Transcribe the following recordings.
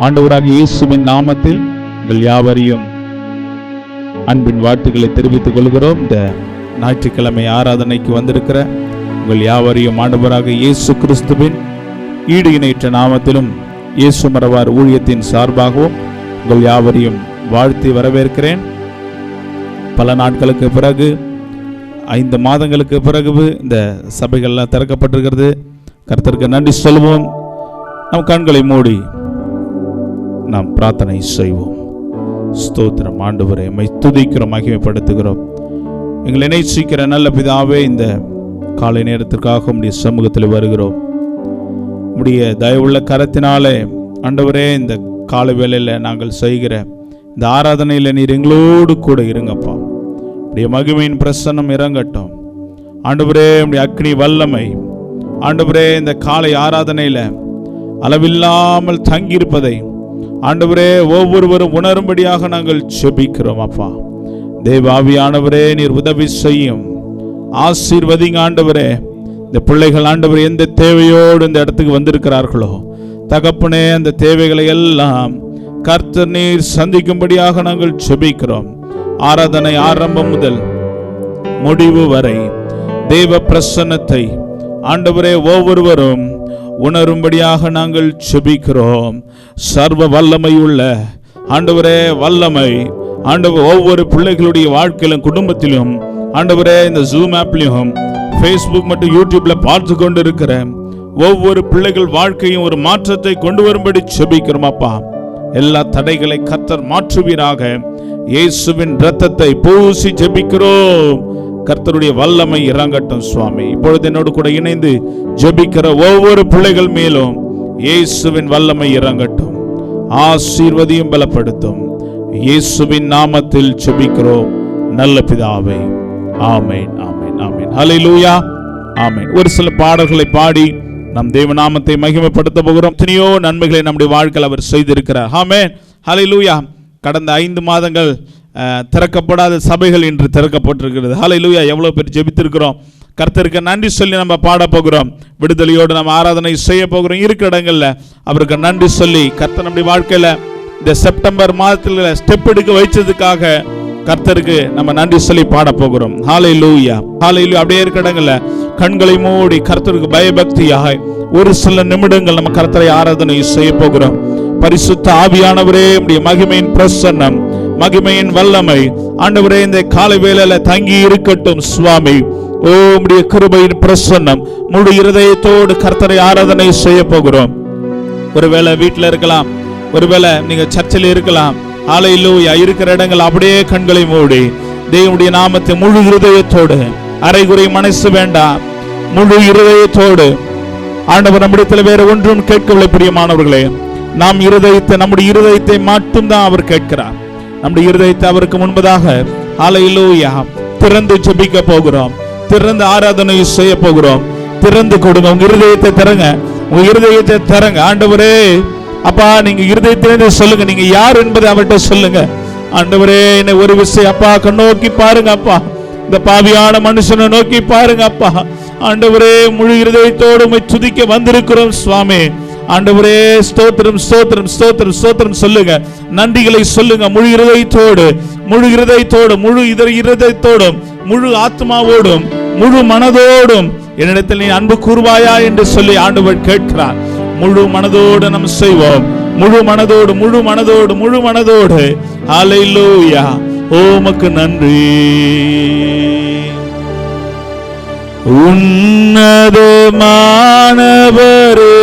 ஆண்டவராகிய இயேசுவின் நாமத்தில் உங்கள் யாவரையும் அன்பின் வாழ்த்துக்களை தெரிவித்துக் கொள்கிறோம். இந்த ஞாயிற்றுக்கிழமை ஆராதனைக்கு வந்திருக்கிற உங்கள் யாவரையும் ஆண்டவராகிய இயேசு கிறிஸ்துவின் ஈடு இணையற்ற நாமத்திலும் இயேசு மரவார் ஊழியத்தின் சார்பாகவும் உங்கள் யாவரையும் வாழ்த்தி வரவேற்கிறேன். பல நாட்களுக்கு பிறகு 5 மாதங்களுக்கு பிறகு இந்த சபைகள்லாம் திறக்கப்பட்டிருக்கிறது. கர்த்தருக்கு நன்றி சொல்வோம். நம் கண்களை மூடி நாம் பிரார்த்தனை செய்வோம். ஸ்தோத்திரம் ஆண்டவரே, எம்மை துதிக்கிறோம், மகிமைப்படுத்துகிறோம். எங்களை நேசிக்கிற நல்ல பிதாவே, இந்த காலை நேரத்திற்காக உம்முடைய சமூகத்தில் வருகிறோம். உம்முடைய தயவுள்ள கரத்தினாலே ஆண்டவரே, இந்த காலை வேளையில் நாங்கள் செய்கிற இந்த ஆராதனையில் நீர் எங்களோடு கூட இருங்கப்பா. உடைய மகிமையின் பிரசன்னம் இறங்கட்டும் ஆண்டவரே. உடைய அக்னி வல்லமை ஆண்டவரே இந்த காலை ஆராதனையில் அளவில்லாமல் தங்கியிருப்பதை ஆண்டவரே ஒவ்வொருவரும் உணரும்படியாக நாங்கள் ஜெபிக்கிறோம். அப்பா தேவாவியானவரே, நீர் உதவி செய்யும், ஆசீர்வதிங்க ஆண்டவரே. இந்த பிள்ளைகள் ஆண்டவரே எந்த தேவையோடு இந்த இடத்துக்கு வந்திருக்கிறார்களோ தகப்பனே, அந்த தேவைகளை எல்லாம் கர்த்தர் நீர் சந்திக்கும்படியாக நாங்கள் ஜெபிக்கிறோம். ஆராதனை ஆரம்பம் முதல் முடிவு வரை தேவ பிரசன்னத்தை ஆண்டவரே ஒவ்வொருவரும் உணரும்படியாக நாங்கள் ஜெபிக்கிறோம். சர்வ வல்லமை உள்ள ஆண்டவரே வல்லமை ஆண்டவர் ஒவ்வொரு பிள்ளைகளுடைய வாழ்க்கையிலும் குடும்பத்திலும் ஆண்டவரே இந்த ஜூம் ஆப்லையும் ஃபேஸ்புக் மற்றும் யூடியூப்ல பார்த்து கொண்டு இருக்கிற ஒவ்வொரு பிள்ளைகள் வாழ்க்கையும் ஒரு மாற்றத்தை கொண்டு வரும்படி ஜெபிக்கிறோம். அப்பா, எல்லா தடைகளை கர்த்தர் மாற்றுவீராக. இயேசுவின் இரத்தத்தை பூசி ஜெபிக்கிறோம். கர்த்தருடைய வல்லமை இறங்கட்டும் சுவாமி. இப்பொழுது என்னோடு கூட இணைந்து ஜெபிக்கிற ஒவ்வொரு பிள்ளைகள் மேலும் இயேசுவின் வல்லமை இறங்கட்டும். ஆசீர்வதியும் பலப்படுத்தும். இயேசுவின் நாமத்தில் ஜெபிக்கிறோம் நல்ல பிதாவே. ஆமென், ஆமென், ஆமென். ஹல்லேலூயா, ஆமென். ஒரு சில பாடல்களை பாடி நம் தேவநாமத்தை மகிமைப்படுத்த போகிறோம். எத்தனையோ நன்மைகளை நம்முடைய வாழ்க்கையில் அவர் செய்திருக்கிறார். ஆமென், ஹல்லேலூயா. கடந்த 5 மாதங்கள் திறக்கப்படாத சபைகள் இன்று திறக்கப்பட்டிருக்கிறது. ஹல்லேலூயா. எவ்வளவு பேர் ஜெபித்திருக்கிறோம். கர்த்தருக்கு நன்றி சொல்லி நம்ம பாட போகிறோம். விடுதலையோடு நம்ம ஆராதனை செய்ய போகிறோம். இருக்கிற இடங்கள்ல அவருக்கு நன்றி சொல்லி கர்த்தர் நம்முடைய வாழ்க்கையில இந்த செப்டம்பர் மாதத்தில் ஸ்டெப் எடுக்க வைச்சதுக்காக கர்த்தருக்கு நம்ம நன்றி சொல்லி பாட போகிறோம். ஹல்லேலூயா, ஹல்லேலூயா. அப்படியே இருக்கிற இடங்கள்ல கண்களை மூடி கர்த்தருக்கு பயபக்தியாக ஒரு சில நிமிடங்கள் நம்ம கர்த்தரை ஆராதனை செய்ய போகிறோம். பரிசுத்த ஆவியானவரே, உம்முடைய மகிமையின் பிரசன்னம், மகிமையின் வல்லமை ஆண்டவரே இந்த காலை வேளையில தங்கி இருக்கட்டும் சுவாமி. ஓ, உம்முடைய கிருபையின் பிரசன்னம் முழு இருதயத்தோடு கர்த்தரை ஆராதனை செய்ய போகிறோம். ஒருவேளை வீட்டில் இருக்கலாம், ஒருவேளை நீங்க சர்ச்சில் இருக்கலாம். ஹல்லேலூயா. இருக்கிற இடங்கள் அப்படியே கண்களை மூடி தேவனுடைய நாமத்தை முழு இருதயத்தோடு, அரைகுறை மனசு வேண்டாம், முழு இருதயத்தோடு ஆண்டவர் நம்மிடத்தில் வேற ஒன்றும் கேட்கவில்லை. பிரியமானவர்களே, நாம் நம்முடைய இருதயத்தை மட்டும்தான் அவர் கேட்கிறார். நம்முடைய இருதயத்தை அவருக்கு முன்பதாக ஹல்லேலூயா திறந்து ஜெபிக்க போகிறோம். திறந்து ஆராதனை செய்ய போகிறோம். திறந்து கொடுங்க, உங்க இருதயத்தை திறங்க, உங்க இருதயத்தை திறங்க. ஆண்டவரே அப்பா, நீங்க இருதயத்திலிருந்து சொல்லுங்க, நீங்க யார் என்பதை அவர்கிட்ட சொல்லுங்க. ஆண்டவரே, என்னை ஒரு விஷயம் அப்பா கண்ணோக்கி பாருங்க அப்பா, இந்த பாவியான மனுஷனை நோக்கி பாருங்க அப்பா. ஆண்டவரே, முழு இருதயத்தோடு உம்மை துதிக்க வந்திருக்கிறோம் சுவாமி. ஆண்டவரே, ஸ்தோத்திரம், ஸ்தோத்திரம், ஸ்தோத்திரம், ஸ்தோத்திரம் சொல்லுங்க. நன்றிகளை சொல்லுங்க. முழு இருதயத்தோடு, முழு இருதயத்தோடு, முழு இருதயத்தோடும், முழு ஆத்மாவோடும், முழு மனதோடும் என்னிடத்தில் நீ அன்பு கூர்வாயா என்று சொல்லி ஆண்டவர் கேட்கிறார். முழு மனதோடு நாம் செய்வோம். முழு மனதோடு, முழு மனதோடு, முழு மனதோடு. ஹல்லேலூயா. உமக்கு நன்றி. உன்னதமானவரே,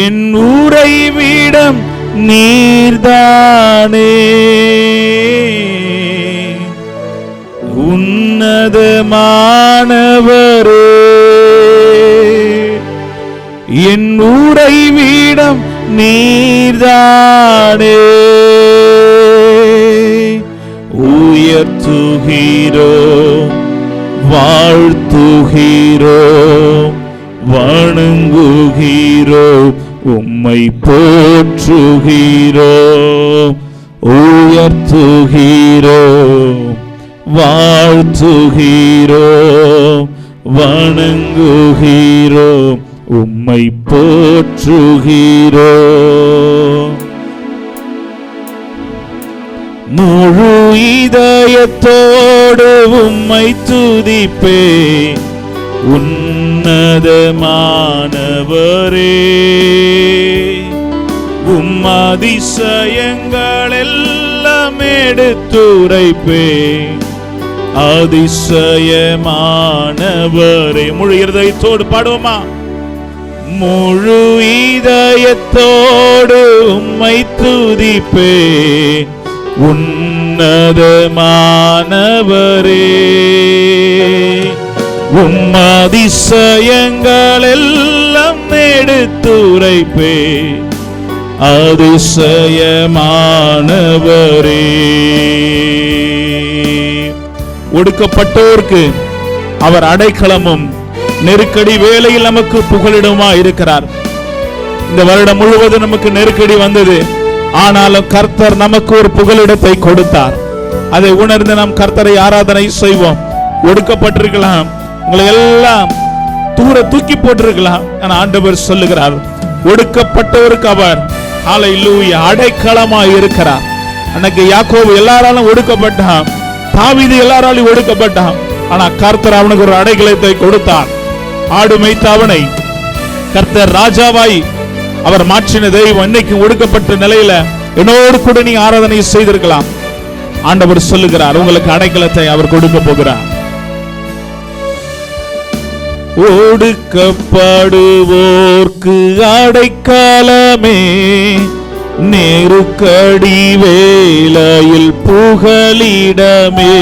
என் உறைவிடம் நீர்தானே. உன்னதமானவரே, என் உறைவிடம் நீர்தானே. உயர்த்துகிறோம், வாழ்த்துகிறோம், வணங்குகிறோம், உம்மை போற்றுகிறோம். உயர்த்துகிறோம், வாழ்த்துகிறோம், வணங்குகிறோம், உம்மை போற்றுகிறோம். முழு இதயத்தோடு உம்மை துதிப்பே உன்னதமானவரே. உம் அதிசயங்கள் எல்லாம் எடுத்துரைப்பே அதிசயமானவரே. முழு இதயத்தோடு பாடுவோமா? முழு இதயத்தோடு உம்மை துதிப்பே உன்னதமானவரே. உம் அதிசயங்கள் எல்லாம் எடுத்துரைப்பே அதிசயமானவரே. ஒடுக்கப்பட்டோருக்கு அவர் அடைக்கலமும் நெருக்கடி வேளையில் நமக்கு புகலிடமா இருக்கிறார். இந்த வருடம் முழுவதும் நமக்கு நெருக்கடி வந்தது, ஆனாலும் கர்த்தர் நமக்கு ஒரு புகலிடத்தை கொடுத்தார். அதை உணர்ந்து நாம் கர்த்தரை ஆராதனை செய்வோம். ஒடுக்கப்பட்டிருக்கலாம், உங்களை எல்லாம் தூர தூக்கி போட்டிருக்கலாம், ஆனா ஆண்டவர் சொல்லுகிறார் ஒடுக்கப்பட்டவருக்கு அவர் ஹல்லேலூயா அடைக்கலமாய் இருக்கிறார். அன்னைக்கு யாக்கோபு எல்லாராலும் ஒடுக்கப்பட்டான், தாவீது எல்லாராலும் ஒடுக்கப்பட்டான், ஆனா கர்த்தர் அவனுக்கு ஒரு அடைக்கலத்தை கொடுத்தார். ஆடு மேய்த்த அவனை கர்த்தர் ராஜாவாய் அவர் மாற்றின தெய்வம். இன்னைக்கு ஒடுக்கப்பட்ட நிலையில என்னோடு கூட நீ ஆராதனை செய்திருக்கலாம். ஆண்டவர் சொல்லுகிறார் உங்களுக்கு அடைக்கலத்தை அவர் கொடுக்க போகிறார். ஒடுக்கப்படுவோர்க்கு அடைக்கலமே நெருக்கடி வேளையில் புகலிடமே.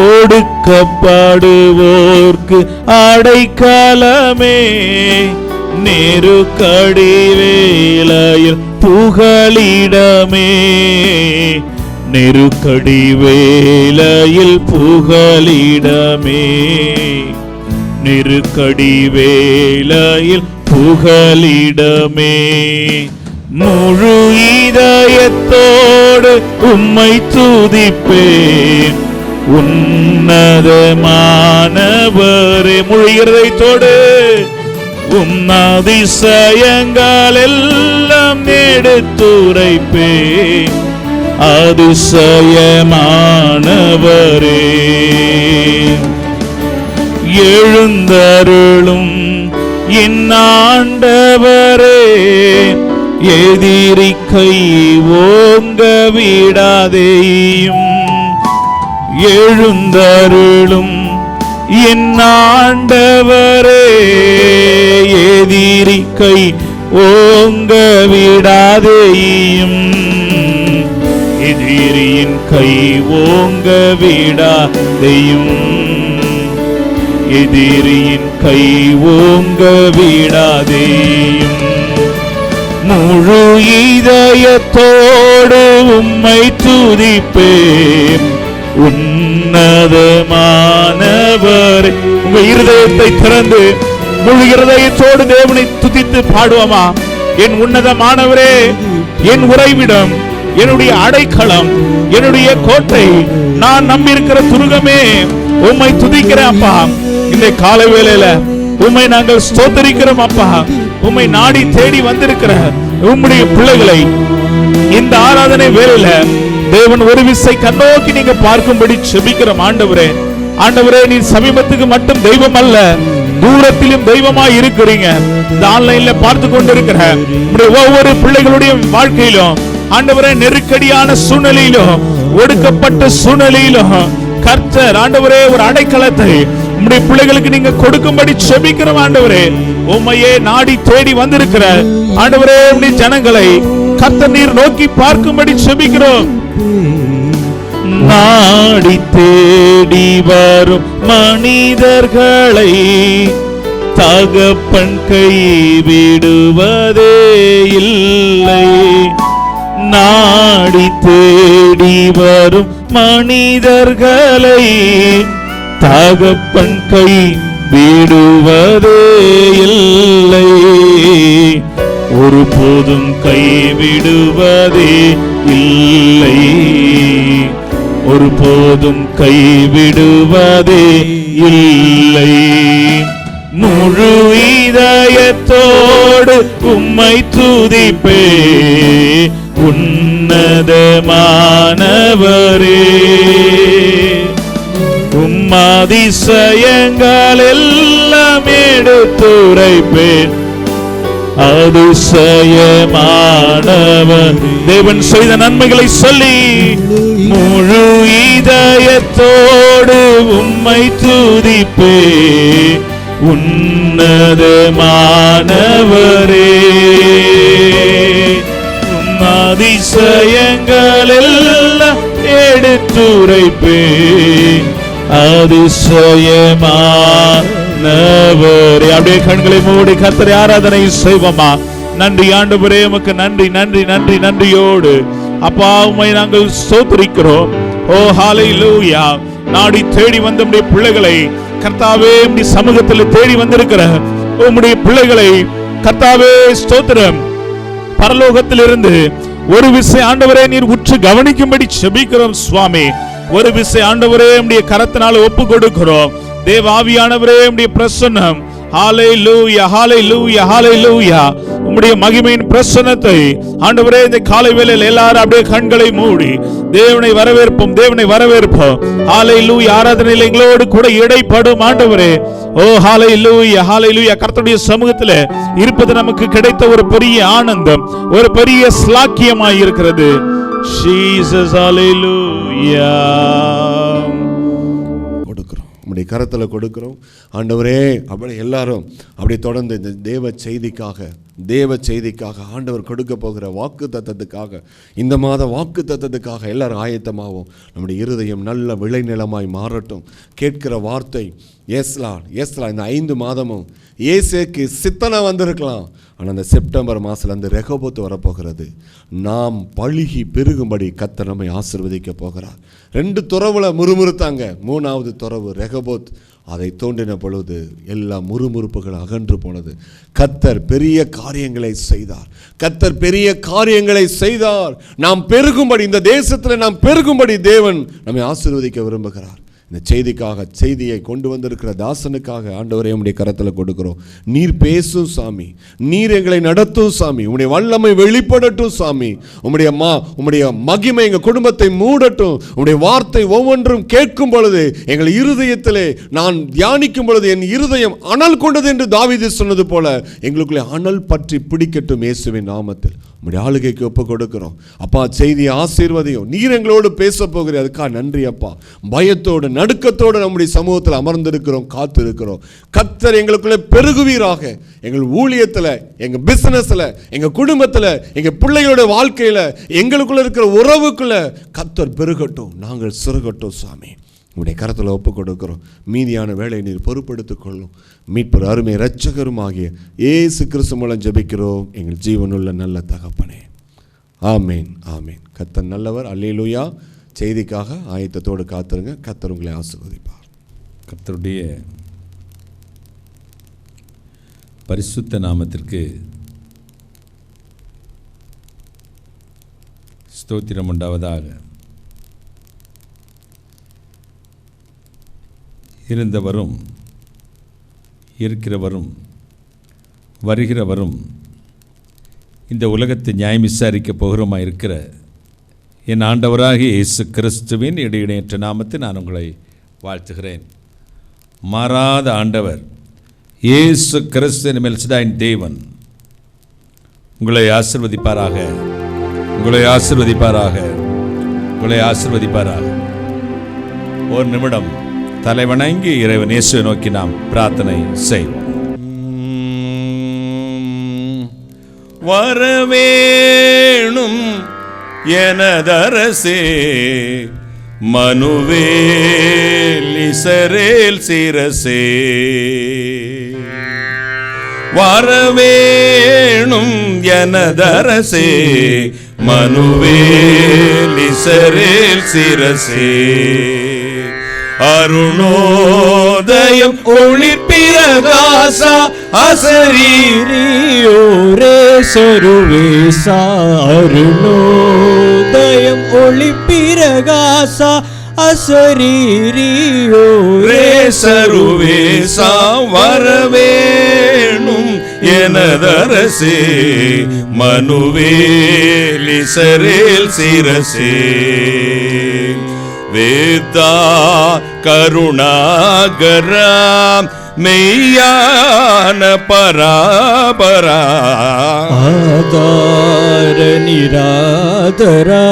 ஒடுக்கப்படுவோர்க்கு அடைக்கலமே நெருக்கடி வேளையில் புகலிடமே. நெருக்கடி வேளையில் புகலிடமே. நெருக்கடி வேளையில் புகலிடமே. முழு இதயத்தோடு உம்மை துதிப்பேன் உன்னதமானவரே. முழு இதயத்தோடு உம் அதிசயங்கள் எல்லாம் எடுத்துரைப்பேன் அதிசயமானவரே. எழுந்தருளும் என் ஆண்டவரே, எதிரி கை ஓங்க விடாதேயும். எழுந்தருளும் என் ஆண்டவரே, எதிரி கை ஓங்க விடாதேயும். எதிரியின் கை ஓங்க விடாதேயும். எதிரியின் கை ஓங்க விடாதேயும். முழு இதயத்தோடு உம்மை துதிப்பேன் உன்னதமானவர். உங்க இருதயத்தை திறந்து முழு இருதயத்தோடு தேவனை துதித்து பாடுவோமா? என் உன்னதமானவரே, என் உறைவிடம், என்னுடைய அடைக்கலம், என்னுடைய கோட்டை, நான் நம்பியிருக்கிற துருகமே, உம்மை துதிக்கிறேன் அப்பா. இந்த காலை வேளையில உம்மை நாங்கள் ஸ்தோத்திரிக்கிறோம் அப்பா. உம்மை நாடி தேடி வந்திருக்கிற உம்முடைய பிள்ளைகளை இந்த ஆராதனை வேளையில தேவன் ஒரு விசை கண்ணோக்கி நீங்க பார்க்கும்படி செபிக்கிறோம். ஆண்டவரே, ஆண்டவரே, நீ சமீபத்துக்கு மட்டும் தெய்வம் அல்ல, தூரத்திலும் தெய்வமாய் இருக்கிறீங்க. இந்த ஆன்லைன்ல பார்த்து கொண்டிருக்கிற ஒவ்வொரு பிள்ளைகளுடைய வாழ்க்கையிலும் ஆண்டவரே, நெருக்கடியான சூழ்நிலையிலும் ஒடுக்கப்பட்ட சூழ்நிலையிலும் கர்த்தர் ஆண்டவரே ஒரு அடைக்கலத்தை உம்முடைய பிள்ளைகளுக்கு நீங்க கொடுக்கும்படி செபிக்கிறோம். ஆண்டவரே, உம்மையே நாடி தேடி வந்திருக்கிற ஆண்டவரே உம்முடைய ஜனங்களை கர்த்தர் நீர் நோக்கி பார்க்கும்படி செபிக்கிறோம். நாடி தேடி வரும் மனிதர்களை தகப்பன் கை விடுவதே இல்லை. நாடி தேடி வரும் மனிதர்களை தகப்பன் கை விடுவதே இல்லை. ஒருபோதும் கைவிடுவதே இல்லை. ஒருபோதும் கைவிடுவதே இல்லை. முழு இதயத்தோடு உம்மை துதிப்பே உன்னதமானவரே. அதிசயங்கள் எல்லாம் எடுத்துரைப்பேன். அதிசயமானவர் தேவன் செய்த நன்மைகளை சொல்லி முழு இதயத்தோடு உம்மை துதிப்பே உன்னதமானவரே. அதிசயங்கள் எல்லாம் எடுத்துரைப்பேன். அதிசயமானவரே. அப்படியே கண்களை மூடி கர்த்தரை ஆராதனை செய்வோமா? நன்றி ஆண்டவரே, உமக்கு நன்றி நன்றி நன்றி நன்றியோடு அப்பா உம்மை நாங்கள் ஸ்தோத்திரிக்கிறோம். ஓ ஹல்லேலூயா. நாடி தேடி வந்த உம்முடைய பிள்ளைகளை கர்த்தாவே உம்முடைய சமூகத்தில் தேடி வந்திருக்கிற உம்முடைய பிள்ளைகளை கர்த்தாவே ஸ்தோத்திரம். பரலோகத்திலிருந்து ஒரு விசை ஆண்டவரே நீர் உற்று கவனிக்கும்படி செபிக்கிறோம் சுவாமி. ஒரு விசை ஆண்டவரே உம்முடைய கரத்தினால் ஒப்பு கொடுக்கிறோம். தேவ ஆவியானவரே உம்முடைய பிரசன்னம் ஹல்லேலூயா ஹல்லேலூயா ஹல்லேலூயா. உம்முடைய மகிமையின் பிரசன்னத்தை ஆண்டவரே இந்த காலை வேளையில் எல்லாரும் அப்படியே கண்களை மூடி தேவனை வரவேற்போம், தேவனை வரவேற்போம். ஹல்லேலூயா. ஆராதனையில் எங்களோடு கூட இடைப்படும் ஆண்டவரே. ஓ ஹல்லேலூயா ஹல்லேலூயா. கர்த்தருடைய சமூகத்தில் இருப்பது நமக்கு கிடைத்த ஒரு பெரிய ஆனந்தம், ஒரு பெரிய ஸ்லாக்கியமாய் இருக்கிறது. ஜீசஸ் ஹல்லேலூயா. கொடுக்கிறோம், உம்முடைய கரத்தில் கொடுக்கிறோம் ஆண்டவரே. அப்படி எல்லாரும் அப்படி தொடர்ந்து இந்த தேவ செய்திக்காக ஆண்டவர் கொடுக்க போகிற வாக்கு தத்தத்துக்காக, இந்த மாத வாக்கு தத்தத்துக்காக எல்லாரும் ஆயத்தமாகும். நம்முடைய இருதயம் நல்ல விளைநிலமாய் மாறட்டும். கேட்கிற வார்த்தை எஸ்லான் எஸ்லான். இந்த 5 மாதமும் ஏசேக்கு சித்தனை வந்திருக்கலாம், ஆனால் அந்த செப்டம்பர் மாதத்தில் அந்த ரெகோபோத் வரப்போகிறது. நாம் பழுகி பெருகும்படி கர்த்தர் நம்மை ஆசீர்வதிக்க போகிறார். 2 துறவுல முறுமுறுத்தாங்க, 3வது துறவு ரெகோபோத். அதை தோண்டின பொழுது எல்லா முறுமுறுப்புகள் அகன்று போனது. கர்த்தர் பெரிய காரியங்களை செய்தார். கர்த்தர் பெரிய காரியங்களை செய்தார். நாம் பெருகும்படி, இந்த தேசத்தில் நாம் பெருகும்படி தேவன் நம்மை ஆசீர்வதிக்க விரும்புகிறார். இந்த செய்தியை கொண்டு வந்திருக்கிற தாசனுக்காக ஆண்டவரே உம்முடைய கரத்தில் கொடுக்கிறோம். நீர் பேசும் சாமி, நீர் எங்களை நடத்தும் சாமி. உம்முடைய வல்லமை வெளிப்படட்டும் சாமி. உம்முடைய மகிமை எங்கள் குடும்பத்தை மூடட்டும். உம்முடைய வார்த்தை ஒவ்வொன்றும் கேட்கும் பொழுது எங்கள் இருதயத்திலே நான் தியானிக்கும் பொழுது என் இருதயம் அனல் கொண்டது என்று தாவீது சொன்னது போல எங்களுக்குள்ளே அனல் பற்றி பிடிக்கட்டும் இயேசுவின் நாமத்தில். உம்முடைய ஆளுகைக்கு ஒப்பு கொடுக்கிறோம் அப்பா. செய்தியை ஆசீர்வதியும். நீர் எங்களோடு பேச போகிறீர், அதுக்காக நன்றி அப்பா. பயத்தோடு நடுக்கத்தோடு நம்முடைய சமூகத்தில் அமர்ந்திருக்கிறோம், காத்திருக்கிறோம். கர்த்தர் எங்களுக்குள்ளே பெருகுவீராக. எங்கள் ஊழியத்தில், எங்கள் பிசினஸ்ல, எங்கள் குடும்பத்தில், எங்கள் பிள்ளைகளோட வாழ்க்கையில், எங்களுக்குள்ள இருக்கிற உறவுக்குள்ள கர்த்தர் பெருகட்டும், நாங்கள் சிறுகட்டும் சாமி. உங்களுடைய கரத்தில் ஒப்பு கொடுக்கிறோம். மீதியான வேலை நீர் பொறுப்படுத்திக் கொள்ளும். மீட்பர் அருமை இரட்சகருமாகிய இயேசு கிறிஸ்து மூலம் ஜெபிக்கிறோம் எங்கள் ஜீவனுள்ள நல்ல தகப்பனே. ஆமேன் ஆமேன். கர்த்தர் நல்லவர். அல்லேலூயா. செய்திக்காக ஆயத்தத்தோடு காத்திருங்க. கர்த்தர் உங்களை ஆசீர்வதிப்பார். கர்த்தருடைய பரிசுத்த நாமத்திற்கு ஸ்தோத்திரம் உண்டாவதாக. இருந்தவரும் இருக்கிறவரும் வருகிறவரும் இந்த உலகத்தை நியாயம் விசாரிக்க போகிறோமா இருக்கிற என் ஆண்டவராகிய இயேசு கிறிஸ்துவின் இடையிடையற்ற நாமத்தில் நான் உங்களை வாழ்த்துகிறேன். மாறாத ஆண்டவர் இயேசு கிறிஸ்து மெல்சிதாயின் தேவன் உங்களை ஆசீர்வதிப்பாராக, உங்களை ஆசீர்வதிப்பாராக, உங்களை ஆசீர்வதிப்பாராக. ஒரு நிமிடம் தலைவணங்கி இறைவன் இயேசுவை நோக்கி நாம் பிரார்த்தனை செய்வோம். வரவேணும் எனதரசே, மனுவேல் இஸ்ரவேல் சிரசே. வரவேணும் எனதரசே, மனுவேல் இஸ்ரவேல் சிரசே. அருணோதயம் ஒளிப்பிரகாசா அசரீரியோரே சொருவேசா. அருணோதயம் ஒளிப்பிரகாசா ரே சருவேசா வரவேணும் எனதரசே மனுவேலிசரேல் சிரசே வேதா கருணாகரா மெய்யான பராபரா ஆதார நிராதரா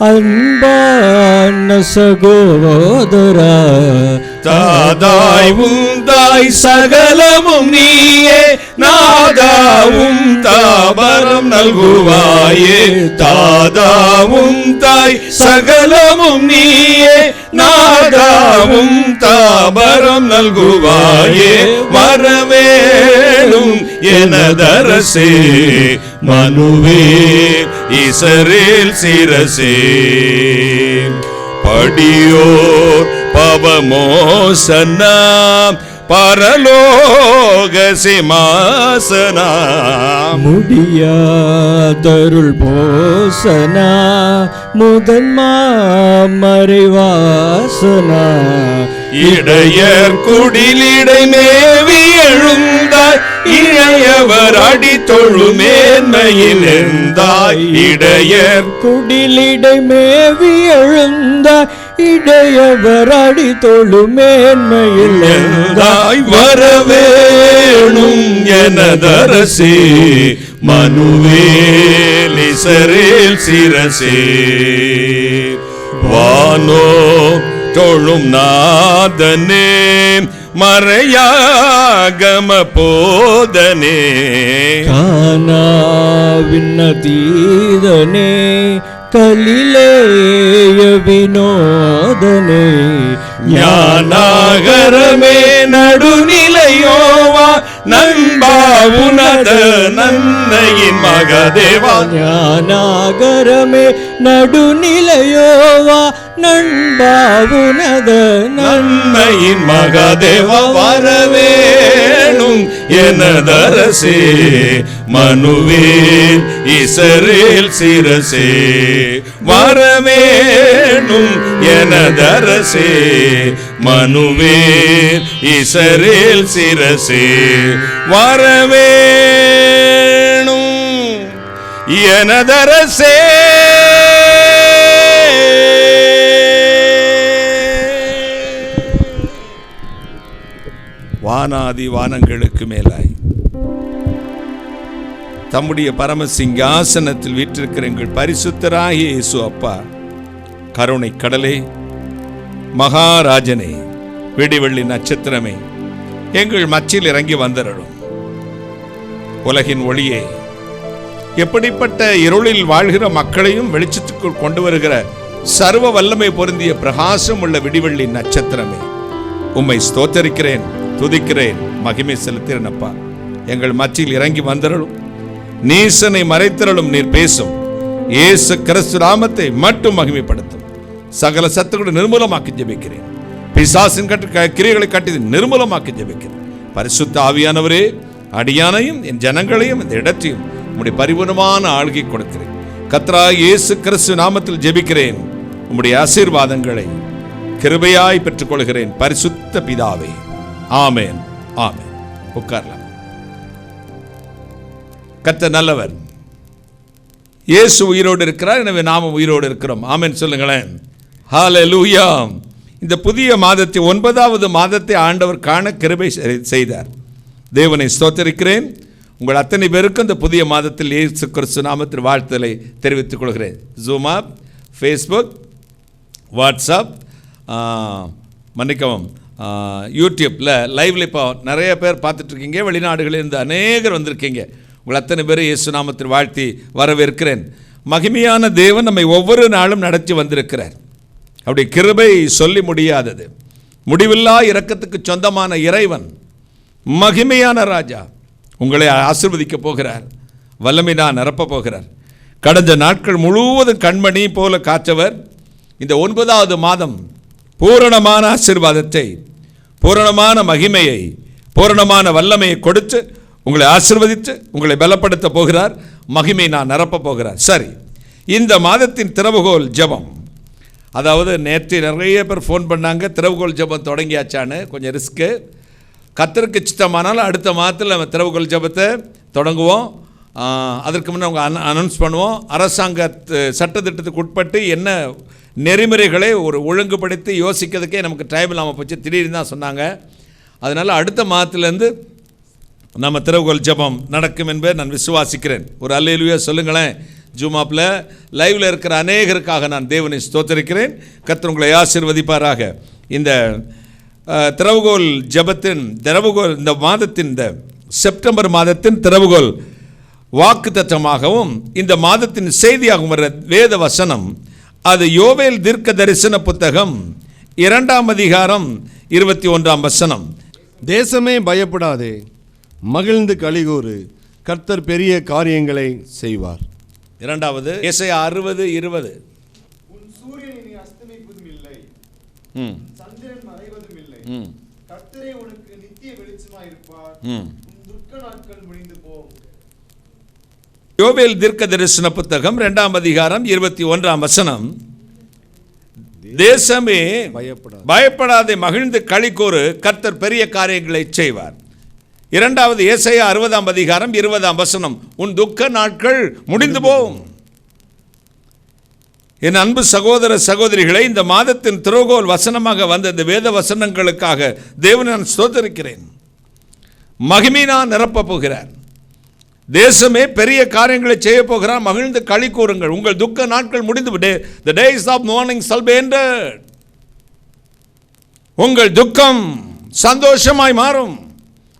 அன்பான சகோதரா தாதாய் உந்தாய் சகலமும் நீயே நாதாவும் தாபரம் நல்குவாயே தாதாவும் தாய் சகலமும் நீயே நாதாவும் தாபரம் நல்குவாயே வரவேணும் எனதரசே மனுவே இசரேல் சிரசே படியோர் பவமோசனா பரலோக சிமாசனா முடியாதருள் போசனா முதன்மா மறைவாசனா இடையர் குடிலிடை மேவி எழுந்தாய் இளையவர் அடி தொழுமேன்மையில் இருந்தாய் இடையர் குடிலிடை மேவி எழுந்தாய் இடையவர் அடி தொழுமேன்மையில் இருந்தாய் வரவேணும் எனதரசே மனுவேலிசரேல் சிரசே வானோ தொழும் நாதனே மறையாகம போதனே கானாவின்னதீதனே கலிலேய வினோதனே ஞானாகரமே நடுநிலையோவா நண்பா உனத நன்மையின் மகதேவா ஞானாகரமே நடுநிலையோவா நண்பா உனத நன்மையின் மகதேவா வரவேணும் எனதரசே மனுவேல் இசரேல் சிரசே வரவேணும் எனதரசே மனுவேல் இசரேல் சிரசே வரவேணும் எனதரசே வானாதி வானங்களுக்கு மேலாய் தம்முடைய பரம சிங்காசனத்தில் வீற்றிருக்கிற எங்கள் பரிசுத்தராகிய இயேசு அப்பா, கருணை கடலே, மகாராஜனே, விடிவெள்ளி நட்சத்திரமே, எங்கள் மச்சில் இறங்கி வந்தருளும். உலகின் ஒளியே, எப்படிப்பட்ட இருளில் வாழ்கிற மக்களையும் வெளிச்சத்துக்குள் கொண்டு வருகிற சர்வ வல்லமை பொருந்திய பிரகாசம் உள்ள விடிவெள்ளி நட்சத்திரமே, உம்மை ஸ்தோத்தரிக்கிறேன், துதிக்கிறேன், மகிமை செலுத்துகிறேன். அப்பா, எங்கள் மச்சில் இறங்கி வந்தருளும். நீசனை மறைத்திரளும். நீர் பேசும் இயேசு கிறிஸ்து நாமத்தை மட்டும் மகிமைப்படுத்தும். சகல சத்துக்களை நிர்மூலமாக்கி ஜெபிக்கிறேன். பிசாசின் கிரியைகளை கட்டி நிர்மூலமாக்கி ஜெபிக்கிறேன். பரிசுத்த ஆவியானவரே, அடியானையும் என் ஜனங்களையும் இந்த இடத்தையும் உம்முடைய பரிபூர்ணமான ஆளுகை கொடுக்கிறேன். கர்த்தராகிய இயேசு கிறிஸ்து நாமத்தில் ஜெபிக்கிறேன். உம்முடைய ஆசீர்வாதங்களை கிருபையாய் பெற்றுக்கொள்கிறேன். பரிசுத்த பிதாவே, ஆமென், ஆமென். உட்காரலாம். கர்த்தர் நல்லவர். இயேசு உயிரோடு இருக்கிறார், எனவே நாமும் உயிரோடு இருக்கிறோம். ஆமென் சொல்லுங்களேன். ஹல்லேலூயா. இந்த புதிய மாதத்தை 9வது மாதத்தை ஆண்டவர் காண கிருபை செய்தார். தேவனை ஸ்தோத்தரிக்கிறேன். உங்கள் அத்தனை பேருக்கும் இந்த புதிய மாதத்தில் இயேசு கிறிஸ்து நாமத்தில் வாழ்த்துதலை தெரிவித்துக் கொள்கிறேன். ஜூம் ஆப், ஃபேஸ்புக், வாட்ஸ்அப், மன்னிக்கவும், யூடியூப்பில் லைவ்ல இப்போ நிறைய பேர் பார்த்துட்ருக்கீங்க. வெளிநாடுகளில் இருந்து அநேகர் வந்திருக்கீங்க. உங்கள் அத்தனை பேரும் இயேசு நாமத்தில் வாழ்த்தி வரவேற்கிறேன். மகிமையான தேவன் நம்மை ஒவ்வொரு நாளும் நடத்தி வந்திருக்கிறார். அப்படி கிருபை சொல்லி முடியாதது. முடிவில்லா இரக்கத்துக்கு சொந்தமான இறைவன், மகிமையான ராஜா உங்களை ஆசீர்வதிக்க போகிறார். வல்லமையா நிரப்ப போகிறார். கடந்த நாட்கள் முழுவதும் கண்மணி போல காற்றவர் இந்த 9வது மாதம் பூரணமான ஆசீர்வாதத்தை, பூரணமான மகிமையை, பூரணமான வல்லமையை கொடுத்து உங்களை ஆசீர்வதித்து உங்களை பலப்படுத்த போகிறார். மகிமை நான் நிரப்ப போகிறார். சரி, இந்த மாதத்தின் திறவுகோல் ஜெபம். அதாவது நேற்று நிறைய பேர் ஃபோன் பண்ணாங்க, திறவுகோல் ஜெபம் தொடங்கியாச்சான்னு. கொஞ்சம் ரிஸ்க்கு. கர்த்தருக்கு சித்தமானாலும் அடுத்த மாதத்தில் நம்ம திறவுகோல் ஜெபத்தை தொடங்குவோம். அதற்கு முன்னே அவங்க அனௌன்ஸ் பண்ணுவோம். அரசாங்க சட்டத்திட்டத்துக்கு உட்பட்டு என்ன நெறிமுறைகளை ஒரு ஒழுங்குபடுத்தி யோசிக்கிறதுக்கே நமக்கு டைம் இல்லாமல் போச்சு. திடீர்னு தான் சொன்னாங்க. அதனால் அடுத்த மாதத்துலேருந்து நம்ம திறவுகோல் ஜெபம் நடக்கும் என்பதை நான் விசுவாசிக்கிறேன். ஒரு அல்லேலூயா சொல்லுங்களேன். ஜூமாப்பில் லைவில் இருக்கிற அநேகருக்காக நான் தேவனை ஸ்தோத்திரிக்கிறேன். கர்த்தர் உங்களை ஆசீர்வதிப்பாராக. இந்த திறவுகோல் ஜெபத்தின் இந்த மாதத்தின் இந்த செப்டம்பர் மாதத்தின் திறவுகோல் வாக்கு தத்தமாகவும் இந்த மாதத்தின் செய்தியாகவும் வர வேத வசனம் அது யோவேல் தீர்க்க தரிசன புத்தகம் 2ஆம் அதிகாரம் 21ஆம் வசனம். தேசமே பயப்படாதே, மகிழ்ந்து களிகூறு, கர்த்தர் பெரிய காரியங்களை செய்வார். இரண்டாவது ஏசாயா 60:20. உன் சூரியன் இனி அஸ்தமிப்பதும் இல்லை, சந்திரன் மறைவதும் இல்லை, கர்த்தரே உனக்கு நித்திய வெளிச்சமாயிருப்பார், உன் துக்க நாட்கள் முடிந்து போகும். யோவேல் தீர்க்க தரிசன புத்தகம் 2ஆம் அதிகாரம் 21ஆம் வசனம். தேசமே பயப்படாதே, மகிழ்ந்து களிகூறு, கர்த்தர் பெரிய காரியங்களை செய்வார். இரண்டாவது ஏசாயா 60ஆம் அதிகாரம் 20ஆம் வசனம். உன் துக்க நாட்கள் முடிந்து போகும். என் அன்பு சகோதர சகோதரிகளை, இந்த மாதத்தின் திறவுகோல் வசனமாக வந்த இந்த வேத வசனங்களுக்காக தேவனை நான் ஸ்தோத்திரிக்கிறேன். மகிமையினால் நிரப்பப் போகிறார். தேசமே பெரிய காரியங்களை செய்ய போகிறார். மகிழ்ந்து களி கூறுங்கள், உங்கள் துக்க நாட்கள் முடிந்து விட்டு the days of mourning shall be ended. உங்கள் துக்கம் சந்தோஷமாய் மாறும்.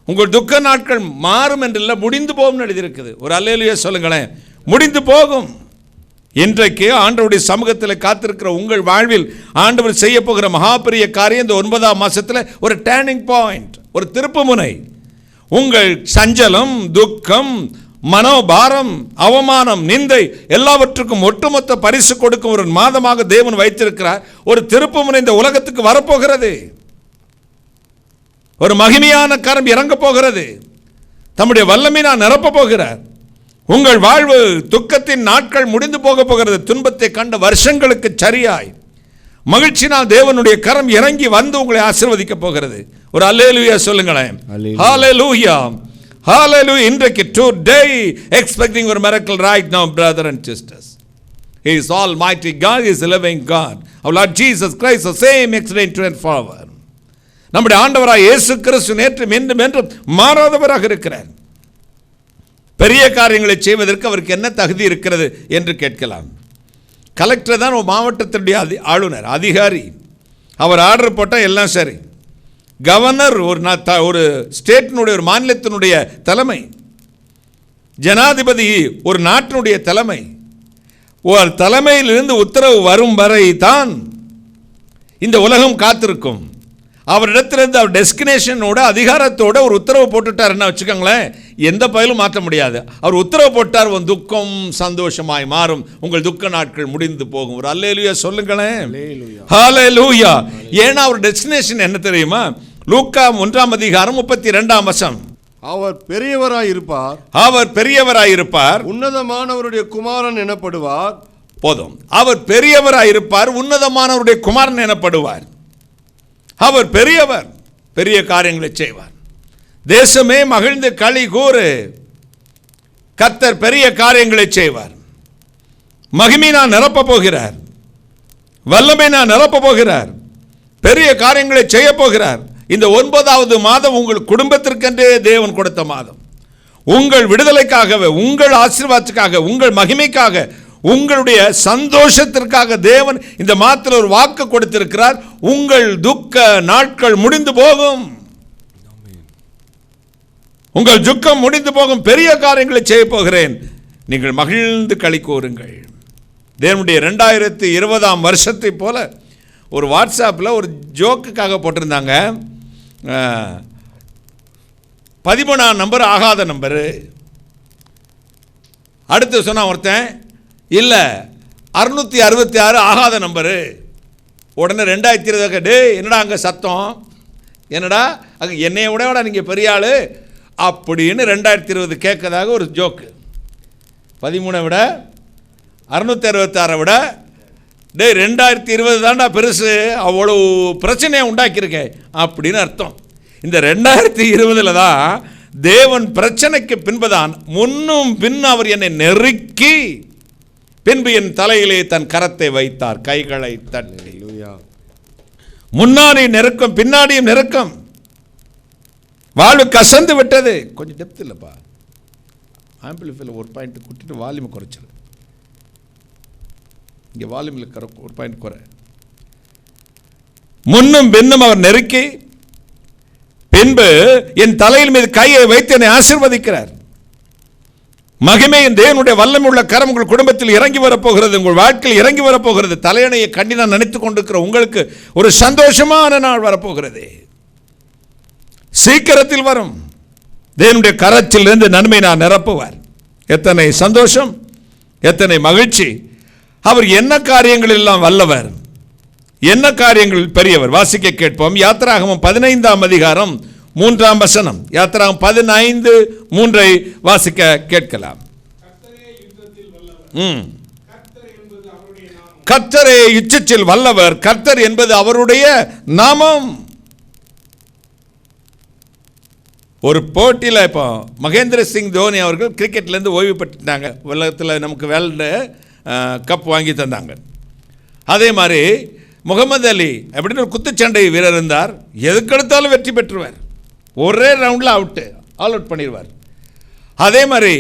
உங்கள் துக்க நாட்கள் மாறும் என்றில்லை, முடிந்து போகும் எழுதியிருக்குது. ஒரு அல்லேலூயா சொல்லுங்களேன். முடிந்து போகும். இன்றைக்கு ஆண்டவருடைய சமூகத்தில் காத்திருக்கிற உங்கள் வாழ்வில் ஆண்டவர் செய்ய போகிற மகாபெரிய காரியம் இந்த 9ஆம் மாசத்தில் ஒரு டேர்னிங் பாயிண்ட், ஒரு திருப்பு முனை. உங்கள் சஞ்சலம், துக்கம், மனோபாரம், அவமானம், நிந்தை எல்லாவற்றுக்கும் ஒட்டுமொத்த பரிசு கொடுக்கும் ஒரு மாதமாக தேவன் வைத்திருக்கிறார். ஒரு திருப்பு முனை இந்த உலகத்துக்கு வரப்போகிறது. ஒரு மகிமையான கரம் இறங்க போகிறது. தம்முடைய வல்லமையினால் நிரப்ப போகிறார். உங்கள் வாழ்வு துக்கத்தின் நாட்கள் முடிந்து போக போகிறது. துன்பத்தை கண்ட வருஷங்களுக்கு சரியாய் மகிழ்ச்சினால் தேவனுடைய கரம் இறங்கி வந்து உங்களை ஆசீர்வதிக்க போகிறது. ஒரு அல்லேலூயா சொல்லுங்களேன். ஹalleluya, hallelujah. இன்றைக்கு today expecting ஒரு miracle right now, brother and sisters. He is almighty God, he is a living God. Our Lord Jesus Christ the same yesterday and forever. நம்முடைய ஆண்டவராய் இயேசு கிறிஸ்து நேற்றும் இன்றும் என்றும் மாறாதவராக இருக்கிறார். பெரிய காரியங்களை செய்வதற்கு அவருக்கு என்ன தகுதி இருக்கிறது என்று கேட்கலாம். கலெக்டர் தான் ஒரு மாவட்டத்தினுடைய ஆளுநர், அதிகாரி. அவர் ஆர்டர் போட்டால் எல்லாம் சரி. கவர்னர் ஒரு ஸ்டேட்டினுடைய, ஒரு மாநிலத்தினுடைய தலைமை. ஜனாதிபதி ஒரு நாட்டினுடைய தலைமை. ஒரு தலைமையிலிருந்து உத்தரவு வரும் வரை தான் இந்த உலகம் காத்திருக்கும். அவரிடத்திலிருந்து அவர் டெஸ்டினேஷனோட அதிகாரத்தோட ஒரு உத்தரவு போட்டுட்டாருன்னா வச்சுக்கோங்களேன், எந்த பயலும் மாற்ற முடியாது. அவர் உத்தரவு போட்டார், உன் துக்கம் சந்தோஷமாய் மாறும், உங்கள் துக்க நாட்கள் முடிந்து போகும். ஒரு அல்லேலூயா சொல்லுங்களேன். ஹalleluya. ஏன்னா அவர் டெஸ்டினேஷன் என்ன தெரியுமா? லூக்கா 1ஆம் அதிகாரம் 32ஆம் வசனம். அவர் பெரியவராயிருப்பார், அவர் பெரியவராயிருப்பார், உன்னதமானவருடைய குமாரன் எனப்படுவார். போதும். அவர் பெரியவராயிருப்பார், உன்னதமானவருடைய குமாரன் எனப்படுவார். அவர் பெரியவர், பெரிய காரியங்களை செய்வார். தேசமே மகிழ்ந்து களி கூறு, கர்த்தர் பெரிய காரியங்களை செய்வார். மகிமையினா நிரப்ப போகிறார், வல்லமையினா நிரப்ப போகிறார், பெரிய காரியங்களை செய்ய போகிறார். இந்த 9வது மாதம் உங்கள் குடும்பத்திற்கென்றே தேவன் கொடுத்த மாதம். உங்கள் விடுதலைக்காகவே, உங்கள் ஆசீர்வாதத்துக்காக, உங்கள் மகிமைக்காக, உங்களுடைய சந்தோஷத்திற்காக தேவன் இந்த மாதத்தில் ஒரு வாக்கு கொடுத்திருக்கிறார். உங்கள் துக்க நாட்கள் முடிந்து போகும். உங்கள் துக்கம் முடிந்து போகும். பெரிய காரியங்களை செய்ய போகிறேன். நீங்கள் மகிழ்ந்து களி கூறுங்கள். தேவனுடைய 2020ஆம் வருஷத்தை போல ஒரு வாட்ஸ்அப்பில் ஒரு ஜோக்குக்காக போட்டிருந்தாங்க. 13ஆம் நம்பர் ஆகாத நம்பரு. அடுத்து சொன்ன ஒருத்தன், இல்லை 666 ஆகாத நம்பரு. உடனே 2020 டே என்னடா அங்கே சத்தம், என்னடா அங்கே என்னைய விட நீங்கள் பெரிய ஆள் அப்படின்னு 2020 கேட்கறதாக ஒரு ஜோக்கு. 13 விட 666 விட 2020 தாண்டா பெருசு, அவ்வளோ பிரச்சனையை உண்டாக்கியிருக்கேன் அப்படின்னு அர்த்தம். இந்த 2020 தான் தேவன் பிரச்சனைக்கு பின்புதான் முன்னும் பின் அவர் என்னை நெருக்கி பின்பு என் தலையிலே தன் கரத்தை வைத்தார், கைகளை தட்டி. முன்னாடி நெருக்கம், பின்னாடியும் நெருக்கம். வாழ்வு கசந்து விட்டது. கொஞ்சம் டெப்த் இல்லைப்பா, ஆம்பிளிஃபைல ஒரு பாயிண்ட் கூட்டிட்டு வால்யூம் குறைச்சிரு. இங்கே வால்யூமில் ஒரு பாயிண்ட் குறை. முன்னும் பின்னும் அவர் நெருக்கி பின்பு என் தலையில் மீது கையை வைத்து என்னை ஆசீர்வதிக்கிறார். மகிமையின் தேவனுடைய வல்லமை உள்ள கரம் உங்கள் குடும்பத்தில் இறங்கி வரப்போகிறது, உங்கள் வாழ்க்கையில் இறங்கி வரப்போகிறது. தலையணையை கண்டி நான் நினைத்துக் கொண்டிருக்கிற உங்களுக்கு ஒரு சந்தோஷமான நாள் வரப்போகிறது. சீக்கிரத்தில் வரும். தேவனுடைய கரத்திலிருந்து நன்மை நான் நிரப்புவார். எத்தனை சந்தோஷம், எத்தனை மகிழ்ச்சி. அவர் என்ன காரியங்கள் எல்லாம் வல்லவர், என்ன காரியங்கள் பெரியவர். வாசிக்க கேட்போம். யாத்திராகமம் 15ஆம் அதிகாரம் 3ஆம் வசனம். யாத்திராகமம் 15:3 வாசிக்க கேட்கலாம். கர்த்தரே யுத்தத்தில் வல்லவர், கர்த்தர் என்பது அவருடைய நாமம். ஒரு போட்டியில் இப்போ மகேந்திர சிங் தோனி அவர்கள் கிரிக்கெட்லேருந்து ஓய்வு பெற்றுட்டாங்க. உலகத்தில் நமக்கு வேர்ல்டு கப் வாங்கி தந்தாங்க. அதே மாதிரி முகமது அலி அப்படின்னு ஒரு குத்துச்சண்டை வீரர் இருந்தார். எதுக்கெடுத்தாலும் வெற்றி பெற்றுவார். ஒரே ரவுண்டில் ஆல் அவுட் பண்ணிடுவார். அதே மாதிரி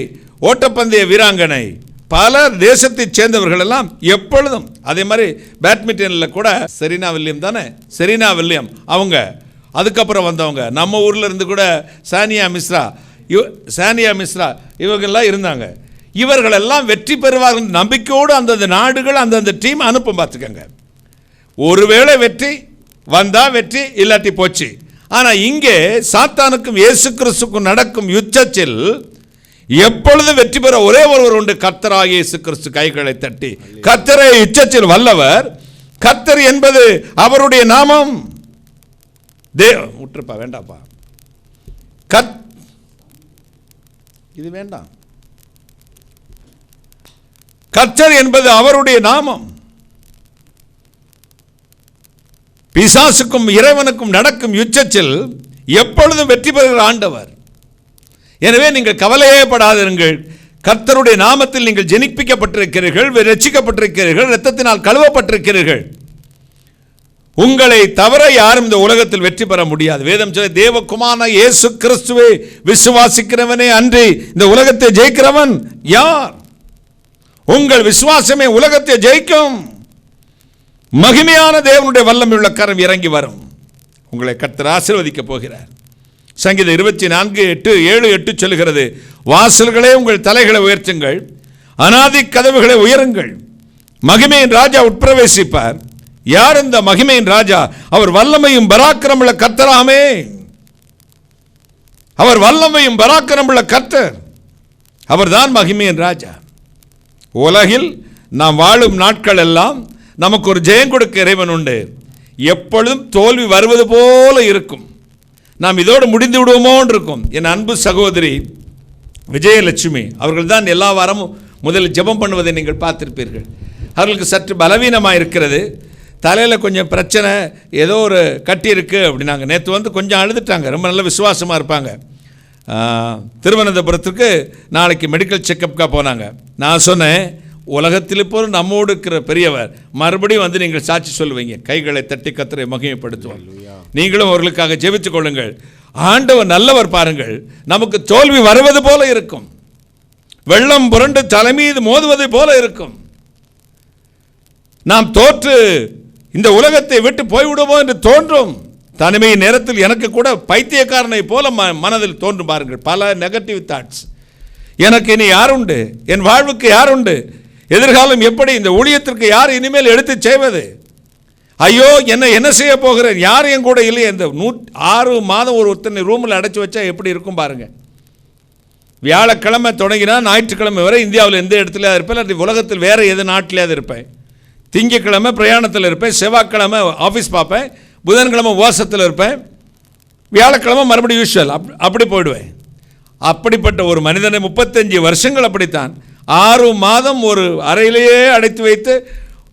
ஓட்டப்பந்தய வீராங்கனை பல தேசத்தைச் சேர்ந்தவர்கள் எல்லாம் எப்பொழுதும். அதே மாதிரி பேட்மிண்டனில் கூட செரீனா வில்லியம் தானே, செரீனா வில்லியம் அவங்க. அதுக்கப்புறம் வந்தவங்க நம்ம ஊரில் இருந்து கூட சானியா மிஸ்ரா இவங்கெல்லாம் இருந்தாங்க. இவர்களெல்லாம் வெற்றி பெறுவார்கள் நம்பிக்கையோடு அந்தந்த நாடுகள் அந்தந்த டீம் அனுப்பும். பார்த்துக்கங்க, ஒருவேளை வெற்றி வந்தால் வெற்றி, இல்லாட்டி போச்சு. ஆனால் இங்கே சாத்தானுக்கும் இயேசு கிறிஸ்துக்கும் நடக்கும் யுத்தத்தில் எப்பொழுதும் வெற்றி பெற ஒரே ஒருவர் உண்டு, கர்த்தராகிய இயேசு கிறிஸ்து. கைகளை தட்டி, கர்த்தரே யுத்தத்தில் வல்லவர், கர்த்தர் என்பது அவருடைய நாமம். விட்டுருப்பா, வேண்டாப்பா, இது வேண்டாம். கர்த்தர் என்பது அவருடைய நாமம். பிசாசுக்கும் இறைவனுக்கும் நடக்கும் யுத்தத்தில் எப்பொழுதும் வெற்றி பெறுகிற ஆண்டவர். எனவே நீங்கள் கவலையே படாதிருங்கள். கர்த்தருடைய நாமத்தில் நீங்கள் ஜெனிப்பிக்கப்பட்டிருக்கிறீர்கள், ரட்சிக்கப்பட்டிருக்கிறீர்கள், இரத்தத்தினால் கழுவப்பட்டிருக்கிறீர்கள். உங்களை தவிர யாரும் இந்த உலகத்தில் வெற்றி பெற முடியாது. வேதம் சொல்ல, தேவகுமாரனான இயேசு கிறிஸ்துவை விசுவாசிக்கிறவனே அன்றி இந்த உலகத்தை ஜெயிக்கிறவன் யார்? உங்கள் விசுவாசமே உலகத்தை ஜெயிக்கும். மகிமையான தேவனுடைய வல்லமையுள்ள கரம் இறங்கி வரும். உங்களை கர்த்தர் ஆசீர்வதிக்கப் போகிறார். சங்கீதம் 24:7 சொல்லுகிறது, வாசல்களே உங்கள் தலைகளை உயர்த்துங்கள், அநாதி கதவுகளை உயருங்கள், மகிமையின் ராஜா உட்பிரவேசிப்பார். யார் இந்த மகிமையின் ராஜா? அவர் வல்லமையும் பராக்கிரமுள்ள கர்த்தராமே. அவர் வல்லமையும் பராக்கிரமுள்ள கர்த்தர், அவர்தான் மகிமையின் ராஜா. உலகில் நாம் வாழும் நாட்கள் எல்லாம் நமக்கு ஒரு ஜெயம் கொடுக்க இறைவன் உண்டு. எப்பொழுதும் தோல்வி வருவது போல இருக்கும். நாம் இதோடு முடிந்து விடுவோமோன்னு இருக்கும். என் அன்பு சகோதரி விஜயலட்சுமி அவர்கள் தான் எல்லா வாரமும் முதலில் ஜெபம் பண்ணுவதை நீங்கள் பார்த்திருப்பீர்கள். அவர்களுக்கு சற்று பலவீனமாக இருக்கிறது. தலையில் கொஞ்சம் பிரச்சனை, ஏதோ ஒரு கட்டி இருக்குது அப்படின்னாங்க. நேற்று வந்து கொஞ்சம் அழுதுட்டாங்க. ரொம்ப நல்ல விசுவாசமாக இருப்பாங்க. திருவனந்தபுரத்துக்கு நாளைக்கு மெடிக்கல் செக்கப்புக்காக போனாங்க. நான் சொன்னேன், உலகத்தில் இப்போ நம்மோடு இருக்கிற பெரியவர் மறுபடியும் வந்து நீங்கள் சாட்சி சொல்லுவீங்க. கைகளை தட்டி கர்த்தரை மகிமைப்படுத்துவார். நீங்களும் அவர்களுக்காக ஜெபித்துக் கொள்ளுங்கள். ஆண்டவர் நல்லவர். பாருங்கள், நமக்கு தோல்வி வருவது போல இருக்கும், வெள்ளம் புரண்டு தலைமீது மோதுவது போல இருக்கும். நாம் தோற்று இந்த உலகத்தை விட்டு போய்விடுவோம் என்று தோன்றும். தனிமையின் நேரத்தில் எனக்கு கூட பைத்தியக்காரனை போல மனதில் தோன்றும். பாருங்கள், பல நெகட்டிவ் தாட்ஸ். எனக்கு இனி யார் உண்டு? என் வாழ்வுக்கு யார் உண்டு? எதிர்காலம் எப்படி? இந்த ஊழியத்திற்கு யார் இனிமேல் எடுத்து செய்வது? ஐயோ, என்ன செய்ய போகிறேன்? யாரும் என் கூட இல்லையே. இந்த 6 மாதம் ஒருத்தனை ரூமில் அடைச்சி வச்சா எப்படி இருக்கும் பாருங்க. வியாழக்கிழமை தொடங்கினா ஞாயிற்றுக்கிழமை வரை இந்தியாவில் எந்த இடத்துல இருப்பேன், அல்லது உலகத்தில் வேறு எது நாட்டிலேயாவது இருப்பேன். திங்கக்கிழமை பிரயாணத்தில் இருப்பேன், செவ்வாய்க்கிழமை ஆஃபீஸ் பார்ப்பேன், புதன்கிழமை வாசத்தில் இருப்பேன், வியாழக்கிழமை மறுபடியும் யூஸ்வல் அப்படி போயிடுவேன். அப்படிப்பட்ட ஒரு மனிதனை 35 வருஷங்கள் அப்படித்தான் 6 மாதம் ஒரு அறையிலேயே அடைத்து வைத்து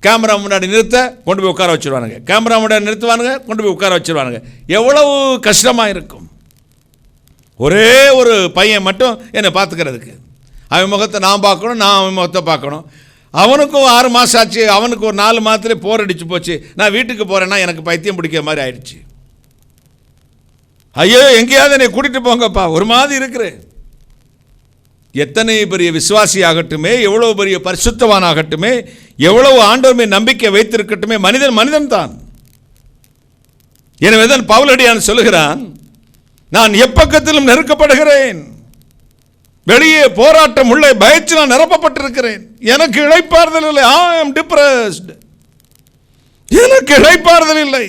கேமரா முன்னாடி நிறுத்த கொண்டு போய் உட்கார வச்சுருவானுங்க, கேமரா முன்னாடி நிறுத்துவானுங்க, கொண்டு போய் உட்கார வச்சுருவானுங்க. எவ்வளவு கஷ்டமாக இருக்கும். ஒரே ஒரு பையன் மட்டும் என்னை பார்த்துக்கிறதுக்கு, அவன் முகத்தை நான் பார்க்கணும், நான் அவன் முகத்தை பார்க்கணும். அவனுக்கும் 6 மாதம் ஆச்சு, அவனுக்கு ஒரு 4 மாதத்துலேயே போர் அடிச்சு போச்சு. நான் வீட்டுக்கு போகிறேன்னா எனக்கு பைத்தியம் பிடிக்கிற மாதிரி ஆயிடுச்சு. ஐயோ எங்கேயாவது என்னை கூட்டிகிட்டு போங்கப்பா, ஒரு மாதிரி இருக்கிறேன். எத்தனை பெரிய விசுவாசி ஆகட்டுமே, எவ்வளோ பெரிய பரிசுத்தவான் ஆகட்டுமே, எவ்வளவு ஆண்டவருமே நம்பிக்கை வைத்திருக்கட்டுமே, மனிதன் மனிதன் தான். எனவே தான் பவுலடியான் சொல்லுகிறான், நான் எப்பக்கத்திலும் நெருக்கப்படுகிறேன், வெளியே போராட்டம் உள்ளே பயத்தில் நான் நிரப்பப்பட்டிருக்கிறேன், எனக்கு இளைப்பாறுதல் இல்லை. I am depressed. எனக்கு இளைப்பாறுதல் இல்லை,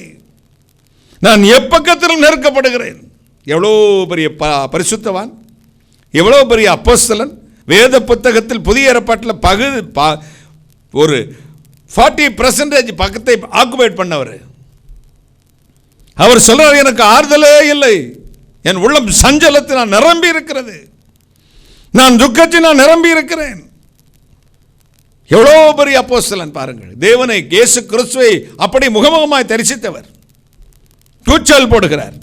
நான் எப்பக்கத்திலும் நெருக்கப்படுகிறேன். எவ்வளோ பெரிய பரிசுத்தவான், எவ்வளோ பெரிய அப்போஸ்தலன். வேத புத்தகத்தில் புதிய ஏற்பாட்டில் ஒரு 40% பக்கத்தை ஆக்குபைட் பண்ணவர். அவர் சொல்றார், எனக்கு ஆறுதலே இல்லை, என் உள்ளம் சஞ்சலத்தில் நான் நிரம்பி இருக்கிறது, நான் துக்கத்தில் நான் நிரம்பி இருக்கிறேன். எவ்வளோ பெரிய அப்போஸ்தலன் பாருங்கள். தேவனை இயேசு கிறிஸ்துவை அப்படி முகமுகமாய் தரிசித்தவர் கூச்சல் போடுகிறார்.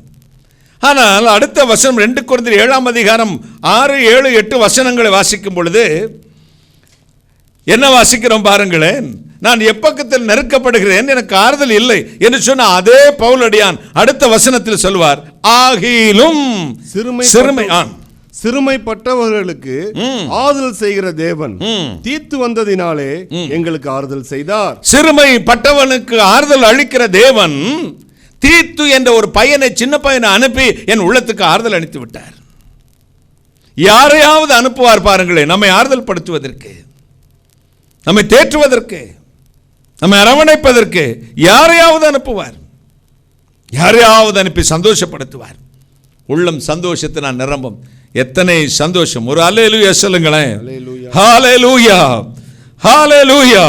ஆனால் அடுத்த வசனம் 2 கொரிந்தியர் 7ஆம் அதிகாரம் 6, 7, 8 வசனங்களை வாசிக்கும் பொழுது என்ன வாசிக்கிறோம் பாருங்களேன். நான் எப்பக்கத்தில் நெருக்கப்படுகிறேன், எனக்கு ஆறுதல் இல்லை என்று சொன்ன அதே பவுலடியான் அடுத்த வசனத்தில் சொல்வார், ஆகிலும் சிறுமைப்பட்டவர்களுக்கு ஆறுதல் செய்கிற தேவன் தீத்து வந்ததினாலே எங்களுக்கு ஆறுதல் செய்தார். சிறுமைப்பட்டவனுக்கு ஆறுதல் அளிக்கிற தேவன் தீத்து என்ற ஒரு பையனை, சின்ன பையனை அனுப்பி என் உள்ளத்துக்கு ஆறுதல் அளித்து விட்டார். யாரையாவது அனுப்புவார் பாருங்களேன், நம்மை ஆறுதல் படுத்துவதற்கு, நம்மை தேற்றுவதற்கு, நம்மை அரவணைப்பதற்கு யாரையாவது அனுப்புவார், யாரையாவது அனுப்பி சந்தோஷப்படுத்துவார். உள்ளம் சந்தோஷத்தை நான் நிரம்பும். எத்தனை சந்தோஷம். ஒரு அல்லேலூயா சொல்லுங்களேன். ஹல்லேலூயா, ஹல்லேலூயா.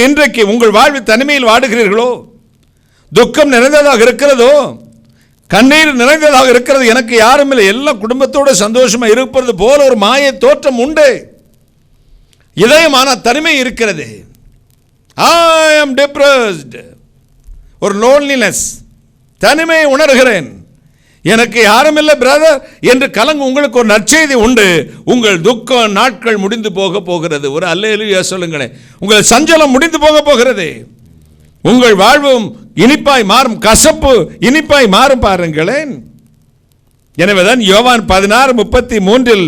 இன்றைக்கு உங்கள் வாழ்வில் தனிமையில் வாடுகிறீர்களோ, துக்கம் நிறைந்ததாக இருக்கிறதோ, கண்ணீர் நிறைந்ததாக இருக்கிறது, எனக்கு யாரும் இல்லை, எல்லாம் குடும்பத்தோடு சந்தோஷமாக இருப்பது போல ஒரு மாய தோற்றம் உண்டு. இதயமான தனிமை இருக்கிறது. I am depressed. ஒரு loneliness, தனிமை உணர்கிறேன், எனக்கு யாரும் இல்லை பிரதர் என்று கலங்கு. உங்களுக்கு ஒரு நற்செய்தி உண்டு, உங்கள் துக்க நாட்கள் முடிந்து போக போகிறது. ஒரு அல்லேலூயா சொல்லுங்களேன். உங்கள் சஞ்சலம் முடிந்து போக போகிறது, உங்கள் வாழ்வும் இனிப்பாய் மாறும், கசப்பு இனிப்பாய் மாறும் பாருங்களேன். எனவேதான் யோவான் 16:33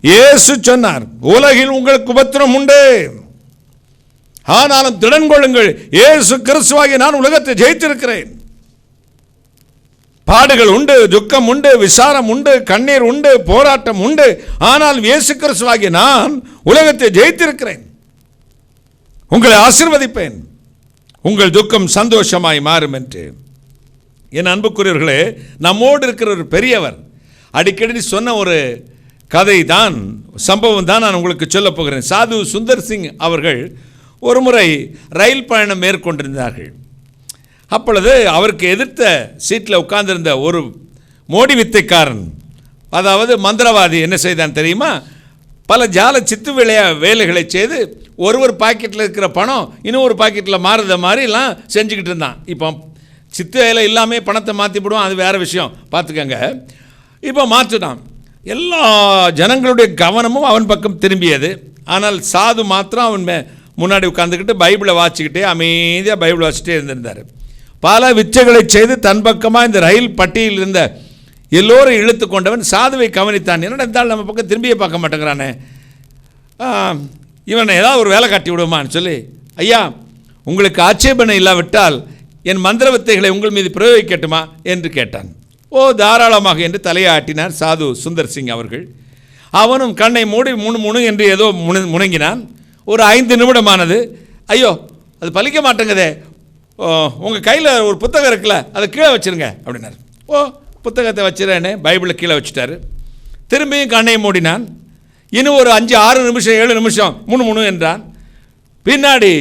இயேசு சொன்னார், உலகில் உங்களுக்கு உபத்திரம் உண்டு, ஆனாலும் திடன் கொள்ளுங்கள், இயேசு கிறிஸ்துவாகிய நான் உலகத்தை ஜெயித்திருக்கிறேன். பாடுகள் உண்டு, துக்கம் உண்டு, விசாரம் உண்டு, கண்ணீர் உண்டு, போராட்டம் உண்டு, ஆனால் இயேசு கிறிஸ்துவாகிய நான் உலகத்தை ஜெயித்திருக்கிறேன். உங்களை ஆசீர்வதிப்பேன், உங்கள் துக்கம் சந்தோஷமாய் மாறும் என்று. என் அன்புக்குரியவர்களே, நம்மோடு இருக்கிற ஒரு பெரியவர் அடிக்கடி சொன்ன ஒரு கதை தான், சம்பவம் தான் நான் உங்களுக்கு சொல்ல போகிறேன். சாது சுந்தர் சிங் அவர்கள் ஒரு முறை ரயில் பயணம் மேற்கொண்டிருந்தார்கள். அப்பொழுது அவருக்கு எதிர்த்த சீட்டில் உட்கார்ந்திருந்த ஒரு மோடி வித்தைக்காரன், அதாவது மந்திரவாதி என்ன செய்தான் தெரியுமா? பல ஜால சித்து வேலைகளை செய்து ஒரு பாக்கெட்டில் இருக்கிற பணம் இன்னொரு பாக்கெட்டில் மாறுத மாதிரிலாம் செஞ்சுக்கிட்டு இருந்தான். இப்போ சித்து வேலை இல்லாமல் பணத்தை மாற்றி விடுவான், அது வேறு விஷயம், பார்த்துக்கங்க. இப்போ மாற்றினான். எல்லா ஜனங்களுடைய கவனமும் அவன் பக்கம் திரும்பியது. ஆனால் சாது மாத்திரம் அவன் முன்னாடி உட்காந்துக்கிட்டு பைபிளை வாசிக்கிட்டே அமைதியாக பைபிளை வாசிக்கிட்டே இருந்திருந்தார். பல விச்சைகளை செய்து தன் பக்கமாக இந்த ரயில் பட்டியில் இருந்த எல்லோரும் இழுத்து கொண்டவன் சாதுவை கவனித்தான். என்னடா இருந்தாலும் நம்ம பக்கம் திரும்பியே பார்க்க மாட்டேங்கிறானே, இவனை ஏதாவது ஒரு வேலை காட்டி விடுமான்னு சொல்லி, ஐயா உங்களுக்கு ஆட்சேபனை இல்லாவிட்டால் என் மந்திர வித்தைகளை உங்கள் மீது பிரயோகிக்கட்டுமா என்று கேட்டான். ஓ தாராளமாக என்று தலையை ஆட்டினார் சாது சுந்தர் சிங் அவர்கள். அவனும் கண்ணை மூடி முணு என்று ஏதோ முணங்கினான். ஒரு 5 நிமிடமானது. ஐயோ அது பலிக்க மாட்டேங்குதே, உங்கள் கையில் ஒரு புத்தகம் இருக்குல்ல, அதை கீழே வச்சுருங்க அப்படின்னார். ஓ புத்தகத்தை வச்சுறேன்னு பைபிளை கீழே வச்சுட்டாரு. திரும்பியும் கண்ணை மூடினான். இன்னும் ஒரு 5, 6 நிமிஷம் 7 நிமிஷம் முணு என்றான். பின்னாடி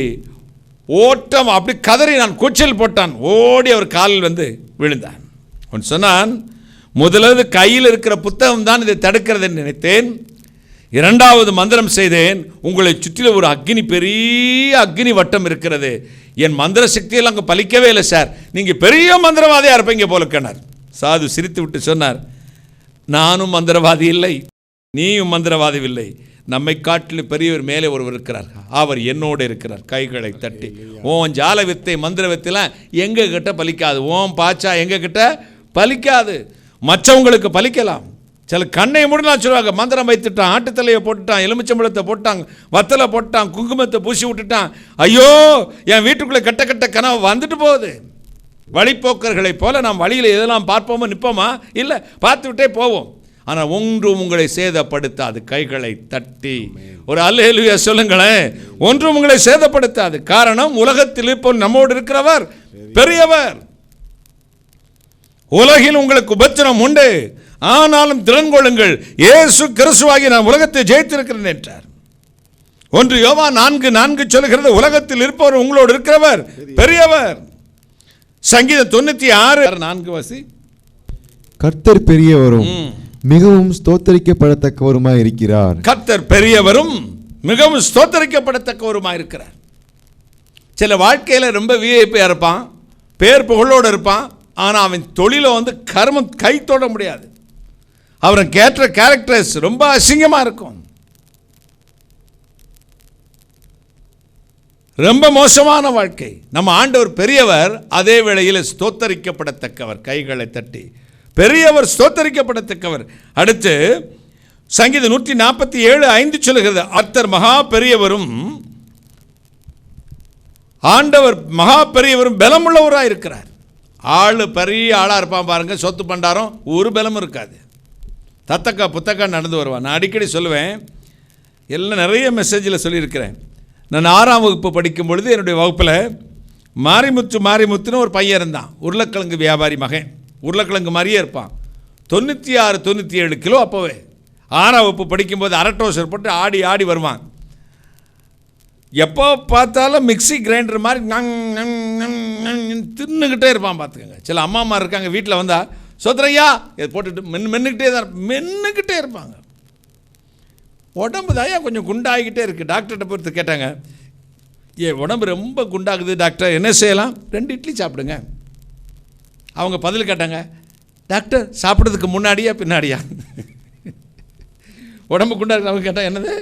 ஓட்டம் அப்படி கதறி நான் கூச்சல் போட்டான். ஓடி அவர் காலில் வந்து விழுந்தான். அவன் சொன்னான், முதலாவது கையில் இருக்கிற புத்தகம் தான் இதை தடுக்கிறது நினைத்தேன், இரண்டாவது மந்திரம் செய்தேன், உங்களை சுற்றில ஒரு அக்னி, பெரிய அக்னி வட்டம் இருக்கிறது. என் மந்திர சக்தியெல்லாம் அங்கே பலிக்கவே இல்லை சார், நீங்கள் பெரிய மந்திரவாதியாக இருப்பீங்க போலக்கனார். சாது சிரித்து விட்டு சொன்னார், நானும் மந்திரவாதி இல்லை, நீயும் மந்திரவாதி இல்லை, நம்மை காட்டிலும் பெரியவர் மேலே ஒருவர் இருக்கிறார், அவர் என்னோடு இருக்கிறார். கைகளை தட்டி, ஓன் ஜால வித்தை மந்திர வித்தைலாம் எங்கள் கிட்ட பலிக்காது, ஓன் பாச்சா எங்கள் கிட்ட பலிக்காது. மற்றவங்களுக்கு பலிக்கலாம். சில கண்ணை மூடலாம் சொல்லுவாங்க, மந்திரம் வைத்துட்டான், ஆட்டுத்தலையை போட்டுட்டான், எலுமிச்சம்பழத்தை போட்டான், வத்தலை போட்டான், குங்குமத்தை பூசி விட்டுட்டான், ஐயோ என் வீட்டுக்குள்ளே கட்ட கட்ட கனவு வந்துட்டு போகுது. வழிப்போக்கர்களைப் போல நாம் வழியில் எதெல்லாம் பார்ப்போமோ நிற்போமா? இல்லை, பார்த்து விட்டே போவோம். ஆனால் ஒன்றும் உங்களை சேதப்படுத்தாது. கைகளை தட்டி ஒரு அல்லேலூயா சொல்லுங்களேன். ஒன்றும் உங்களை சேதப்படுத்தாது. காரணம், உலகத்தில் இப்போ நம்மோடு இருக்கிறவர் பெரியவர். உலகில் உங்களுக்கு உபத்திரம் உண்டு, ஆனாலும் திறன் கொள்ளுங்கள், இயேசு கிறிஸ்துவாகி நான் உலகத்தை ஜெயித்திருக்கிறேன் என்றார். 1 யோவான் 4:4 சொல்லுகிறது, உலகத்தில் இருப்பவர் உங்களோடு இருக்கிறவர் பெரியவர். சங்கீதம் 96:4 வாசி. கர்த்தர் பெரியவரும் மிகவும் ஸ்தோத்தரிக்கப்படத்தக்கவருமாய் இருக்கிறார். கர்த்தர் பெரியவரும் மிகவும் ஸ்தோத்தரிக்கப்படத்தக்கவருமாய் இருக்கிறார். சில வாழ்க்கையில் ரொம்ப விஐபியாக இருப்பான், பேர் புகழோடு இருப்பான், ஆனால் அவன் தொழிலை கர்மம் கை தொட முடியாது. அவன் கேட்ட கேரக்டர்ஸ் ரொம்ப அசிங்கமாக இருக்கும், ரொம்ப மோசமான வாழ்க்கை. நம்ம ஆண்டவர் பெரியவர், அதே வேளையில் ஸ்தோத்தரிக்கப்படத்தக்கவர். கைகளை தட்டி, பெரியவர் ஸ்தோத்தரிக்கப்படத்தக்கவர். அடுத்து சங்கீதம் 147:5 சொல்லுகிறது, கர்த்தர் மகா பெரியவரும் ஆண்டவர் மகா பெரியவரும் பலமுள்ளவராக இருக்கிறார். ஆள் பெரிய ஆளாக இருப்பான் பாருங்க, சொத்து பண்டாரம் ஒரு பலமும் இருக்காது, தத்தக்கா புத்தக்கா நடந்து வருவான். நான் அடிக்கடி சொல்லுவேன், எல்லாம் நிறைய மெசேஜில் சொல்லியிருக்கிறேன். நான் 6ஆம் வகுப்பு படிக்கும் பொழுது என்னுடைய வகுப்பில் மாரிமுத்துன்னு ஒரு பையன் இருந்தான், உருளைக்கிழங்கு வியாபாரி மகன், உருளைக்கிழங்கு மாதிரியே இருப்பான், 96-97 கிலோ. அப்போவே 6ஆம் வகுப்பு படிக்கும்போது அரட்டோசர் போட்டு ஆடி ஆடி வருவான். எப்போ பார்த்தாலும் மிக்சி கிரைண்டர் மாதிரி தின்னுக்கிட்டே இருப்பான் பார்த்துக்கோங்க. சில அம்மா இருக்காங்க, வீட்டில் வந்தால் சோதரையா இதை போட்டுட்டு மென்னுக்கிட்டே இருப்பாங்க. உடம்பு தாயா கொஞ்சம் குண்டாகிக்கிட்டே இருக்குது. டாக்டர்கிட்ட பொறுத்து கேட்டாங்க, உடம்பு ரொம்ப குண்டாகுது டாக்டர், என்ன செய்யலாம்? 2 இட்லி சாப்பிடுங்க. அவங்க பதில் கேட்டாங்க, டாக்டர் சாப்பிட்றதுக்கு முன்னாடியா பின்னாடியா? உடம்பு குண்டாக அவங்க கேட்டால் என்னது,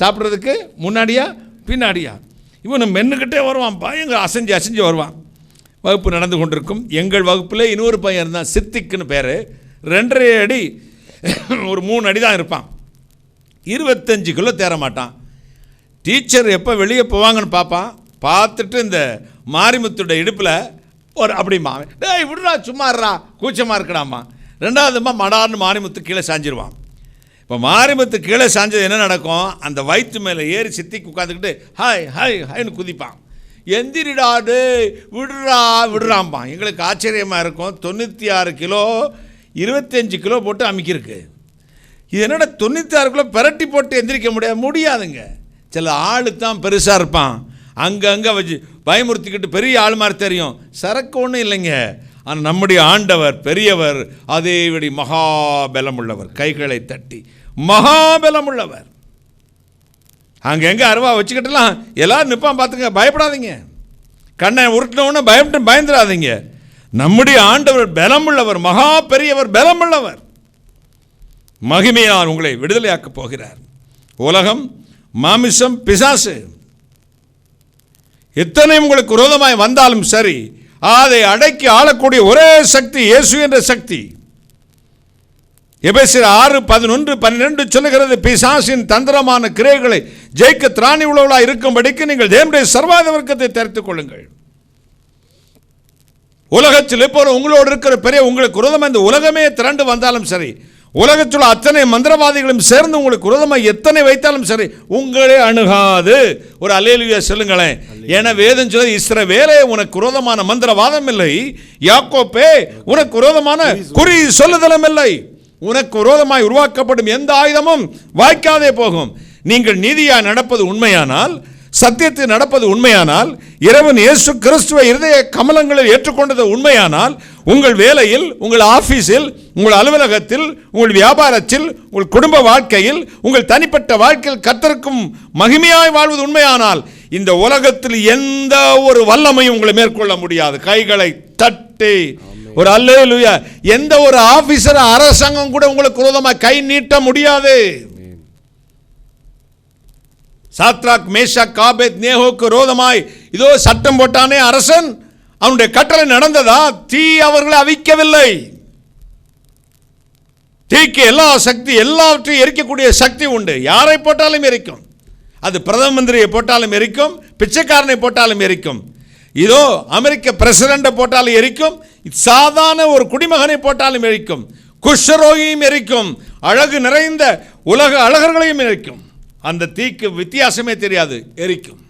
சாப்பிட்றதுக்கு முன்னாடியா பின்னாடியா? இவன் மென்னுக்கிட்டே வருவான், பயங்கர அசைஞ்சு வருவான். வகுப்பு நடந்து கொண்டிருக்கும். எங்கள் வகுப்பில் இன்னொரு பையன் இருந்தான், சித்திக்குன்னு பேர். 2.5 அடி ஒரு 3 அடி தான் இருப்பான், 25 கிலோ தேர மாட்டான். டீச்சர் எப்போ வெளியே போவாங்கன்னு பார்ப்பான், பார்த்துட்டு இந்த மாரிமுத்துடைய இடுப்பில் ஒரு அப்படிமா, டேய் விடுறா சும்மாறா கூச்சமாக இருக்கடாமா. 2வதுமா மடார்னு மாரிமுத்து கீழே சாஞ்சிருவான். இப்போ மாரிமுத்து கீழே சாஞ்சது என்ன நடக்கும், அந்த வயிற்று மேலே ஏறி சித்திக்கு உட்காந்துக்கிட்டு ஹாய் ஹாய் ஹாய்னு குதிப்பான். எந்திரிடாடு விடுறாம்பான். எங்களுக்கு ஆச்சரியமாக இருக்கும், 96 கிலோ 25 கிலோ போட்டு அமுக்கியிருக்கு. இது என்னடா 96 கிலோ பெரட்டி போட்டு எந்திரிக்க முடியாதுங்க. சில ஆள் தான் பெருசாக இருப்பான், அங்கங்கே வச்சு பயமுறுத்திக்கிட்டு பெரிய ஆள் மாதிரி தெரியும், சரக்கு ஒன்றும் இல்லைங்க. ஆனால் நம்முடைய ஆண்டவர் பெரியவர், அதேபடி மகாபலம் உள்ளவர். கைகளை தட்டி, மகாபலம் உள்ளவர். அங்கே எங்கே அருவா வச்சுக்கிட்டலாம் எல்லோரும் நிற்பான் பார்த்துங்க, பயப்படாதீங்க. கண்ணை உருட்டினவுன்னு பயந்துடாதீங்க. நம்முடைய ஆண்டவர் பலமுள்ளவர், மகா பெரியவர், பலமுள்ளவர். மகிமையார் உங்களை விடுதலையாக்கப் போகிறார். உலகம், மாமிசம், பிசாசு எத்தனை உங்களுக்கு விரோதமாய் வந்தாலும் சரி, அதை அடக்கி ஆளக்கூடிய ஒரே சக்தி இயேசு என்ற சக்தி. எபேசியர் 6:11-12 சொல்லுகிறது, பிசாசின் தந்திரமான கிரியைகளை ஜெயிக்க திராணி உள்ளவர்களாக இருக்கும்படிக்கு நீங்கள் தேவனுடைய சர்வாத வர்க்கத்தை தரித்துக் கொள்ளுங்கள். உலகத்தில் இப்போ உங்களோடு இருக்கிற பெரிய உங்களுக்கு விரோதமாக இந்த உலகமே திரண்டு வந்தாலும் சரி, உலகத்தில் அத்தனை மந்திரவாதிகளும் சேர்ந்து உங்களுக்கு விரோதமாக எத்தனை வைத்தாலும் சரி, உங்களே அணுகாது. ஒரு அல்லேலூயா சொல்லுங்களேன். என வேதம் சொல்ல, இஸ்ரவேலே உனக்கு விரோதமான மந்திரவாதம் இல்லை, யாக்கோப்பே உனக்கு விரோதமான குறி சொல்லுதலும் இல்லை. உனக்கு விரோதமாய் உருவாக்கப்படும் எந்த ஆயுதமும் வாய்க்காதே போகும். நீங்கள் நீதியாய் நடப்பது உண்மையானால், சத்தியத்தில் நடப்பது உண்மையானால், இறைவன் இயேசு கிறிஸ்துவை இருதய கமலங்களில் ஏற்றுக்கொண்டது உண்மையானால், உங்கள் வேலையில், உங்கள் ஆபீஸில், உங்கள் அலுவலகத்தில், உங்கள் வியாபாரத்தில், உங்கள் குடும்ப வாழ்க்கையில், உங்கள் தனிப்பட்ட வாழ்க்கையில் கர்த்தருக்கும் மகிமையாய் வாழ்வது உண்மையானால், இந்த உலகத்தில் எந்த ஒரு வல்லமையும் உங்களை மேற்கொள்ள முடியாது. கைகளை தட்டி ஒரு அல்லேலூயா. எந்த ஒரு ஆபீசர், அரசாங்கம் கூட உங்களுக்கு விரோதமாக கை நீட்ட முடியாது. சாத்ராக், மேஷாக், ஆபேத் நேகோக்கு விரோதமாய் இதோ சட்டம் போட்டானே அரசன், அவனுடைய கட்டளை நடந்ததா? தீ அவர்களை அவிக்கவில்லை. தீக்கு எல்லா சக்தி, எல்லாவற்றையும் எரிக்கக்கூடிய சக்தி உண்டு. யாரை போட்டாலும் எரிக்கும். அது பிரதம மந்திரியை போட்டாலும் எரிக்கும், பிச்சைக்காரனை போட்டாலும் எரிக்கும். இதோ அமெரிக்க பிரசிடண்டை போட்டாலும் எரிக்கும், சாதாரண ஒரு குடிமகனை போட்டாலும் எரிக்கும், குஷ்டரோகியும் எரிக்கும், அழகு நிறைந்த உலக அழகர்களையும் எரிக்கும். அந்த தீக்கு வித்தியாசமே தெரியாது, எரிக்கும்.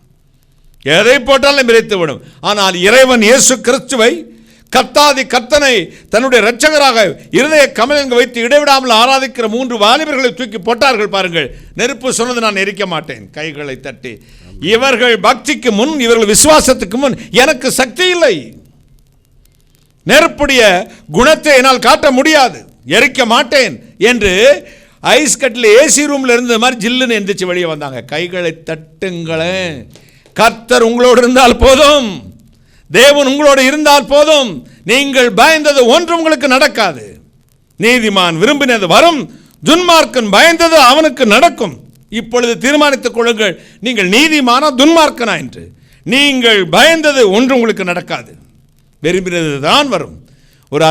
எதை போட்டாலும் எரித்து விடும். ஆனால் இறைவன் இயேசு கிறிஸ்துவை, கர்த்தாதி கர்த்தனை தன்னுடைய இரட்சகராக இருதய கமலங்கள் வைத்து இடைவிடாமல் ஆராதிக்கிற 3 வாலிபர்களை தூக்கி போட்டார்கள் பாருங்கள். நெருப்பு சொன்னது, நான் எரிக்க மாட்டேன். கைகளை தட்டி, இவர்கள் பக்திக்கு முன், இவர்கள் விசுவாசத்துக்கு முன் எனக்கு சக்தி இல்லை. நெருப்புடைய குணத்தை என்னால் காட்ட முடியாது, எரிக்க மாட்டேன் என்று ஐஸ் கட்டில் ஏசி ரூம்ல இருந்த மாதிரி ஜில்லுன்னு எந்திரிச்சு வெளியே வந்தாங்க. கைகளை தட்டுங்களேன். கர்த்தர் உங்களோடு இருந்தால் போதும், தேவன் உங்களோடு இருந்தால் போதும். நீங்கள் பயந்தது ஒன்றும் உங்களுக்கு நடக்காது. நீதிமான் விரும்பினது வரும், துன்மார்க்கன் பயந்தது அவனுக்கு நடக்கும். இப்பொழுது தீர்மானித்துக் கொள்ளுங்கள், நீங்கள் நீதிமானா துன்மார்க்கனா என்று. நீங்கள் பயந்தது ஒன்றும் உங்களுக்கு நடக்காது, விரும்பினது தான் வரும். ஒரு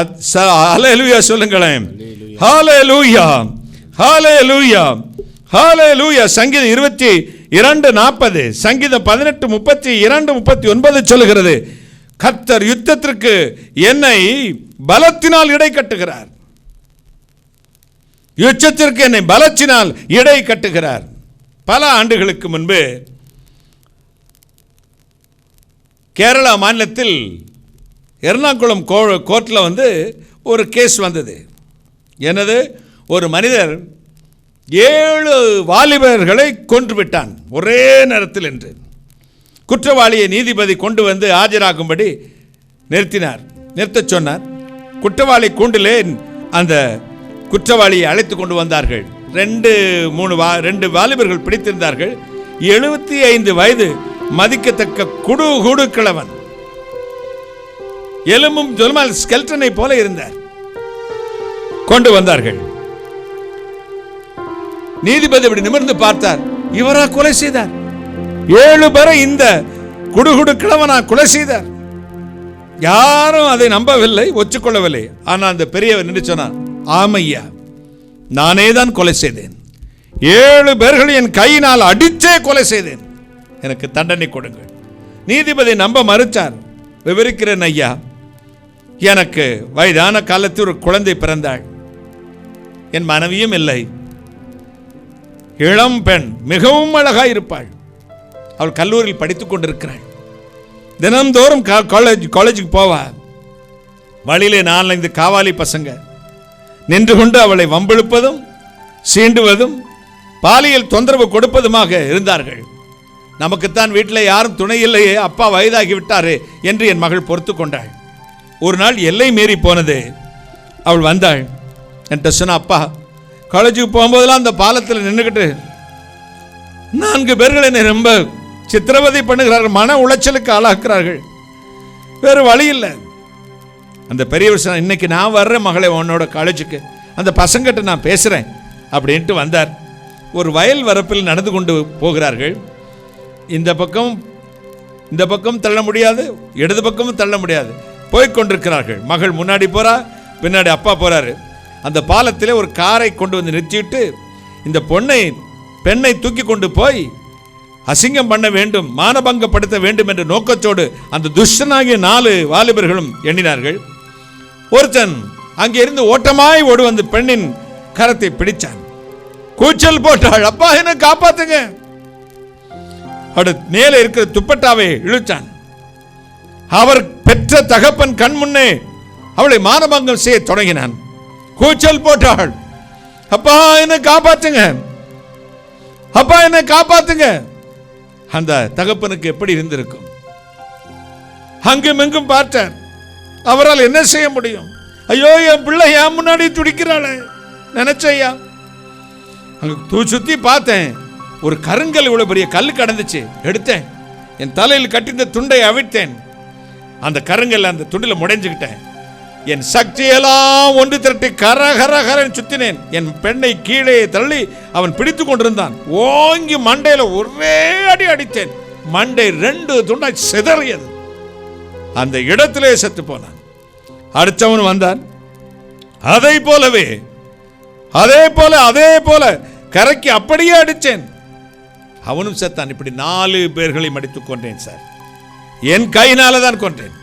ஹல்லேலூயா சொல்லுங்களேன். ஹல்லேலூயா, ஹல்லேலூயா, ஹல்லேலூயா. சங்கீதம் 22:40, சங்கீதம் 18:32-39 சொல்லுகிறது, கர்த்தர் யுத்தத்திற்கு என்னை பலத்தினால் இடை கட்டுகிறார். யுத்தத்திற்கு என்னை பலத்தினால் இடை கட்டுகிறார். பல ஆண்டுகளுக்கு முன்பு கேரளா மாநிலத்தில் எர்ணாகுளம் கோர்ட்டில் ஒரு கேஸ் வந்தது. என்னது? ஒரு மனிதர் 7 வாலிபர்களை கொன்று விட்டான் ஒரே நேரத்தில் என்று. குற்றவாளியை நீதிபதி கொண்டு வந்து ஆஜராகும்படி நிறுத்தச் சொன்னார். குற்றவாளி கூண்டிலே அந்த குற்றவாளியை அழைத்து கொண்டு வந்தார்கள். 2 வாலிபர்கள் பிடித்திருந்தார்கள். 75 வயது மதிக்கத்தக்க குடு கிழவன், எலும்பும் ஜொல்மால் ஸ்கெல்டனை போல இருந்தார். கொண்டு வந்தார்கள். நீதிபதி அப்படி நிமிர்ந்து பார்த்தார். இவரா கொலை செய்தார்? 7 பேரை இந்த குடுகுடு கிழவனா கொலை செய்தார்? யாரும் அதை நம்பவில்லை, ஒச்சுக்கொள்ளவில்லை. ஆனால் அந்த பெரியவர் நின்று சொன்னார், ஆமையா, நானே தான் கொலை செய்தேன். 7 பேர்களை என் கையினால் அடிச்சே கொலை செய்தேன். எனக்கு தண்டனை கொடுங்கள். நீதிபதி நம்ப மறுத்தார். விவரிக்கிறேன் ஐயா, எனக்கு வயதான காலத்தில் ஒரு குழந்தை பிறந்தாள். என் மனைவியும் இல்லை. இளம் பெண், மிகவும் அழகாய் இருப்பாள். அவள் கல்லூரியில் படித்துக் கொண்டிருக்கிறாள். தினந்தோறும் காலேஜுக்கு போவா. வழியிலே 4-5 காவாலி பசங்க நின்று கொண்டு அவளை வம்பிழுப்பதும் சீண்டுவதும் பாலியல் தொந்தரவு கொடுப்பதுமாக இருந்தார்கள். நமக்குத்தான் வீட்டில் யாரும் துணை இல்லையே, அப்பா வயதாகி விட்டாரே என்று என் மகள் பொறுத்து கொண்டாள். ஒரு நாள் எல்லை மீறி போனது. அவள் வந்தாள், என்கிட்ட சொன்னா, அப்பா, காலேஜுக்கு போகும்போதெல்லாம் அந்த பாலத்தில் நின்றுக்கிட்டு 4 பேர்கள் என்னை ரொம்ப சித்திரவதை பண்ணுகிறார்கள், மன உளைச்சலுக்கு ஆளாக்குறார்கள், வேறு வழி இல்லை. அந்த பெரியவர் சொன்னார், இன்னைக்கு நான் வர்றேன் மகளே உன்னோட காலேஜுக்கு, அந்த பசங்கிட்ட நான் பேசுகிறேன் அப்படின்ட்டு வந்தார். ஒரு வயல் வரப்பில் நடந்து கொண்டு போகிறார்கள். இந்த பக்கம் தள்ள முடியாது, இடது பக்கமும் தள்ள முடியாது, போய்கொண்டிருக்கிறார்கள். மகள் முன்னாடி போறா, பின்னாடி அப்பா போறாரு. அந்த பாலத்திலே ஒரு காரை கொண்டு வந்து நிறுத்திட்டு இந்த பெண்ணை தூக்கி கொண்டு போய் அசிங்கம் பண்ண வேண்டும், மானபங்கப்படுத்த வேண்டும் என்ற நோக்கத்தோடு அந்த துஷ்டனாகிய 4 வாலிபர்களும் எண்ணினார்கள். ஒருத்தன் அங்கே இருந்து ஓட்டமாய் ஓடு வந்து பெண்ணின் கரத்தை பிடிச்சான். கூச்சல் போட்டாள், அப்பா என்ன காப்பாத்துங்க. அடுத்து மேலே இருக்கிற துப்பட்டாவை இழுச்சான். அவர் பெற்ற தகப்பன் கண் முன்னே அவளை மானபங்கம் செய்ய தொடங்கினான். கூச்சல் போட்டாள், அப்பா என்ன காப்பாத்துங்க, அப்பா என்ன காப்பாத்துங்க. அந்த தகப்பனுக்கு எப்படி இருந்திருக்கும்? அங்கும் எங்கும் பார்த்தார். அவரால் என்ன செய்ய முடியும்? ஐயோ, என் பிள்ளை என் முன்னாடி துடிக்கிறாளே நினைச்சையா. அங்க சுத்தி பார்த்தேன், ஒரு கருங்கல் இவ்வளவு பெரிய கல் கடந்துச்சு. எடுத்தேன், என் தலையில் கட்டிந்த துண்டை அவிழ்த்தேன். அந்த கருங்கல் அந்த துண்டில் முடைஞ்சுக்கிட்டேன். என் சக்தியெல்லாம் ஒன்று திரட்டி கரகரன்னு சுத்தினேன். என் பெண்ணை கீழே தள்ளி அவன் பிடித்து கொண்டிருந்தான். ஓங்கி மண்டையில ஒரே அடி அடித்தேன். மண்டை 2 துண்டாய் சிதறியது. அந்த இடத்திலே செத்து போனான். அடுத்தவன் வந்தான். அதே போல கரைக்கு அப்படியே அடித்தேன். அவனும் செத்தான். இப்படி 4 பேர்களை மடித்துக் கொண்டேன் சார். என் கையினால தான் கொண்டேன்.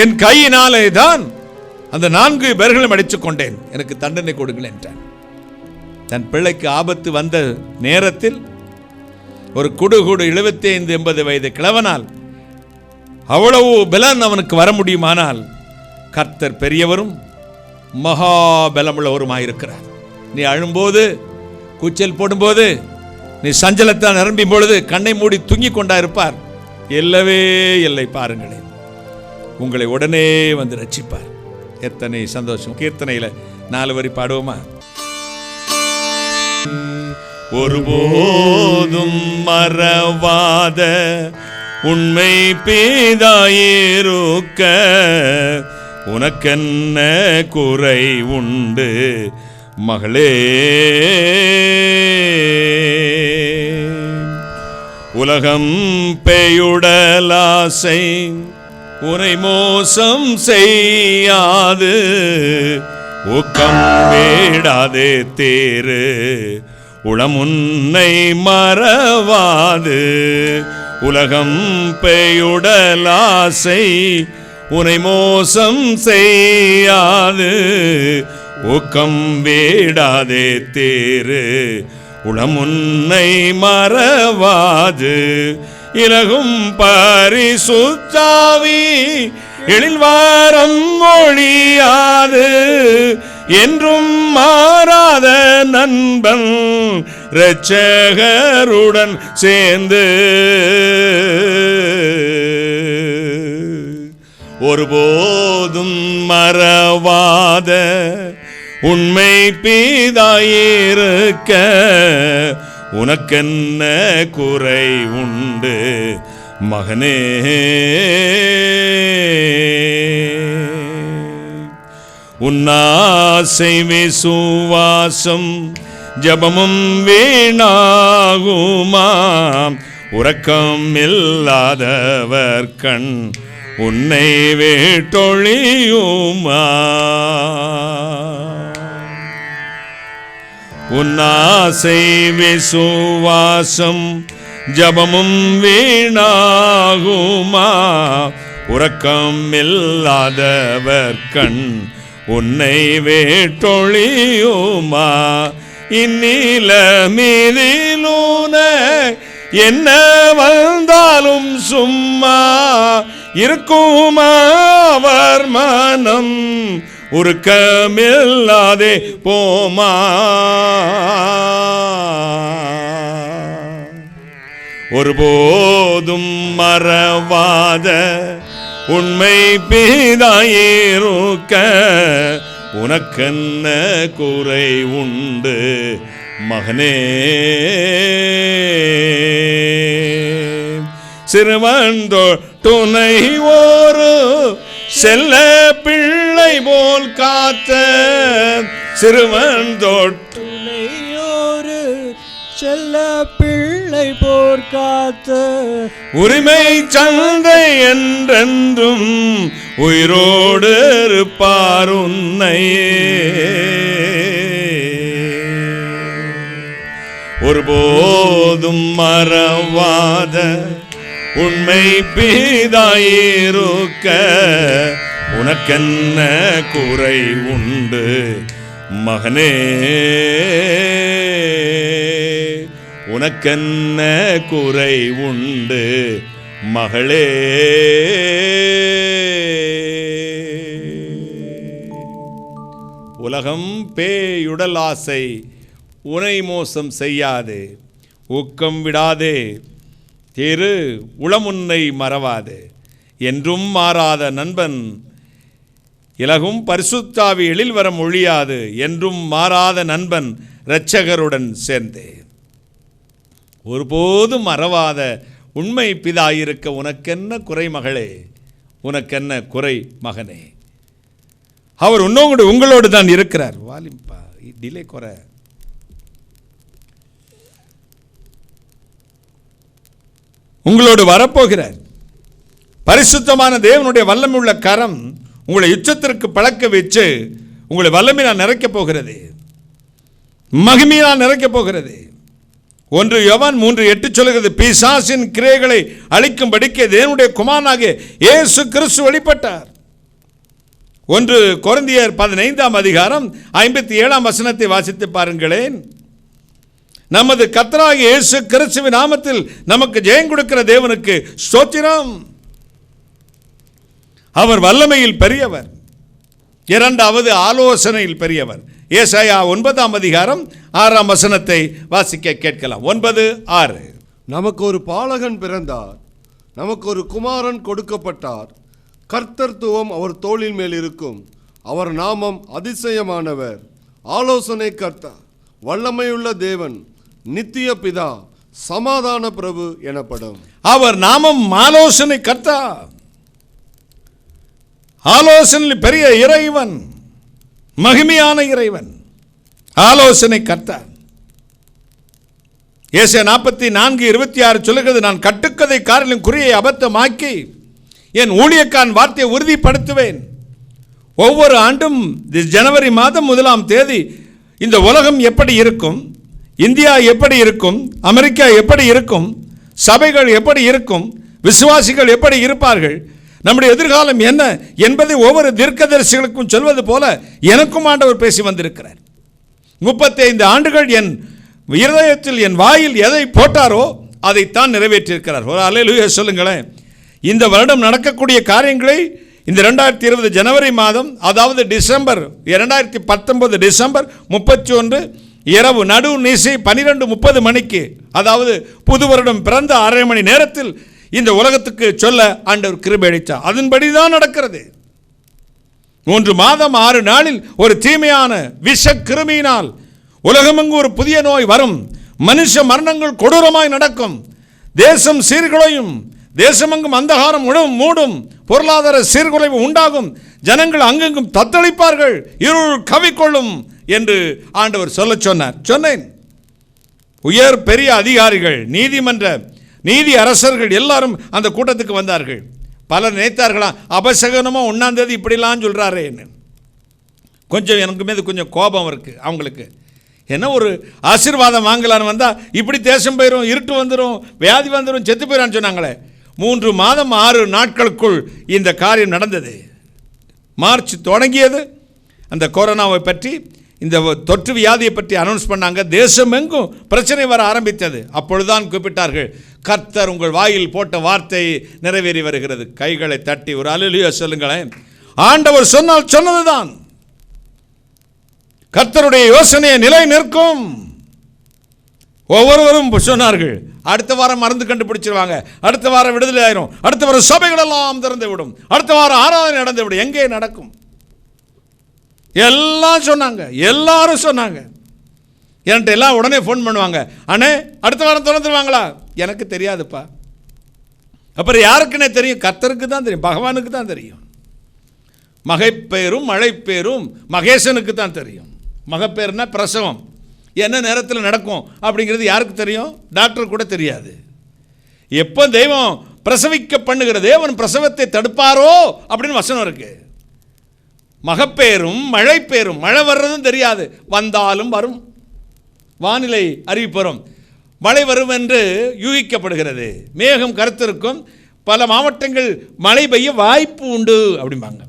என் கையினாலே தான் அந்த 4 பேர்களை மடித்துக் கொண்டேன். எனக்கு தண்டனை கொடுங்கள் என்றான். தன் பிள்ளைக்கு ஆபத்து வந்த நேரத்தில் ஒரு குடு 75-80 வயது கிழவனால் அவ்வளவு பலன் அவனுக்கு வர முடியுமானால், கர்த்தர் பெரியவரும் மகா பலமுள்ளவருமாயிருக்கிறார். நீ அழும்போது, கூச்சல் போடும்போது, நீ சஞ்சலத்தால் நிரம்பியும் பொழுது கண்ணை மூடி தூங்கி கொண்டா இருப்பார். இல்லவே இல்லை. பாருங்களேன், உங்களை உடனே வந்து ரட்சிப்பார். எத்தனை சந்தோஷம். கீர்த்தனையில 4 வரி பாடுவோமா? ஒருபோதும் மறவாத உண்மை பேதாயிருக்க உனக்கென்ன குறை உண்டு மகளே? உலகம் பேயுடலாசை உனை மோசம் செய்யாது, ஊக்கம் வேடாதே தேரு உளமுன்னை மறவாது. உலகம் பேயுடலாசை உனை மோசம் செய்யாது, ஊக்கம் வேடாதே தேரு உளமுன்னை மறவாது. இலகும் பரிசுத்தாவி எழில்வாரம் ஒழியாது, என்றும் மாறாத நண்பன் இரட்சகருடன் சேர்ந்து. ஒருபோதும் மறவாத உண்மை பிதாயிருக்க உனக்கென்ன குறை உண்டு மகனே? உன்னாசை விசுவாசம் ஜபமும் வீணாகுமாம், உறக்கம் இல்லாதவர் கண் உன்னை வேட்டொழியுமா? உன்னாசை விசுவாசம் ஜபமும் வீணாகுமா, உறக்கம் இல்லாதவர் கண் உன்னை வேட்டொழியுமா? இந்நில மீதிலூன என்ன வந்தாலும் சும்மா இருக்குமா அவர் மனம், உருக்கமில்லாதே போமா? ஒருபோதும் மறவாத உண்மை பிதாயிருக்க உனக்கென்ன குறை உண்டு மகனே? சிறுவன் துணை ஒரு செல்ல பிள்ளை போல் காத்த, சிறுவன் துணையோரு செல்ல பிள்ளை போர் காத்த, உரிமை சந்தை என்றென்றும் உயிரோடு இருப்பார் உன்னை. ஒருபோதும் மறவாத உண்மை பிதாயிருக்க உனக்கென்ன குறை உண்டு மகனே? உனக்கென்ன குறை உண்டு மகளே? உலகம் பேயுடலாசை உனை மோசம் செய்யாதே, ஊக்கம் விடாதே, திரு உளமுன்னை மறவாது, என்றும் மாறாத நண்பன் இலகும் பரிசுத்தாவி எழில் வரம் ஒழியாது, என்றும் மாறாத நண்பன் இரட்சகருடன் சேர்ந்தே. ஒருபோதும் மறவாத உண்மை பிதாயிருக்க உனக்கென்ன குறை மகளே, உனக்கென்ன குறை மகனே. அவர் உங்களோடு தான் இருக்கிறார். வாலிம்பா டிலே குறை. உங்களோடு வரப்போகிறார். பரிசுத்தமான தேவனுடைய வல்லமையுள்ள கரம் உங்களை யுத்தத்திற்கு பழக்க வச்சு உங்களை வல்லமையால் நிறைக்கப் போகிறது, மகிமையால் நிறைக்கப் போகிறது. 1 யோவான் 3:8 சொல்கிறது, பிசாசின் கிரியைகளை அழிக்கும்படிக்கு தேவனுடைய குமாரனாகிய இயேசு கிறிஸ்து வெளிப்பட்டார். 1 கொரிந்தியர் 15:57 வாசித்து பாருங்களேன். நமது கர்த்தராகிய இயேசு கிறிஸ்துவின் நாமத்தில் நமக்கு ஜெயம் கொடுக்கிற தேவனுக்கு ஸ்தோத்திரம். அவர் வல்லமையில் பெரியவர். 2வது ஆலோசனையில் பெரியவர். ஏசாயா 9:6 வாசிக்க கேட்கலாம். 9:6. நமக்கு ஒரு பாலகன் பிறந்தார், நமக்கு ஒரு குமாரன் கொடுக்கப்பட்டார், கர்த்தர்த்துவம் அவர் தோளின் மேல் இருக்கும். அவர் நாமம் அதிசயமானவர், ஆலோசனை கர்த்தா, வல்லமையுள்ள தேவன், நித்திய பிதா, சமாதான பிரபு எனப்படும். அவர் நாமம் ஆலோசனை கர்த்தா, ஆலோசனை பெரிய இறைவன், மகிமையான இறைவன், ஆலோசனை கர்த்தா. ஏசாயா 44:26 சொல்லுகிறது, நான் கட்டுக்கதை காரிலும் குறியை அபத்தமாக்கி என் ஊழியக்காரன் வார்த்தையை உறுதிப்படுத்துவேன். ஒவ்வொரு ஆண்டும் ஜனவரி மாதம் 1ஆம் தேதி இந்த உலகம் எப்படி இருக்கும், இந்தியா எப்படி இருக்கும், அமெரிக்கா எப்படி இருக்கும், சபைகள் எப்படி இருக்கும், விசுவாசிகள் எப்படி இருப்பார்கள், நம்முடைய எதிர்காலம் என்ன என்பதை ஒவ்வொரு தீர்க்கதரிசிகளுக்கும் சொல்வது போல எனக்கும் ஆண்டவர் பேசி வந்திருக்கிறார். 35 ஆண்டுகள் என் இருதயத்தில், என் வாயில் எதை போட்டாரோ அதைத்தான் நிறைவேற்றியிருக்கிறார். ஒரு அல்லேலூயா சொல்லுங்களேன். இந்த வருடம் நடக்கக்கூடிய காரியங்களை இந்த 2020 ஜனவரி மாதம், அதாவது டிசம்பர் 2019 டிசம்பர் 31 இரவு நடு நிசை 12:30 மணிக்கு, அதாவது புது வருடம் பிறந்த 1/2 மணி நேரத்தில் இந்த உலகத்துக்கு சொல்ல ஆண்டவர் கிருபை அளித்தார். அதன்படிதான் நடக்கிறது. 3 மாதம் 6 நாளில் ஒரு தீமையான விஷ கிருமியினால் உலகமெங்கு ஒரு புதிய நோய் வரும். மனுஷ மரணங்கள் கொடூரமாய் நடக்கும். தேசம் சீர்குலையும். தேசமெங்கும் அந்தகாரம் மூடும். பொருளாதார சீர்குலைவு உண்டாகும். ஜனங்கள் அங்கெங்கும் தத்தளிப்பார்கள். இருள் கவிக்கொள்ளும் என்று ஆண்டவர் சொன்னேன். உயர் பெரிய அதிகாரிகள், நீதி அரசர்கள் எல்லாரும் அந்த கூட்டத்துக்கு வந்தார்கள். பலர் நினைத்தார்களா, அபசகனமாக 1ஆம் தேதி இப்படிலாம் சொல்கிறாரே. கொஞ்சம் எனக்கு மீது கொஞ்சம் கோபம் இருக்குது அவங்களுக்கு. என்ன ஒரு ஆசீர்வாதம் வாங்கலான்னு வந்தால் இப்படி தேசம் போயிடும், இருட்டு வந்துடும், வியாதி வந்துடும், செத்து போயிடான்னு சொன்னாங்களே. 3 மாதம் 6 நாட்களுக்குள் இந்த காரியம் நடந்தது. மார்ச் தொடங்கியது. அந்த கொரோனாவை பற்றி, இந்த தொற்று வியாதியை பற்றி அனௌன்ஸ் பண்ணாங்க. தேசம் எங்கும் பிரச்சனை வர ஆரம்பித்தது. அப்பொழுதுதான் கூப்பிட்டார்கள், கர்த்தர் உங்கள் வாயில் போட்ட வார்த்தை நிறைவேறி வருகிறது. கைகளை தட்டி ஒரு அல்லேலூயா சொல்லுங்களேன். ஆண்டவர் சொன்னால் சொன்னதுதான். கர்த்தருடைய யோசனையை நிலை நிற்கும். ஒவ்வொருவரும் சொன்னார்கள், அடுத்த வாரம் மருந்து கண்டுபிடிச்சிருவாங்க, அடுத்த வாரம் விடுதலை ஆயிரும், அடுத்த வாரம் சபைகள் எல்லாம் திறந்து விடும், அடுத்த வாரம் ஆராதனை நடந்து விடும். எங்கே நடக்கும்? எல்லாம் சொன்னாங்க, எல்லாரும் சொன்னாங்க. என்கிட்ட எல்லாம் உடனே ஃபோன் பண்ணுவாங்க, அண்ணே அடுத்த வாரம் திறந்துருவாங்களா? எனக்கு தெரியாதுப்பா. அப்புறம் யாருக்குன்னே தெரியும்? கர்த்தருக்கு தான் தெரியும், பகவானுக்கு தான் தெரியும். மகைப்பேரும் மழைப்பேரும் மகேசனுக்கு தான் தெரியும். மகப்பேருனா பிரசவம் என்ன நேரத்தில் நடக்கும் அப்படிங்கிறது யாருக்கு தெரியும்? டாக்டர் கூட தெரியாது. எப்போ தெய்வம் பிரசவிக்க பண்ணுகிற தேவன் பிரசவத்தை தடுப்பாரோ அப்படின்னு வசனம் இருக்கு. மகப்பேரும் மழைப்பேரும், மழை வர்றதும் தெரியாது, வந்தாலும் வரும். வானிலை அறிவிப்போம், மழை வரும் என்று யூகிக்கப்படுகிறது. மேகம் கருத்திருக்கும், பல மாவட்டங்கள் மழை பெய்ய வாய்ப்பு உண்டு அப்படிம்பாங்க.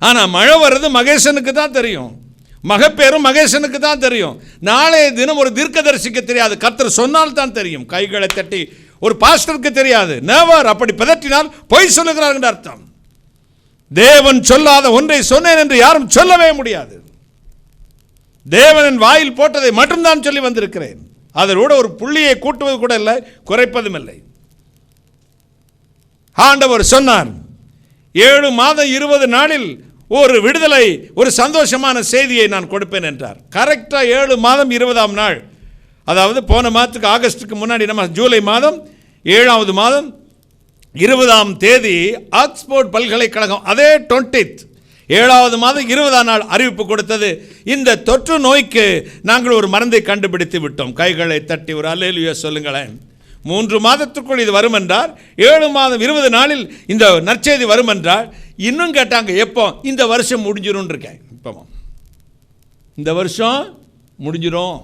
ஆனால் மழை வர்றது மகேசனுக்கு தான் தெரியும், மகப்பேரும் மகேசனுக்கு தான் தெரியும். நாளைய தினம் ஒரு தீர்க்கதரிசிக்கு தெரியாது, கர்த்தர் சொன்னால் தான் தெரியும். கைகளை தட்டி ஒரு பாஸ்டருக்கு தெரியாது. நெவர். அப்படி பதற்றினால் பொய் சொல்லுகிறார் என்று அர்த்தம். தேவன் சொல்லாத ஒன்றை சொன்னேன் என்று யாரும் சொல்லவே முடியாது. தேவனின் வாயில் போட்டதை மட்டும்தான் சொல்லி வந்திருக்கிறேன். அதோட ஒரு புள்ளியை கூட்டுவது கூட இல்லை, குறைப்பதும் இல்லை. ஆண்டவர் சொன்னார் 7 மாதம் 20 நாளில் ஒரு விடுதலை, ஒரு சந்தோஷமான செய்தியை நான் கொடுப்பேன் என்றார். கரெக்டாக 7 மாதம் 20ஆம் நாள், அதாவது போன மாதத்துக்கு ஆகஸ்டுக்கு முன்னாடி நம்ம ஜூலை மாதம் 7வது மாதம் 20ஆம் தேதி ஆக்ஸ்போர்ட் பல்கலைக்கழகம் அதே 20th 7வது மாதம் 20ஆம் நாள் அறிவிப்பு கொடுத்தது, இந்த தொற்று நோய்க்கு நாங்கள் ஒரு மருந்தை கண்டுபிடித்து விட்டோம். கைகளை தட்டி ஒரு அல்லேலூயா சொல்லுங்களேன். 3 மாதத்துக்குள் இது வரும் என்றார். 7 மாதம் 20 நாளில் இந்த நற்செய்தி வரும் என்றார். இன்னும் கேட்டாங்க எப்போ? இந்த வருஷம் முடிஞ்சிரும் இருக்கேன். இப்போ இந்த வருஷம் முடிஞ்சிரும்.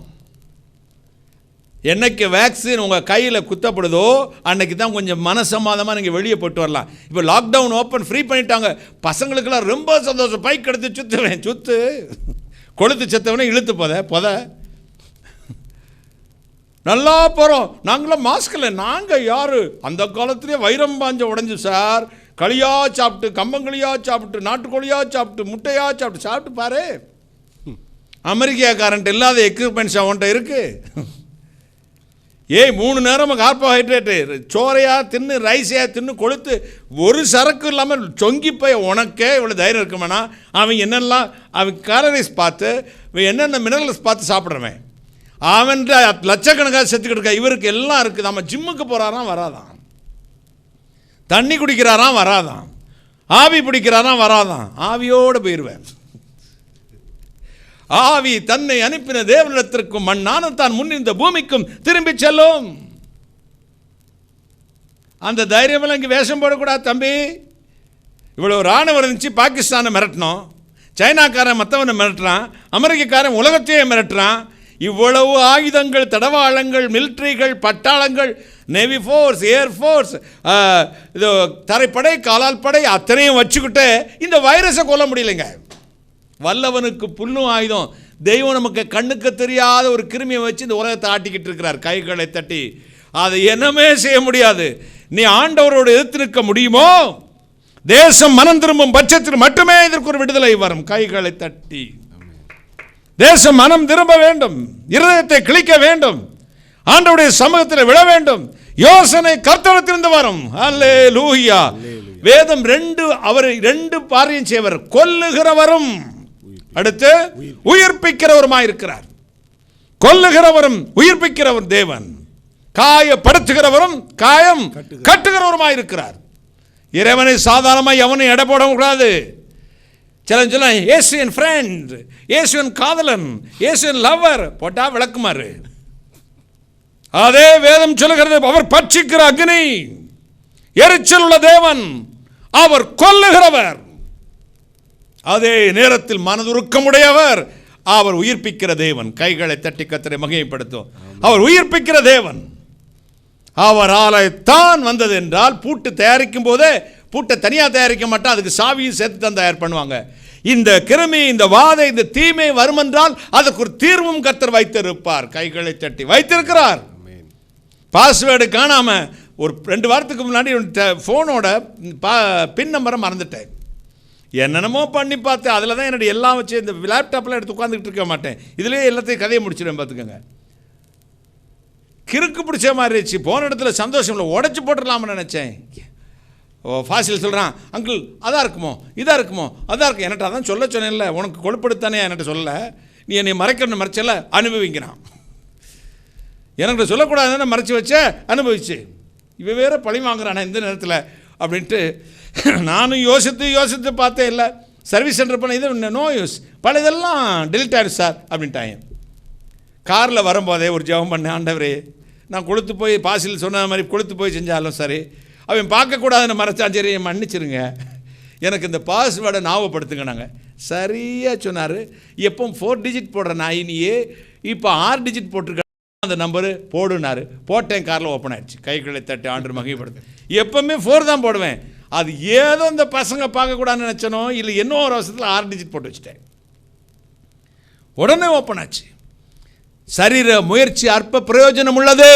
என்னைக்கு வேக்சின் உங்கள் கையில் குத்தப்படுதோ அன்னைக்கு தான் கொஞ்சம் மனசமாதமாக நீங்கள் வெளியே போட்டு வரலாம். இப்போ லாக்டவுன் ஓப்பன் ஃப்ரீ பண்ணிட்டாங்க, பசங்களுக்கெல்லாம் ரொம்ப சந்தோஷம். பைக் எடுத்து சுற்றுவேன், சுற்று கொளுத்து செத்தவனே இழுத்து போத நல்லா போகிறோம். நாங்களாம் மாஸ்கில், நாங்கள் யார் அந்த காலத்துலேயே வைரம் பாஞ்ச உடஞ்சி சார், களியாக சாப்பிட்டு, கம்பங்களியாக சாப்பிட்டு, நாட்டுக்கோழியாக சாப்பிட்டு, முட்டையாக சாப்பிட்டு பாரு. அமெரிக்காக்காரன்ட்டு இல்லாத எக்யூப்மெண்ட்ஸ் அவன்கிட்ட இருக்குது. 3 நேரமும் கார்போஹைட்ரேட்டு சோறையாக தின்னு, ரைஸையாக தின்னு கொளுத்து, ஒரு சரக்கு இல்லாமல் சொங்கி போய் உனக்கே இவ்வளோ தைரியம் இருக்குமானா அவன் என்னெல்லாம் அவன் கேலரிஸ் பார்த்து, என்னென்ன மினரல்ஸ் பார்த்து சாப்பிட்றவன் அவன் லட்சக்கணக்காக செத்துக்கிட்டு இருக்கா. இவருக்கு எல்லாம் இருக்குது. நம்ம ஜிம்முக்கு போகிறாராம் வராதான், தண்ணி குடிக்கிறாராம் வராதான், ஆவி பிடிக்கிறாராம் வராதான். ஆவியோடு போயிடுவேன். ஆவி தன்னை அனுப்பின தேவனிடத்திற்கும் மண்ணான தான் முன்னிருந்த பூமிக்கும் திரும்பி செல்லும். அந்த தைரியமெல்லாம் இங்கே வேஷம் போடக்கூடாது தம்பி. இவ்வளோ ராணுவம் இருந்துச்சு, பாகிஸ்தானை மிரட்டணும், சைனாக்காரன் மற்றவனை மிரட்டுறான், அமெரிக்காக்காரன் உலகத்தையே மிரட்டுறான். இவ்வளவு ஆயுதங்கள், தடவாளங்கள், மிலிட்ரிகள், பட்டாளங்கள், நேவி ஃபோர்ஸ், ஏர்ஃபோர்ஸ், இது தரைப்படை, காலால் படை அத்தனையும் வச்சுக்கிட்டு இந்த வைரஸை கொல்ல முடியலைங்க. வல்லவனுக்கு புல்லும் ஆயுதம். தெய்வம் நமக்கு கண்ணுக்கு தெரியாத ஒரு கிருமியை வச்சு இந்த உலகத்தை ஆட்டிக்கிட்டு இருக்கிறார். கைகளை தட்டி அதை என்னமே செய்ய முடியாது. நீ ஆண்டவரோடு எதிர்த்து நிற்க முடியுமோ? தேசம் மனம் திரும்பும் பட்சத்தில் மட்டுமே இதற்கு ஒரு விடுதலை வரும். கைகளை தட்டி தேசம் மனம் திரும்ப வேண்டும், இருதயத்தை கிழிக்க வேண்டும், ஆண்டவருடைய சமூகத்தில் விழ வேண்டும். யோசனை கர்த்தரிடத்திலிருந்து வரும். அல்லேலூயா. வேதம் 2 காரியம் செய்வர், கொல்லுகிறவரும் அடுத்து உயிர்ப்பிக்கிறவருமாயிருக்கிறார். கொல்லுகிறவரும் உயிர்ப்பிக்கிறவர் தேவன், காயப்படுத்துகிறவரும் காயம் கட்டுகிறவருமாயிருக்கிறார். இறைவனை சாதாரணமாக எவனை எடை போட கூடாது. சொல்ல இயேசுவின் ஃப்ரெண்ட், இயேசுவின் காதலன், இயேசுவின் லவர் போட்டா விளக்குமாறு. அதே வேதம் சொல்லுகிறது, அவர் பட்சிக்கிற அக்னி, எரிச்சல் உள்ள தேவன், அவர் கொல்லுகிறவர். அதே நேரத்தில் மனதுருக்கமுடையவர், அவர் உயிர்ப்பிக்கிற தேவன். கைகளை தட்டி கர்த்தரை மகிமைப்படுத்தும். அவர் உயிர்ப்பிக்கிற தேவன். அவரால் தான் வந்தது என்றால், பூட்டு தயாரிக்கும் போதே பூட்டை தனியாக தயாரிக்க மாட்டான், அதுக்கு சாவியும் சேர்த்து தான் தயார் பண்ணுவாங்க. இந்த கிருமி, இந்த வாதை, இந்த தீமை வரும் என்றால் அதுக்கு ஒரு தீர்வும் கர்த்தர் வைத்திருப்பார். கைகளை தட்டி வைத்திருக்கிறார். பாஸ்வேர்டு காணாம ஒரு 2 வாரத்துக்கு முன்னாடி ஃபோனோட பின் நம்பரை மறந்துட்டேன். என்னென்னமோ பண்ணி பார்த்தேன். அதில் தான் என்னுடைய எல்லாம் வச்சு இந்த லேப்டாப்பில் எடுத்து உட்காந்துக்கிட்டு இருக்க மாட்டேன். இதுலேயே எல்லாத்தையும் கதையை முடிச்சிடுவேன் பார்த்துக்கோங்க. கிறுக்கு பிடிச்ச மாதிரி இருந்துச்சு. போன இடத்துல சந்தோஷம் இல்லை, உடச்சி போட்டுடலாம்னு நினச்சேன். ஃபாசில் சொல்கிறான், அங்கிள் அதாக இருக்குமோ, இதாக இருக்குமோ, அதாக இருக்கும். என்கிட்ட அதான் சொல்ல சொன்னேன்ல, உனக்கு கொழுப்படுத்தானே என்கிட்ட சொல்ல, நீ என்னை மறைக்கணும்னு மறைச்சல, அனுபவிக்கிறான். எனக்கு சொல்லக்கூடாதுன்னு மறைச்சி வச்ச, அனுபவிச்சு. இவன் வேறு பழி வாங்குறானே இந்த நேரத்தில் அப்படின்ட்டு நானும் யோசித்து பார்த்தேன். இல்லை சர்வீஸ் சென்டர் பண்ண இது நோ யூஸ், பல இதெல்லாம் டெலிட் ஆகிடும் சார் அப்படின்ட்டாங்க. காரில் வரும்போதே ஒரு ஜெபம் பண்ணேன், ஆண்டவரே நான் கொளுத்து போய் பாசில் சொன்ன மாதிரி கொளுத்து போய் செஞ்சாலும் சரி, அவன் பார்க்கக்கூடாதுன்னு மறைச்சான், சரி மன்னிச்சிருங்க, எனக்கு இந்த பாஸ்வேர்டை ஞாபகப்படுத்துங்க. நாங்கள் சரியாக சொன்னார். எப்போ 4 டிஜிட் போடுற நாயினியே இப்போ 6 டிஜிட் போட்டிருக்க அந்த நம்பரு போடுனாரு. போட்டேன், காரில் ஓப்பன் ஆயிடுச்சு. கைகளை தட்டி ஆண்டு மகிமைப்படுத்து. எப்போவுமே 4 தான் போடுவேன். அது ஏதோ இந்த பசங்க பார்க்கக்கூடாதுன்னு நினச்சனோ இல்லை இன்னும் ஒரு அவசரத்தில் 6 டிஜிட் போட்டு வச்சுட்டேன். உடனே ஓப்பன் ஆச்சு. சரீர முயற்சி அற்ப பிரயோஜனம் உள்ளது.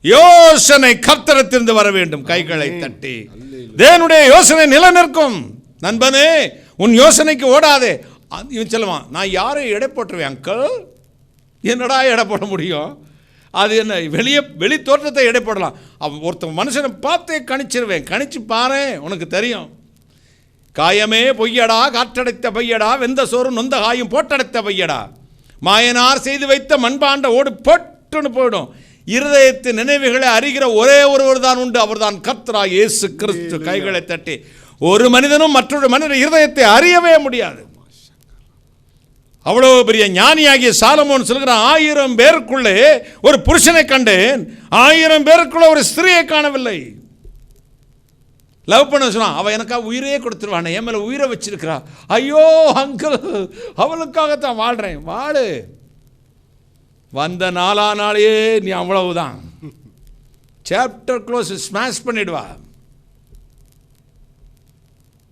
யோசனை கர்த்தரிடத்திலிருந்து வர வேண்டும். கைகளை தட்டி தேவனுடைய யோசனை நிலைநிற்கும். நண்பனே, உன் யோசனைக்கு ஓடாதே. இவன் சொல்லுவான், நான் யாரை எடை போட்டுருவேன் அங்கிள், என்னடா எடை போட முடியும், அது என்ன வெளி தோற்றத்தை எடை போடலாம். ஒருத்தன் மனுஷனை பார்த்தே கணிச்சிருவேன். கணிச்சு பாரு, உனக்கு தெரியும். காயமே பொய்யடா, காற்றடைத்த பையடா, வெந்த சோறு நொந்த காயும் போட்டடைத்த பையடா, மாயனார் செய்து வைத்த மண்பாண்ட ஓடு பொட்டுன்னு போயிடும். இருதயத்து நினைவுகளை அறிகிற ஒரே ஒருவர் தான் உண்டு, அவர்தான் கர்த்தராகிய இயேசு கிறிஸ்து. கைகளை தட்டி. ஒரு மனிதனும் மற்றொரு மனித இருதயத்தை அறியவே முடியாது. அவ்வளவு பெரிய ஞானியாகிய சாலமோன் சொல்கிறான், 1000 பேருக்குள்ளே ஒரு புருஷனை கண்டேன், 1000 பேருக்குள்ள ஒரு ஸ்திரியை காணவில்லை. லவ் பண்ண சொன்னான், அவள் எனக்காக உயிரே கொடுத்துருவானே, என் மேலே உயிரை வச்சிருக்கிறா. ஐயோ அங்கிள், அவளுக்காகத்தான் வாழ்கிறேன். வாழு, வந்த 4 நாளையே நீ அவ்வளவுதான். சாப்டர் க்ளோஸ், ஸ்மாஷ் பண்ணிடுவா.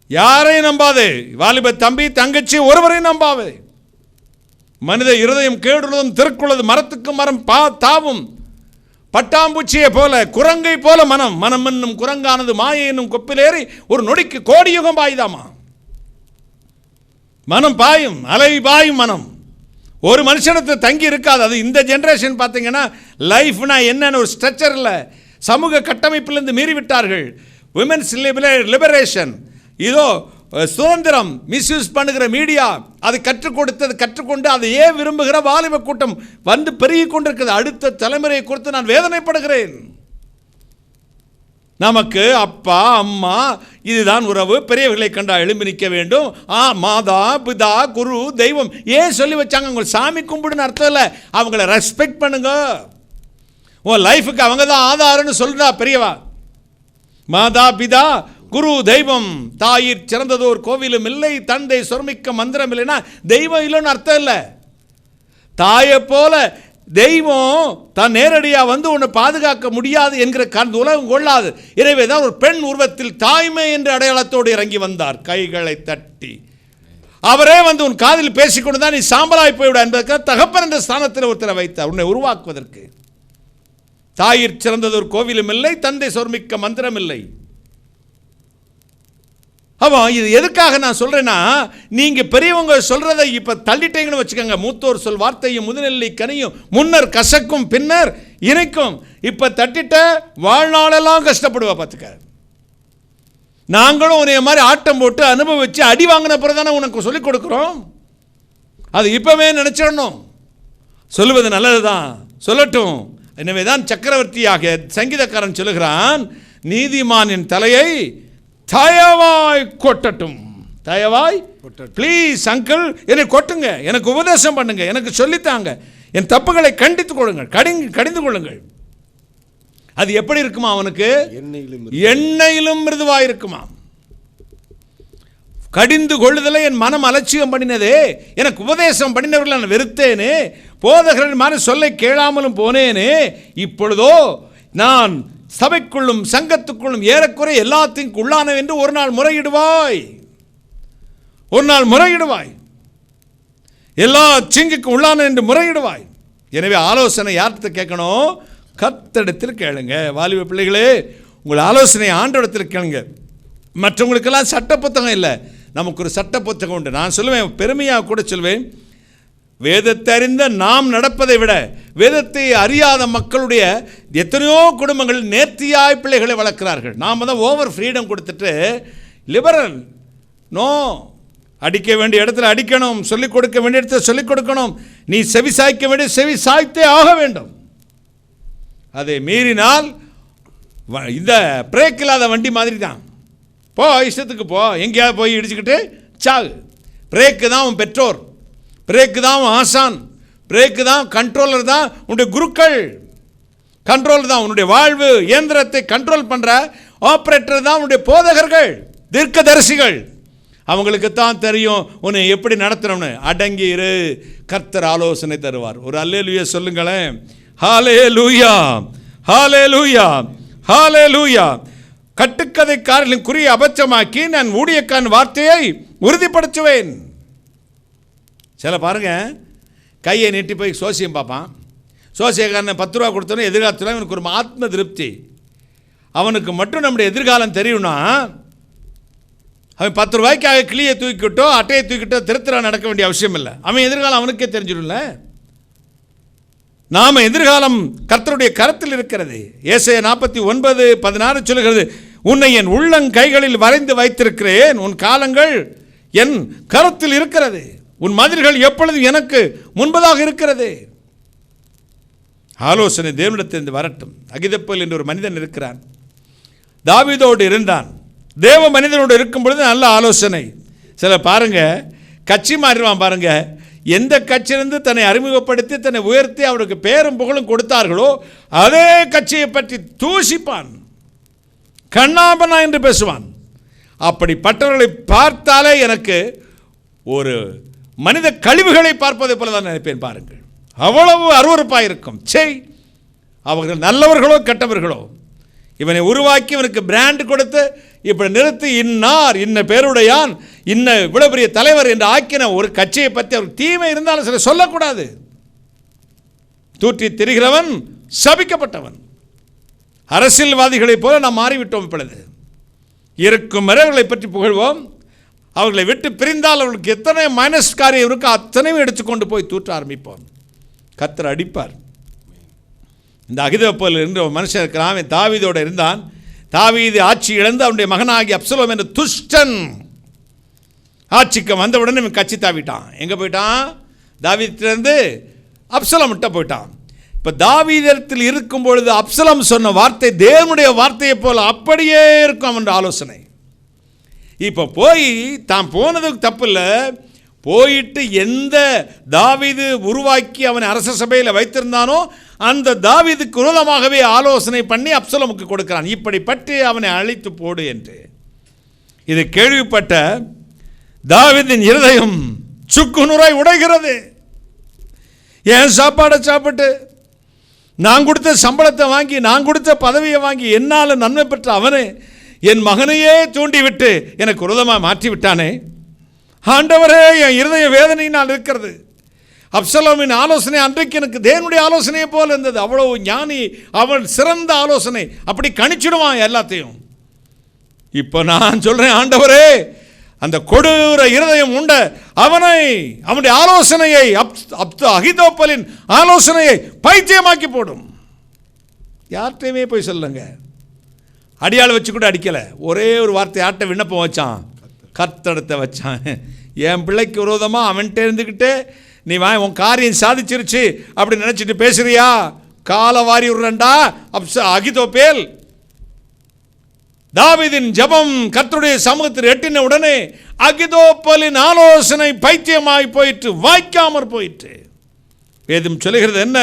யாரையும் நம்பாதே வாலிப தம்பி தங்கச்சி, ஒருவரையும் நம்பாதே. மனித இருதயம் கேடுள்ளதும் திருக்குள்ளது, மரத்துக்கு மரம் தாவும், பட்டாம்பூச்சியை போல குரங்கை போல மனம் என்னும் குரங்கானது மாயை என்னும் கொப்பிலேறி ஒரு நொடிக்கு கோடி யுகம் பாயுதாமா. மனம் பாயும், அலை பாயும் மனம். ஒரு மனுஷனத்தை தங்கி இருக்காது. அது இந்த ஜென்ரேஷன் பார்த்தீங்கன்னா லைஃப்னா என்னன்னு ஒரு ஸ்ட்ரக்சர் இல்லை. சமூக கட்டமைப்பிலிருந்து மீறிவிட்டார்கள். விமென்ஸ் லிபரேஷன், இதோ சுதந்திரம், மிஸ்யூஸ் பண்ணுகிற மீடியா, அது கற்றுக்கொண்டு அதையே விரும்புகிற வாலிப கூட்டம் வந்து பெருகி கொண்டிருக்கிறது. அடுத்த தலைமுறையை குறித்து நான் வேதனைப்படுகிறேன். நமக்கு அப்பா அம்மா இதுதான் உறவு, பெரியவர்களை கண்டா எழும்பி நிற்க வேண்டும். மாதா பிதா குரு தெய்வம் ஏன் சொல்லி வச்சாங்க? உங்களுக்கு சாமி கும்பிடுன்னு அர்த்தம் இல்லை, அவங்கள ரெஸ்பெக்ட் பண்ணுங்க. உன் லைஃபுக்கு அவங்க தான் ஆதாரம்னு சொல்றா பெரியவா. மாதா பிதா குரு தெய்வம், தாயிற் சிறந்ததோர் கோவிலும் இல்லை, தந்தை சொர்மிக்க மந்திரம் இல்லைன்னா தெய்வம் இல்லைன்னு அர்த்தம் இல்லை. தாயை போல தெய்வம் தான் நேரடியாக வந்து உன்னை பாதுகாக்க முடியாது என்கிற உலகம் கொள்ளாது. எனவே தான் ஒரு பெண் உருவத்தில் தாய்மை என்ற அடையாளத்தோடு இறங்கி வந்தார், கைகளை தட்டி. அவரே வந்து உன் காதில் பேசிக்கொண்டு தான் நீ சாம்பலாய் போய்விட என்பதற்காக தகப்பன் என்ற ஸ்தானத்தில் ஒருத்தரை வைத்தார் உன்னை உருவாக்குவதற்கு. தாயிற் சிறந்ததோர் கோவிலும் இல்லை, தந்தை சொர்மிக்க மந்திரம் இல்லை. அப்போ இது எதுக்காக நான் சொல்கிறேன்னா, நீங்கள் பெரியவங்க சொல்கிறதை இப்போ தள்ளிட்டீங்கன்னு வச்சுக்கோங்க. மூத்தோர் சொல் வார்த்தையும் முதுநெல்லி கனியும், முன்னர் கசக்கும் பின்னர் இணைக்கும். இப்போ தட்டிட்ட வாழ்நாளெல்லாம் கஷ்டப்படுவா பார்த்துக்க. நாங்களும் உன்னைய மாதிரி ஆட்டம் போட்டு அனுபவித்து அடி வாங்கின பிறகு தானே உனக்கு சொல்லிக் கொடுக்குறோம். அது இப்போவே நினச்சிடணும். சொல்லுவது நல்லது தான், சொல்லட்டும். எனவே தான் சக்கரவர்த்தியாக சங்கீதக்காரன் சொல்லுகிறான், நீதிமானின் தலையை தயவாய் கொட்டட்டும். தயவாய் ப்ளீஸ் அங்கிள், என்னை கொட்டுங்க, எனக்கு உபதேசம் பண்ணுங்க, எனக்கு சொல்லித்தாங்க, என் தப்புகளை கண்டித்து கொள்ளுங்கள், கடிந்து கொள்ளுங்கள். அது எப்படி இருக்குமா? அவனுக்கு எண்ணெயிலும் மிருதுவாய் இருக்குமா. கடிந்து கொள்ளுதலை என் மனம் அலட்சியம் பண்ணினதே, எனக்கு உபதேசம் பண்ணினவர்கள் நான் வெறுத்தேனே, போதகர்கள் மாதிரி சொல்லை கேளாமலும் போனேனே, இப்பொழுதோ நான் சபைக்குள்ளும் சங்கத்துக்குள்ளும் ஏறக்குறை எல்லாத்தையும் உள்ளான என்று ஒரு நாள் முறையிடுவாய், ஒரு நாள் முறையிடுவாய், எல்லா சிங்குக்கு உள்ளான என்று முறையிடுவாய். எனவே ஆலோசனை யார்கிட்ட கேட்கணும்? கர்த்தரிடத்தில் கேளுங்க. வாலிப பிள்ளைகளே, உங்கள் ஆலோசனை ஆண்டவரிடத்தில் கேளுங்க. மற்றவங்களுக்கெல்லாம் சட்ட புத்தகம் இல்லை, நமக்கு ஒரு சட்ட புத்தகம் உண்டு. நான் சொல்லுவேன், பெருமையாக கூட சொல்வேன், வேதத்தை அறிந்த நாம் நடப்பதை விட வேதத்தை அறியாத மக்களுடைய எத்தனையோ குடும்பங்கள் நேர்த்தியாய் பிள்ளைகளை வளர்க்கிறார்கள். நாம் தான் ஓவர் ஃப்ரீடம் கொடுத்துட்டு லிபரல். நோ, அடிக்க வேண்டிய இடத்துல அடிக்கணும், சொல்லிக் கொடுக்க வேண்டிய இடத்துல சொல்லிக் கொடுக்கணும், நீ செவி சாய்க்க வேண்டிய செவி சாய்த்தே ஆக வேண்டும். அதை மீறினால் இந்த பிரேக் இல்லாத வண்டி மாதிரி தான். போ, இஷ்டத்துக்கு போ, எங்கேயாவது போய் இடிச்சுக்கிட்டு சாகு. பிரேக்கு தான் உன் பெற்றோர், பிரேக்கு தான் உன் ஆசான், பிரேக்கு தான் கண்ட்ரோலர் தான் உன்னுடைய குருக்கள், கண்ட்ரோலர் தான் உன்னுடைய வாழ்வு இயந்திரத்தை கண்ட்ரோல் பண்ணுற ஆப்ரேட்டர் தான் உன்னுடைய போதகர்கள், தீர்க்கதரிசிகள். அவங்களுக்கு தான் தெரியும் உன்னை எப்படி நடத்தணும்னு. அடங்கி இரு, கர்த்தர் ஆலோசனை தருவார். ஒரு அல்லேலூயா சொல்லுங்களேன். ஹல்லேலூயா, ஹல்லேலூயா, ஹல்லேலூயா. கட்டுக்கதைக்காரர்களின் குறியை அபட்சமாக்கி நான் ஊழியக்காரன் வார்த்தையை உறுதிப்படுத்துவேன். சில பாருங்க, கையை நீட்டி போய் சோசியம் பார்ப்பான். சோசியக்காரனை 10 ரூபா கொடுத்தோன்னே எதிர்காலத்தில் அவனுக்கு ஒரு ஆத்ம திருப்தி. அவனுக்கு மட்டும் நம்முடைய எதிர்காலம் தெரியும்னா, அவன் 10 ரூபாய்க்காக கிளியை தூக்கிக்கிட்டோ அட்டையை தூக்கிட்டோ திருத்தரா நடக்க வேண்டிய அவசியம் இல்லை. அவன் எதிர்காலம் அவனுக்கே தெரிஞ்சிடும்ல. நாம் எதிர்காலம் கர்த்தருடைய கரத்தில் இருக்கிறது. ஏசாயா 49:16 சொல்கிறது, உன்னை என் உள்ளங்கைகளில் வரைந்து வைத்திருக்கிறேன், உன் காலங்கள் என் கரத்தில் இருக்கிறது, உன் மதில்கள் எப்பொழுதும் எனக்கு முன்பதாக இருக்கிறது. ஆலோசனை தேவனிடத்திலிருந்து வரட்டும். அகிதோப்பேல் என்ற ஒரு மனிதன் இருக்கிறான், தாவீதோடு இருந்தான். தேவ மனிதனோடு இருக்கும் பொழுது நல்ல ஆலோசனை. சில பாருங்க கட்சி மாறிடுவான் பாருங்க. எந்த கட்சியிலிருந்து தன்னை அறிமுகப்படுத்தி தன்னை உயர்த்தி அவருக்கு பேரும் புகழும் கொடுத்தார்களோ அதே கட்சியை பற்றி தூஷிப்பான், கண்ணாபனா என்று பேசுவான். அப்படிப்பட்டவர்களை பார்த்தாலே எனக்கு ஒரு மனித கழிவுகளை பார்ப்பதை போல தான் நினைப்பேன். பாருங்கள், அவ்வளவு அருவருப்பாக இருக்கும். செய், அவர்கள் நல்லவர்களோ கெட்டவர்களோ, இவனை உருவாக்கி இவனுக்கு பிராண்ட் கொடுத்து இப்படி நிறுத்தி இன்னார் இன்ன பேருடையான் இன்ன இவ்வளவு பெரிய தலைவர் என்று ஆக்கின ஒரு கட்சியை பற்றி அவர் தீமை இருந்தாலும் சில சொல்லக்கூடாது. தூற்றி திரிகிறவன் சபிக்கப்பட்டவன். அரசியல்வாதிகளைப் போல நாம் மாறிவிட்டோம். இப்பொழுது இருக்கும் மரங்களை பற்றி புகழ்வோம், அவர்களை விட்டு பிரிந்தால் அவர்களுக்கு எத்தனை மைனஸ் காரியம் இருக்கோ அத்தனையும் எடுத்துக்கொண்டு போய் தூற்ற ஆரம்பிப்போம். கர்த்தர் அடிப்பார். இந்த அகிதோப்பேல் என்ற ஒரு மனுஷன் இருக்கிறான், அவன் தாவீதோடு இருந்தான். தாவீது ஆட்சி இழந்து அவனுடைய மகனாகி அப்சலோம் என்ற துஷ்டன் ஆட்சிக்கு வந்தவுடனே இவன் கட்சி தாவிட்டான். எங்கே போயிட்டான்? தாவீதிலிருந்து அப்சலோம்கிட்ட போயிட்டான். இப்போ தாவீதத்தில் இருக்கும் பொழுது அப்சலோம் சொன்ன வார்த்தை தேவனுடைய வார்த்தையை போல அப்படியே இருக்கும் அவன் ஆலோசனை. இப்போ போய் தான் போனதுக்கு தப்பு இல்லை, போயிட்டு எந்த தாவீது உருவாக்கி அவனை அரச சபையில் வைத்திருந்தானோ அந்த தாவீதுக்கு விரோதமாகவே ஆலோசனை பண்ணி அப்சலோமுக்கு கொடுக்கிறான். இப்படி பற்றி அவனை அழித்து போடு என்று. இது கேள்விப்பட்ட தாவீதின் இருதயம் சுக்குநூறாய் உடைகிறது. என் சாப்பாடை சாப்பிட்டு நான் கொடுத்த சம்பளத்தை வாங்கி நான் கொடுத்த பதவியை வாங்கி என்னால் நன்மை பெற்ற அவனே என் மகனையே தூண்டிவிட்டு எனக்கு விரோதமாக மாற்றி விட்டானே. ஆண்டவரே, என் இருதய வேதனையினால் இருக்கிறது. அப்சலோமின் ஆலோசனை அன்றைக்கு எனக்கு தேவனுடைய ஆலோசனையை போல இருந்தது. அவ்வளவு ஞானி, அவன் சிறந்த ஆலோசனை, அப்படி கணிச்சிடுவான் எல்லாத்தையும். இப்போ நான் சொல்கிறேன், ஆண்டவரே, அந்த கொடூர இருதயம் உண்ட அவனை, அவனுடைய ஆலோசனையை, அகிதோப்பேலின் ஆலோசனையை பைத்தியமாக்கி போடும். யார்கிட்டையுமே போய் சொல்லுங்க. அடியாள் வச்சு கூட அடிக்கலை, ஒரே ஒரு வார்த்தை ஆட்ட விண்ணப்பம் வச்சான், கர்த்தடத்தை வச்சான். என் பிள்ளைக்கு விரோதமாக அவன்கிட்ட இருந்துக்கிட்டு நீ உன் காரியம் சாதிச்சிருச்சு அப்படி நினச்சிட்டு பேசுறியா? கால வாரி விடுறண்டா அகிதோப்பேல். தாவீதின் ஜெபம் கர்த்தருடைய சமூகத்தில் எட்டின உடனே அகிதோப்பேலின் ஆலோசனை பைத்தியமாய் போயிட்டு, வாய்க்காமற் போயிட்டு. வேதம் சொல்லுகிறது என்ன?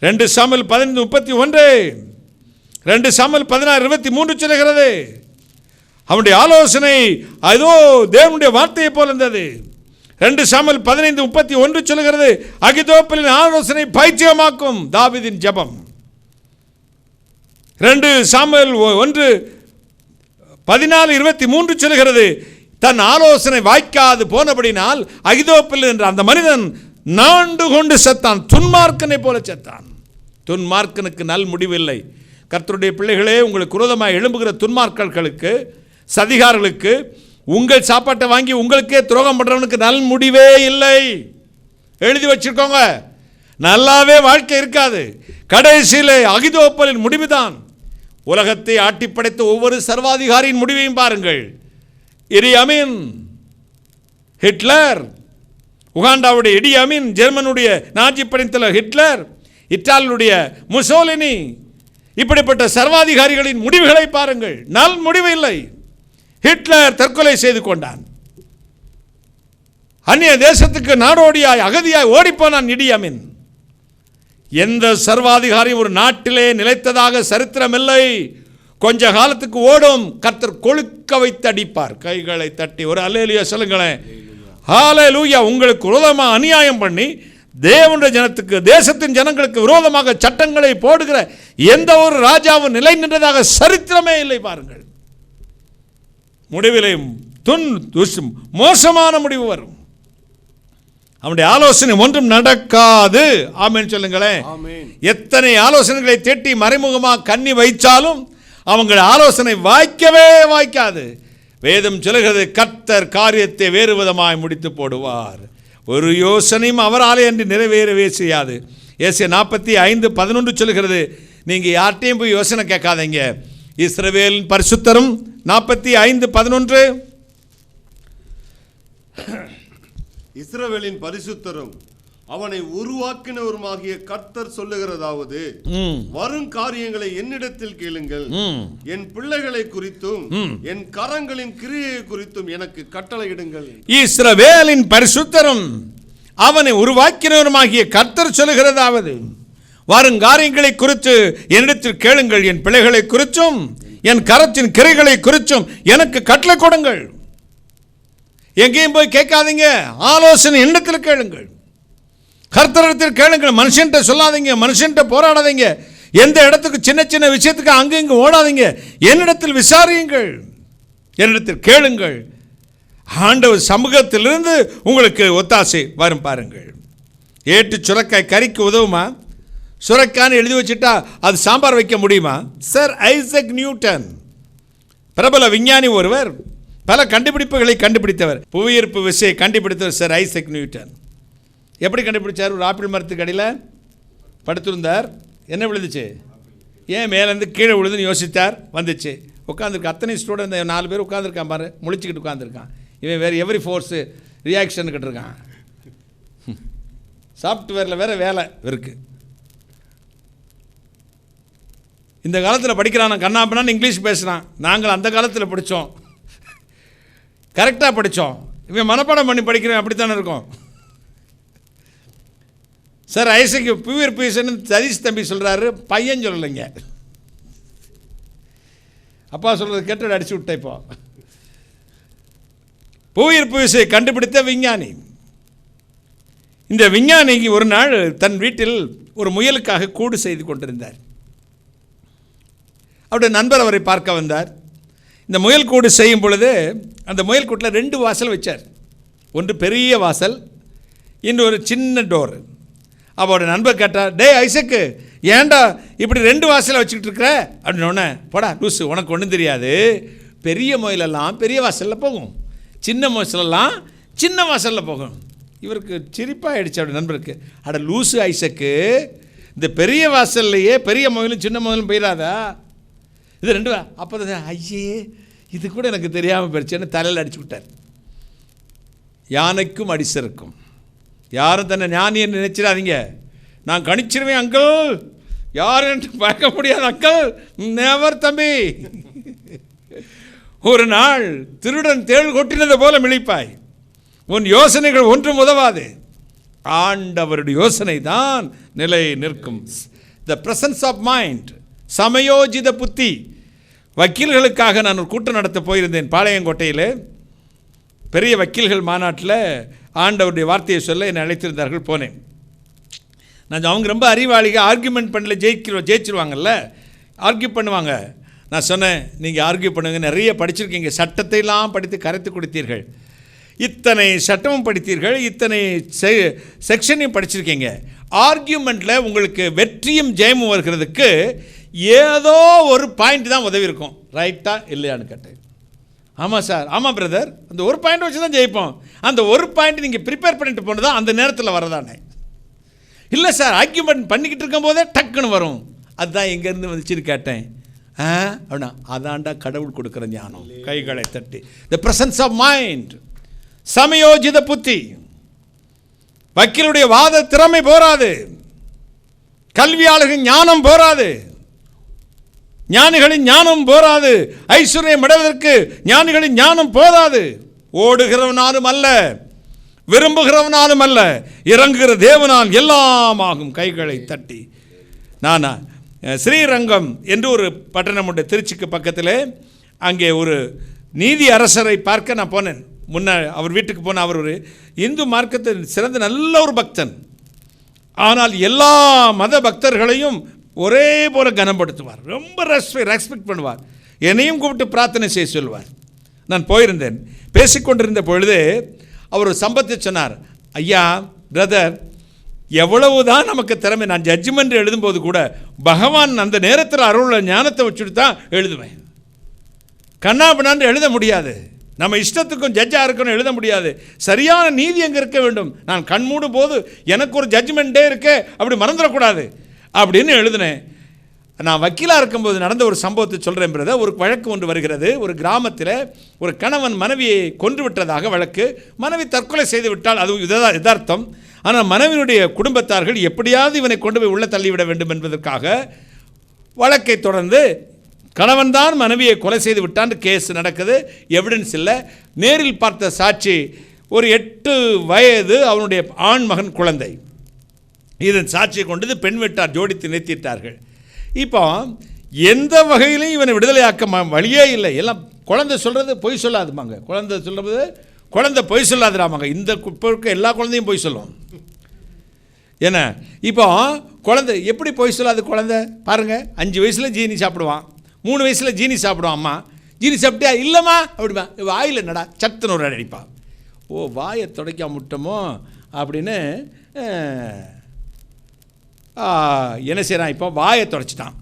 2 சாமுவேல் 15:31, 2 சாமுவேல் 16:23 சொல்லுகிறது. அவனுடைய ஆலோசனை அதோ தேவனுடைய வார்த்தையை போல இருந்தது. 2 சாமுவேல் 15:31 சொல்லுகிறது, அகிதோப்பேலின் ஆலோசனை பைத்தியமாக்கும் தாவீதின் ஜெபம். 2 சாமுவேல் 1:14-23 சொல்லுகிறது, தன் ஆலோசனை வாய்க்காது போனபடினால் அகிதோப்பேல் என்ற அந்த மனிதன் நாண்டு கொண்டு செத்தான், துன்மார்க்கனை போல செத்தான். துன்மார்க்கனுக்கு நல் முடிவில்லை. கர்த்தருடைய பிள்ளைகளே, உங்களுக்கு விரோதமாக எழும்புகிற துன்மார்க்கர்களுக்கு, சதிகாரர்களுக்கு, உங்கள் சாப்பாட்டை வாங்கி உங்களுக்கே துரோகம் பண்ணுறவனுக்கு நல் முடிவே இல்லை. எழுதி வச்சுக்கோங்க, நல்லாவே வாழ்க்கை இருக்காது. கடைசியில் அகிதோப்பேலின் முடிவுதான். உலகத்தை ஆட்டி படைத்த ஒவ்வொரு சர்வாதிகாரியின் முடிவையும் பாருங்கள். இடி அமீன், ஹிட்லர், உகாண்டாவுடைய இடி அமீன், ஜெர்மனுடைய நாஜி படைத்தலைவர் ஹிட்லர், இத்தாலியுடைய முசோலினி, இப்படிப்பட்ட சர்வாதிகாரிகளின் முடிவுகளை பாருங்கள். நல் முடிவு இல்லை. ஹிட்லர் தற்கொலை செய்து கொண்டான். அந்நிய தேசத்துக்கு நாடோடியாய் அகதியாய் ஓடிப்போனான் இடி அமீன். எந்த சர்வாதிகாரியும் ஒரு நாட்டிலே நிலைத்ததாக சரித்திரமில்லை. கொஞ்ச காலத்துக்கு ஓடும், கர்த்தர் கொழுக்க வைத்து அடிப்பார். கைகளை தட்டி ஒரு அல்லேலூயா சொல்லுங்களேன். ஹல்லேலூயா. உங்களுக்கு விரோதமாக அநியாயம் பண்ணி தேவனுடைய ஜனத்துக்கு, தேசத்தின் ஜனங்களுக்கு விரோதமாக சட்டங்களை போடுகிற எந்த ஒரு ராஜாவும் நிலை நின்றதாக சரித்திரமே இல்லை. பாருங்கள், முடிவிலே மோசமான முடிவு வரும். அவனுடைய ஆலோசனை ஒன்றும் நடக்காது. ஆமென் சொல்லுங்களேன். எத்தனை ஆலோசனைகளை தேட்டி மறைமுகமாக கண்ணி வைச்சாலும் அவங்கள் ஆலோசனை வாய்க்கவே வாய்க்காது. வேதம் சொல்லுகிறது, கர்த்தர் காரியத்தை வேறு விதமாய் முடித்து போடுவார். ஒரு யோசனையும் அவராலே அன்று நிறைவேறவே செய்யாது. ஏசாயா 45:11 சொல்கிறது, நீங்கள் யார்கிட்டையும் போய் யோசனை கேட்காதீங்க. இஸ்ரவேலின் பரிசுத்தரும் 45:11 இஸ்ரவேலின் பரிசுத்தரும் அவனை உருவாக்கினவருமாகிய கர்த்தர் சொல்லுகிறதாவது, வரும் காரியங்களை என்னிடத்தில் கேளுங்கள், என் பிள்ளைகளை குறித்தும் என் கரங்களின் கிரியை குறித்தும் எனக்கு கட்டளையிடுங்கள். இஸ்ரவேலின் பரிசுத்தரும் அவனை உருவாக்கினவருமாகிய கர்த்தர் சொல்லுகிறதாவது, வரும் காரியங்களை குறித்து என்னிடத்தில் கேளுங்கள், என் பிள்ளைகளை குறித்தும் என் கரத்தின் கிரைகளை குறித்தும் எனக்கு கட்டளை கொடுங்கள். எங்கேயும் போய் கேட்காதீங்க, ஆலோசனை என்னிடத்தில் கேளுங்கள், கர்த்தரிடத்தில் கேளுங்கள். மனுஷன்ட்ட சொல்லாதீங்க, மனுஷன்ட்ட போராடாதீங்க, எந்த இடத்துக்கு சின்ன சின்ன விஷயத்துக்கு அங்கே இங்கே ஓடாதீங்க. என்னிடத்தில் விசாரியுங்கள், என்னிடத்தில் கேளுங்கள். ஆண்டவர் சமூகத்திலிருந்து உங்களுக்கு ஒத்தாசை வரும். பாருங்கள், ஏட்டு சுரக்காய் கறிக்கு உதவுமா? சுரக்கான்னு எழுதி வச்சுட்டா அது சாம்பார் வைக்க முடியுமா? சர் ஐசக் நியூட்டன், பிரபல விஞ்ஞானி ஒருவர், பல கண்டுபிடிப்புகளை கண்டுபிடித்தவர், புவியீர்ப்பு விசையை கண்டுபிடித்தவர் சர் ஐசக் நியூட்டன். எப்படி கண்டுபிடிச்சார்? ஒரு ஆப்பிள் மரத்துக்கு அடியில் படுத்திருந்தார். என்ன விழுந்துச்சு? ஏன் மேலேருந்து கீழே விழுதுன்னு யோசித்தார். வந்துச்சு. உட்காந்துருக்க அத்தனை ஸ்டூடெண்ட் 4 பேர் உட்காந்துருக்கான் பாரு, முழிச்சுக்கிட்டு உட்காந்துருக்கான். இவன் வேறு எவ்ரி ஃபோர்ஸு ரியாக்ஷனுக்கிட்டு இருக்கான். சாஃப்ட்வேரில் வேறு வேலை இருக்குது. இந்த காலத்தில் படிக்கிறான் கண்ணாப்பண்ணான்னு இங்கிலீஷ் பேசுகிறான். நாங்கள் அந்த காலத்தில் படித்தோம், கரெக்டாக படித்தோம். இவன் மனப்பாடம் பண்ணி படிக்கிறேன், அப்படித்தானே இருக்கும். சார் ஐசக்கு பியூர் பீஸ்ன்னு சதீஷ் தம்பி சொல்கிறாரு, பையன் சொல்லலைங்க. அப்பா சொல்கிறது கேட்டு அடிச்சு விட்டேன். இப்போ புவியீர்ப்பு விசையை கண்டுபிடித்த விஞ்ஞானி. இந்த விஞ்ஞானிக்கு ஒரு நாள் தன் வீட்டில் ஒரு முயலுக்காக கூடு செய்து கொண்டிருந்தார். அவருடைய நண்பர் அவரை பார்க்க வந்தார். இந்த முயல் கூடு செய்யும் பொழுது அந்த முயல் கூட்டில் 2 வாசல் வச்சார். ஒன்று பெரிய வாசல், இன்னொரு சின்ன டோர். அவரோட நண்பர் கேட்டார், டே ஐசக்கு, ஏன்டா இப்படி 2 வாசலை வச்சுக்கிட்டு இருக்கிற அப்படின்னோடனே, போடா லூசு, உனக்கு ஒன்றும் தெரியாது, பெரிய முயலெல்லாம் பெரிய வாசலில் போகும், சின்ன முயலெல்லாம் சின்ன வாசலில் போகும். இவருக்கு சிரிப்பாக ஆயிடுச்சு. அப்படி நண்பருக்கு, அட லூசு ஐசக்கு, இந்த பெரிய வாசல்லையே பெரிய முயலும் சின்ன முயலும் போயிடாதா? இது 2 அப்போ தான், ஐயே இது கூட எனக்கு தெரியாமல் போயிடுச்சுன்னு தலையில் அடிச்சு விட்டார். யானைக்கும் அடிசருக்கும். யாரும் தன்னை ஞானின்னு நினைச்சிடாதீங்க. நான் கணிச்சிருவேன் அங்கிள், யாரும் பார்க்க முடியாது அங்கிள், நெவர் தம்பி. ஒரு நாள் திருடன் தேள் கொட்டினது போல மிளிப்பாய். உன் யோசனைகள் ஒன்றும் உதவாது. ஆண்டவருடைய யோசனை தான் நிலை நிற்கும். த பிரசன்ஸ் ஆஃப் மைண்ட், சமயோஜித புத்தி. வக்கீல்களுக்காக நான் ஒரு கூட்டம் நடத்த போயிருந்தேன் பாளையங்கோட்டையில். பெரிய வக்கீல்கள் மாநாட்டில் ஆண்டவருடைய வார்த்தையை சொல்ல என்னை அழைத்திருந்தார்கள். போனேன். நான் அவங்க ரொம்ப அறிவாளிக, ஆர்கியூமெண்ட் பண்ணல ஜெயிச்சிருவாங்கல்ல, ஆர்கியூ பண்ணுவாங்க. நான் சொன்னேன், நீங்கள் ஆர்கியூ பண்ணுங்க, நிறைய படிச்சிருக்கீங்க, சட்டத்தையெல்லாம் படித்து கரைத்து கொடுத்தீர்கள், இத்தனை சட்டமும் படித்தீர்கள், இத்தனை செக்ஷனையும் படிச்சிருக்கீங்க, ஆர்கியூமெண்ட்டில் உங்களுக்கு வெற்றியும் ஜெயமும் வருகிறதுக்கு ஏதோ ஒரு பாயிண்ட் தான் உதவி இருக்கும், ரைட்டா இல்லையான்னு கேட்டேன். ஆமாம் சார், ஆமாம் பிரதர், அந்த ஒரு பாயிண்ட் வச்சு தான் ஜெயிப்போம். அந்த ஒரு பாயிண்ட் நீங்கள் ப்ரிப்பேர் பண்ணிட்டு போனதான் அந்த நேரத்தில் வரதானே. இல்லை சார், ஆர்கியூமெண்ட் பண்ணிக்கிட்டு இருக்கும் போதே டக்குன்னு வரும். அதுதான் எங்கேருந்து வந்துச்சுன்னு கேட்டேன். அப்படின்னா அதாண்டா கடவுள் கொடுக்குற ஞானம். கைகளை தட்டி, த பிரசன்ஸ் ஆஃப் மைண்ட், சமயோஜித புத்தி. வக்கீலுடைய வாத திறமை போராது, கல்வியாளர்கள் ஞானம் போராது, ஞானிகளின் ஞானம் போராது, ஐஸ்வர்யம் அடைவதற்கு ஞானிகளின் ஞானம் போதாது. ஓடுகிறவனாலும் அல்ல, விரும்புகிறவனாலும் அல்ல, இறங்குகிற தேவனால் எல்லாம் ஆகும். கைகளை தட்டி. நானா ஸ்ரீரங்கம் என்று ஒரு பட்டணம் உண்டு, திருச்சிக்கு பக்கத்தில். அங்கே ஒரு நீதி அரசரை பார்க்க நான் போனேன். முன்ன அவர் வீட்டுக்கு போன, அவர் ஒரு இந்து மார்க்கத்தில் சிறந்த நல்ல ஒரு பக்தன். ஆனால் எல்லா மத பக்தர்களையும் ஒரே போல கனப்படுத்துவார், ரொம்ப ரெஸ்பெக்ட் பண்ணுவார். என்னையும் கூப்பிட்டு பிரார்த்தனை செய்ய சொல்லுவார். நான் போயிருந்தேன். பேசிக்கொண்டிருந்த பொழுது அவர் சம்பத்தை சொன்னார். ஐயா பிரதர், எவ்வளவு தான் நமக்கு திறமை, நான் ஜட்ஜ்மெண்ட் எழுதும்போது கூட பகவான் அந்த நேரத்தில் அருள் ஞானத்தை வச்சுட்டு தான் எழுதுவேன், கண்ணாபின்னான்னு எழுத முடியாது. நம்ம இஷ்டத்துக்கும் ஜட்ஜாக இருக்கணும் எழுத முடியாது. சரியான நீதி அங்கே இருக்க வேண்டும். நான் கண்மூடும் போது எனக்கு ஒரு ஜட்ஜ்மெண்ட்டே இருக்கே, அப்படி மறந்துடக்கூடாது அப்படின்னு எழுதினேன். நான் வக்கீலாக இருக்கும்போது நடந்த ஒரு சம்பவத்தை சொல்கிறேன் பிரதர். ஒரு வழக்கு ஒன்று வருகிறது. ஒரு கிராமத்தில் ஒரு கணவன் மனைவியை கொன்று விட்டதாக வழக்கு. மனைவி தற்கொலை செய்து விட்டால், அது யதார்த்தம். ஆனால் மனைவியுடைய குடும்பத்தார்கள் எப்படியாவது இவனை கொண்டு போய் உள்ள தள்ளிவிட வேண்டும் என்பதற்காக வழக்கை தொடர்ந்து கணவன் தான் மனைவியை கொலை செய்து விட்டான். கேஸ் நடக்குது. எவிடன்ஸ் இல்லை. நேரில் பார்த்த சாட்சி ஒரு 8 வயது அவனுடைய ஆண் மகன் குழந்தை. இதன் சாட்சியை கொண்டது பெண் வீட்டார் ஜோடித்து நிறுத்திட்டார்கள். இப்போ எந்த வகையிலையும் இவனை விடுதலையாக்க வழியே இல்லை. எல்லாம் குழந்தை சொல்கிறது பொய் சொல்லாதுமாங்க. குழந்தை சொல்கிறது குழந்தை பொய் சொல்லாதுராமாங்க. இந்த இப்போ இருக்க எல்லா குழந்தையும் பொய் சொல்லும். ஏன்னா இப்போ குழந்தை எப்படி பொய் சொல்லாது? குழந்தை பாருங்கள், 5 வயசில் ஜீனி சாப்பிடுவான், 3 வயசில் ஜீனி சாப்பிடுவான். அம்மா ஜீனி சாப்பிட்டியா? இல்லைம்மா அப்படிமா. வாயில் என்னடா சத்துன்னு ஒரு அடிப்பான். ஓ, வாயை துடைக்க முட்டமோ அப்படின்னு என்ன செய்கிறான்? இப்போ வாயை துடைச்சிட்டான்.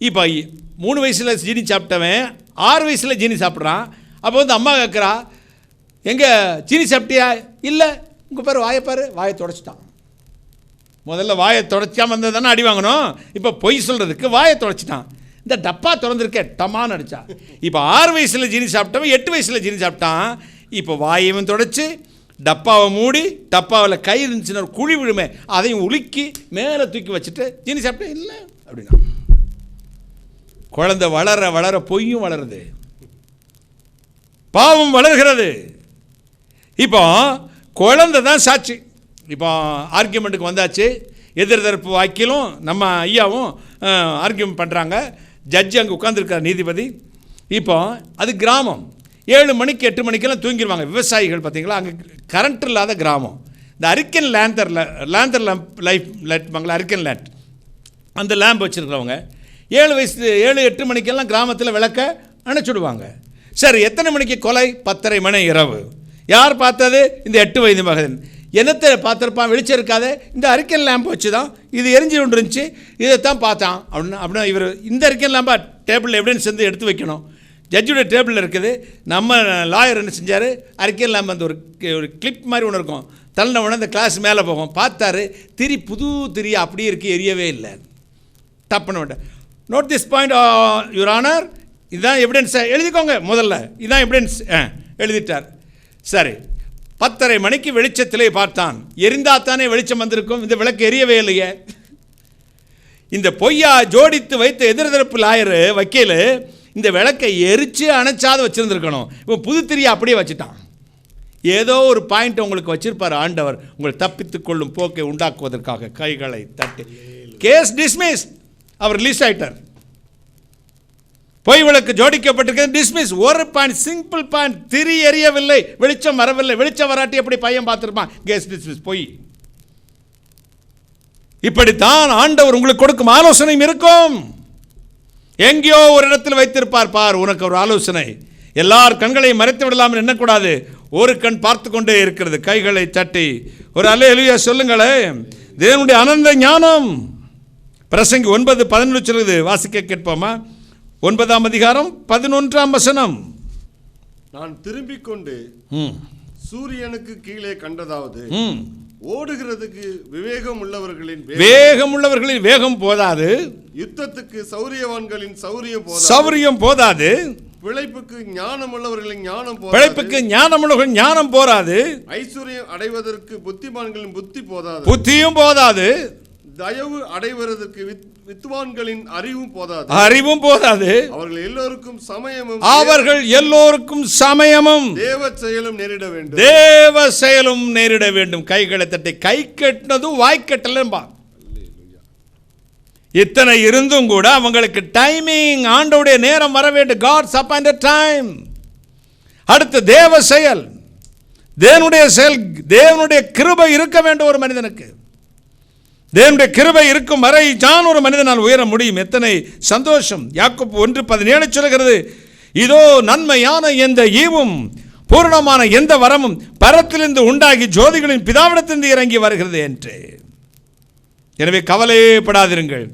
இப்போ 3 வயசில் ஜீனி சாப்பிட்டவன் 6 வயசில் ஜீனி சாப்பிட்றான். அப்போ வந்து அம்மா கேட்குறா, எங்கே ஜீனி சாப்பிட்டியா? இல்லை. உங்கள் பேர் வாயை பாரு, வாயை துடைச்சிட்டான். முதல்ல வாயை துடைச்சாமல் வந்தது தானே அடி வாங்கணும். இப்போ பொய் சொல்கிறதுக்கு வாயை துடைச்சிட்டான். இந்த டப்பா திறந்துருக்கே டமான்னு அடித்தா. இப்போ 6 வயசில் ஜீனி சாப்பிட்டவன் 8 வயசில் ஜீனி சாப்பிட்டான். இப்போ வாயையும் துடைச்சி டப்பாவை மூடி, டப்பாவில் கை இருந்துச்சுன்னு ஒரு குழி விழுமே அதையும் உலுக்கி மேலே தூக்கி வச்சுட்டு ஜீனி சாப்பிட்டேன் இல்லை அப்படின்னா. குழந்தை வளர வளர பொய்யும் வளருது, பாவம் வளர்கிறது. இப்போ குழந்தை தான் சாட்சி. இப்போ ஆர்கியூமெண்ட்டுக்கு வந்தாச்சு. எதிர்தரப்பு வாக்கிலும் நம்ம ஐயாவும் ஆர்கியூமெண்ட் பண்ணுறாங்க. ஜட்ஜி அங்கே உட்காந்துருக்கார், நீதிபதி. இப்போ அது கிராமம். 7 மணிக்கு 8 மணிக்கெல்லாம் தூங்கிடுவாங்க விவசாயிகள். பார்த்தீங்களா, அங்கே கரண்ட் இல்லாத கிராமம். இந்த அரிக்கன் லேந்தர் லேம்ப் லைட்பாங்களா, அரிக்கன் லேண்ட், அந்த லேம்ப் வச்சுருக்கிறவங்க 7-8 மணிக்கெல்லாம் கிராமத்தில் விளக்க அணைச்சிடுவாங்க. சரி, எத்தனை மணிக்கு கொலை? 10:30 மணி இரவு. யார் பார்த்தது? இந்த 8 வயது மகன். என்னத்தை பார்த்துருப்பான்? வெளிச்சம் இருக்காது. இந்த அரிக்கன் லேம்ப் வச்சு தான் இது எரிஞ்சு கொண்டு இருந்துச்சு, இதைத்தான் பார்த்தான் அப்படின்னா இவர் இந்த அரிக்கன் லேம்பா டேபிளில் எவிடன்ஸ் வந்து எடுத்து வைக்கணும். ஜட்ஜுடைய டேபிளில் இருக்குது. நம்ம லாயர் என்ன செஞ்சார்? அரிக்கன் லேம்ப் அந்த ஒரு கிளிப் மாதிரி ஒன்று இருக்கும், தள்ள உடனே அந்த கிளாஸ் மேலே போகும். பார்த்தாரு, புது திரி அப்படியே இருக்குது, எரியவே இல்லை. டப்புன்னு விட்டேன். Note this point your honour, இதுதான் எவிடன்ஸை எழுதிக்கோங்க. முதல்ல இதுதான் எவிடன்ஸ் எழுதிட்டார். சரி, 10:30 மணிக்கு வெளிச்சத்திலே பார்த்தான். எரிந்தாத்தானே வெளிச்சம் வந்திருக்கும், இந்த விளக்கு எரியவே இல்லையே. இந்த பொய்யா ஜோடித்து வைத்த எதிர்தரப்பு லாயரு வக்கீல் இந்த விளக்கை எரித்து அணைச்சாத வச்சுருந்துருக்கணும். இப்போ புது திரியை அப்படியே வச்சுட்டான். ஏதோ ஒரு பாயிண்ட் உங்களுக்கு வச்சிருப்பார் ஆண்டவர், உங்களை தப்பித்து கொள்ளும் போக்கை உண்டாக்குவதற்காக. கைகளை தட்டி கேஸ் டிஸ்மிஸ். அவர் ரிலீஸ் ஆகிட்டார். பொய் விளக்கு ஜோடிக்கப்பட்டிருக்கிறது, டிஸ்மிஸ். ஒரு பாயிண்ட், சிம்பிள் பாயிண்ட். திரி எரியவில்லை, வெளிச்சம் வரவில்லை. வெளிச்சம் வராட்டி எப்படி பையன் பார்த்துருப்பான்? Case dismiss. பொய். இப்படித்தான் ஆண்டவர் உங்களுக்கு கொடுக்கும் ஆலோசனையும் இருக்கும். எங்கேயோ ஒரு இடத்தில் வைத்திருப்பார். பார், உனக்கு ஒரு ஆலோசனை. எல்லார் கண்களையும் மறைத்து விடலாம் எண்ணக்கூடாது. ஒரு கண் பார்த்து கொண்டே இருக்கிறது. கைகளை தட்டி ஒரு அல்லேலூயா சொல்லுங்களேன். தேவனுடைய அனந்த ஞானம். பிரசங்கி 9:11 சொல்லுது, வாசிக்க கேட்போமா? 9ஆம் அதிகாரம் 11ஆம் வசனம். நான் திரும்பிக் கொண்டு சூரியனுக்கு கீழே கண்டதாவது, ஓடுகிறதுக்கு விவேகம் உள்ளவர்களின் வேகம் போதாது, யுத்தத்துக்கு சௌரியவான்களின் சௌரியம் போதாது, பிழைப்புக்கு ஞானம் உள்ளவர்களின் ஞானம் போதாது, ஐஸ்வர்யம் அடைவதற்கு புத்திமான்களின் புத்தியும் போதாது, தயவு அடைவதற்கு வித்வான்களின் அறிவும் போதாது, அவர்கள் எல்லோருக்கும் சமயமும் தேவ செயலும் நேரிட வேண்டும். கைகளை தட்டி கை கட்டினதும் வாய்க்கட்டலம்பா. இத்தனை இருந்தும் கூட அவங்களுக்கு டைமிங், ஆண்டோடைய நேரம் வர வேண்டும். God's appointed time. அடுத்து தேவ செயல், தேவனுடைய செயல், தேவனுடைய கிருபை இருக்க வேண்டும் ஒரு மனிதனுக்கு. தேவனுடைய கிருபை இருக்கும் வரை தான் ஒரு மனிதனால் உயர முடியும். எத்தனை சந்தோஷம்! யாக்கோபு 1:17 சொல்கிறது, இதோ நன்மையான எந்த ஈவும் பூரணமான எந்த வரமும் பரத்திலிருந்து உண்டாகி ஜோதிகளின் பிதாவிடத்திலிருந்து இறங்கி வருகிறது என்று. எனவே கவலைப்படாதிருங்கள்.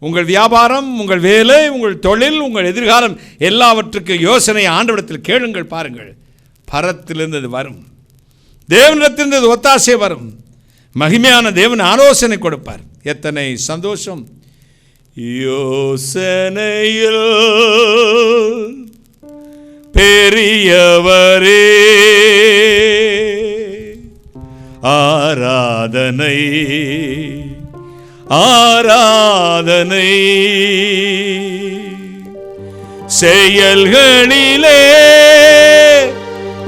உங்கள் வியாபாரம், உங்கள் வேலை, உங்கள் தொழில், உங்கள் எதிர்காலம் எல்லாவற்றுக்கும் யோசனை ஆண்டவரிடத்தில் கேளுங்கள். பாருங்கள், பரத்திலிருந்து அது வரும். தேவனிடத்திலிருந்து அது ஒத்தாசை வரும். மகிமையான தேவன் ஆலோசனை கொடுப்பார். எத்தனை சந்தோஷம்! யோசனையில் பெரியவரே, ஆராதனை ஆராதனை, செயல்களிலே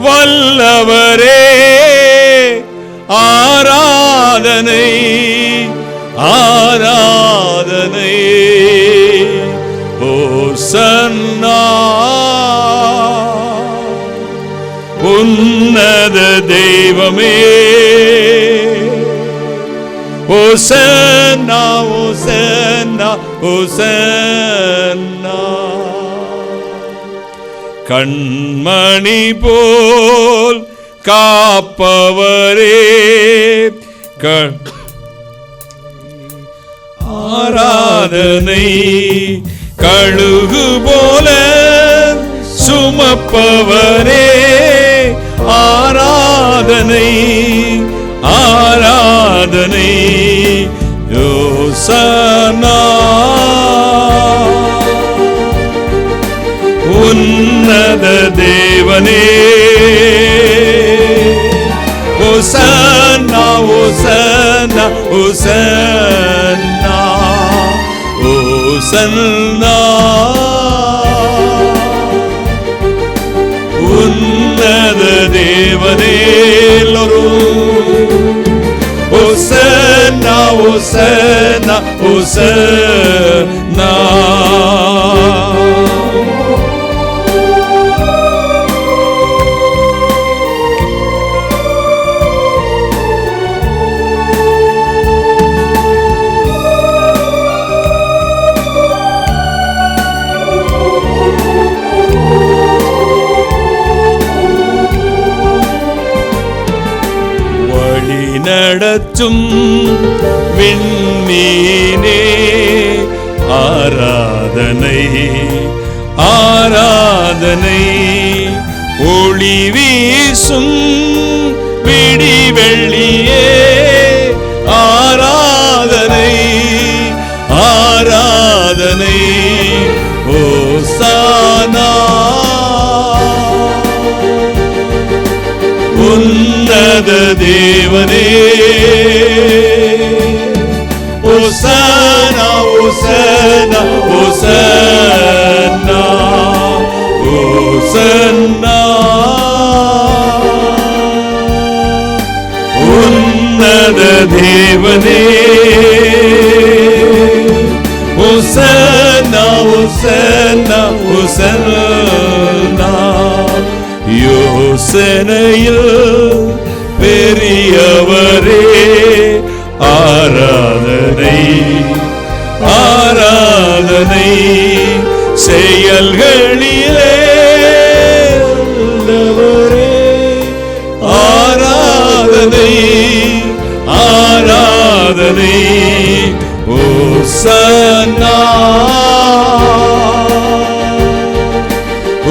வல்லவரே, ஆராதனை ஆராதனை. ஓசன்னா உன்னத தெய்வமே, ஓசன்னா ஓசன்னா ஓசன்னா. கண்மணி போல் காப்பவரே, ஆராதனை. கழுகு போல சுமப்பவரே, ஆராதனை ஆராதனை. யோசனா உன்னத தேவனே, ஓசன்னா ஓசன்னா ஓசன்னா ஓசன்னா. உன்னத தேவனே, ஓசன்னா ஓசன்னா ஓசன்னா. நடத்தும் விண்மீனே, ஆராதனை ஆராதனை. ஒளி வீசும் விடிவெள்ளியே, ஆராதனை ஆராதனை. ஓசானா உன்னத தேவனே, ஓசன்னா ஓசன்னா ஓசன்னா ஓசன்னா. உன்னத தேவனே, ஓசன்னா ஓசன்னா ஓசன்னா. யோசனையில் பெரியவரே, ஆராதனை ஆராதனை. செயல்களிலே வல்லவரே, ஆராதனை ஆராதனை. ஓசன்னா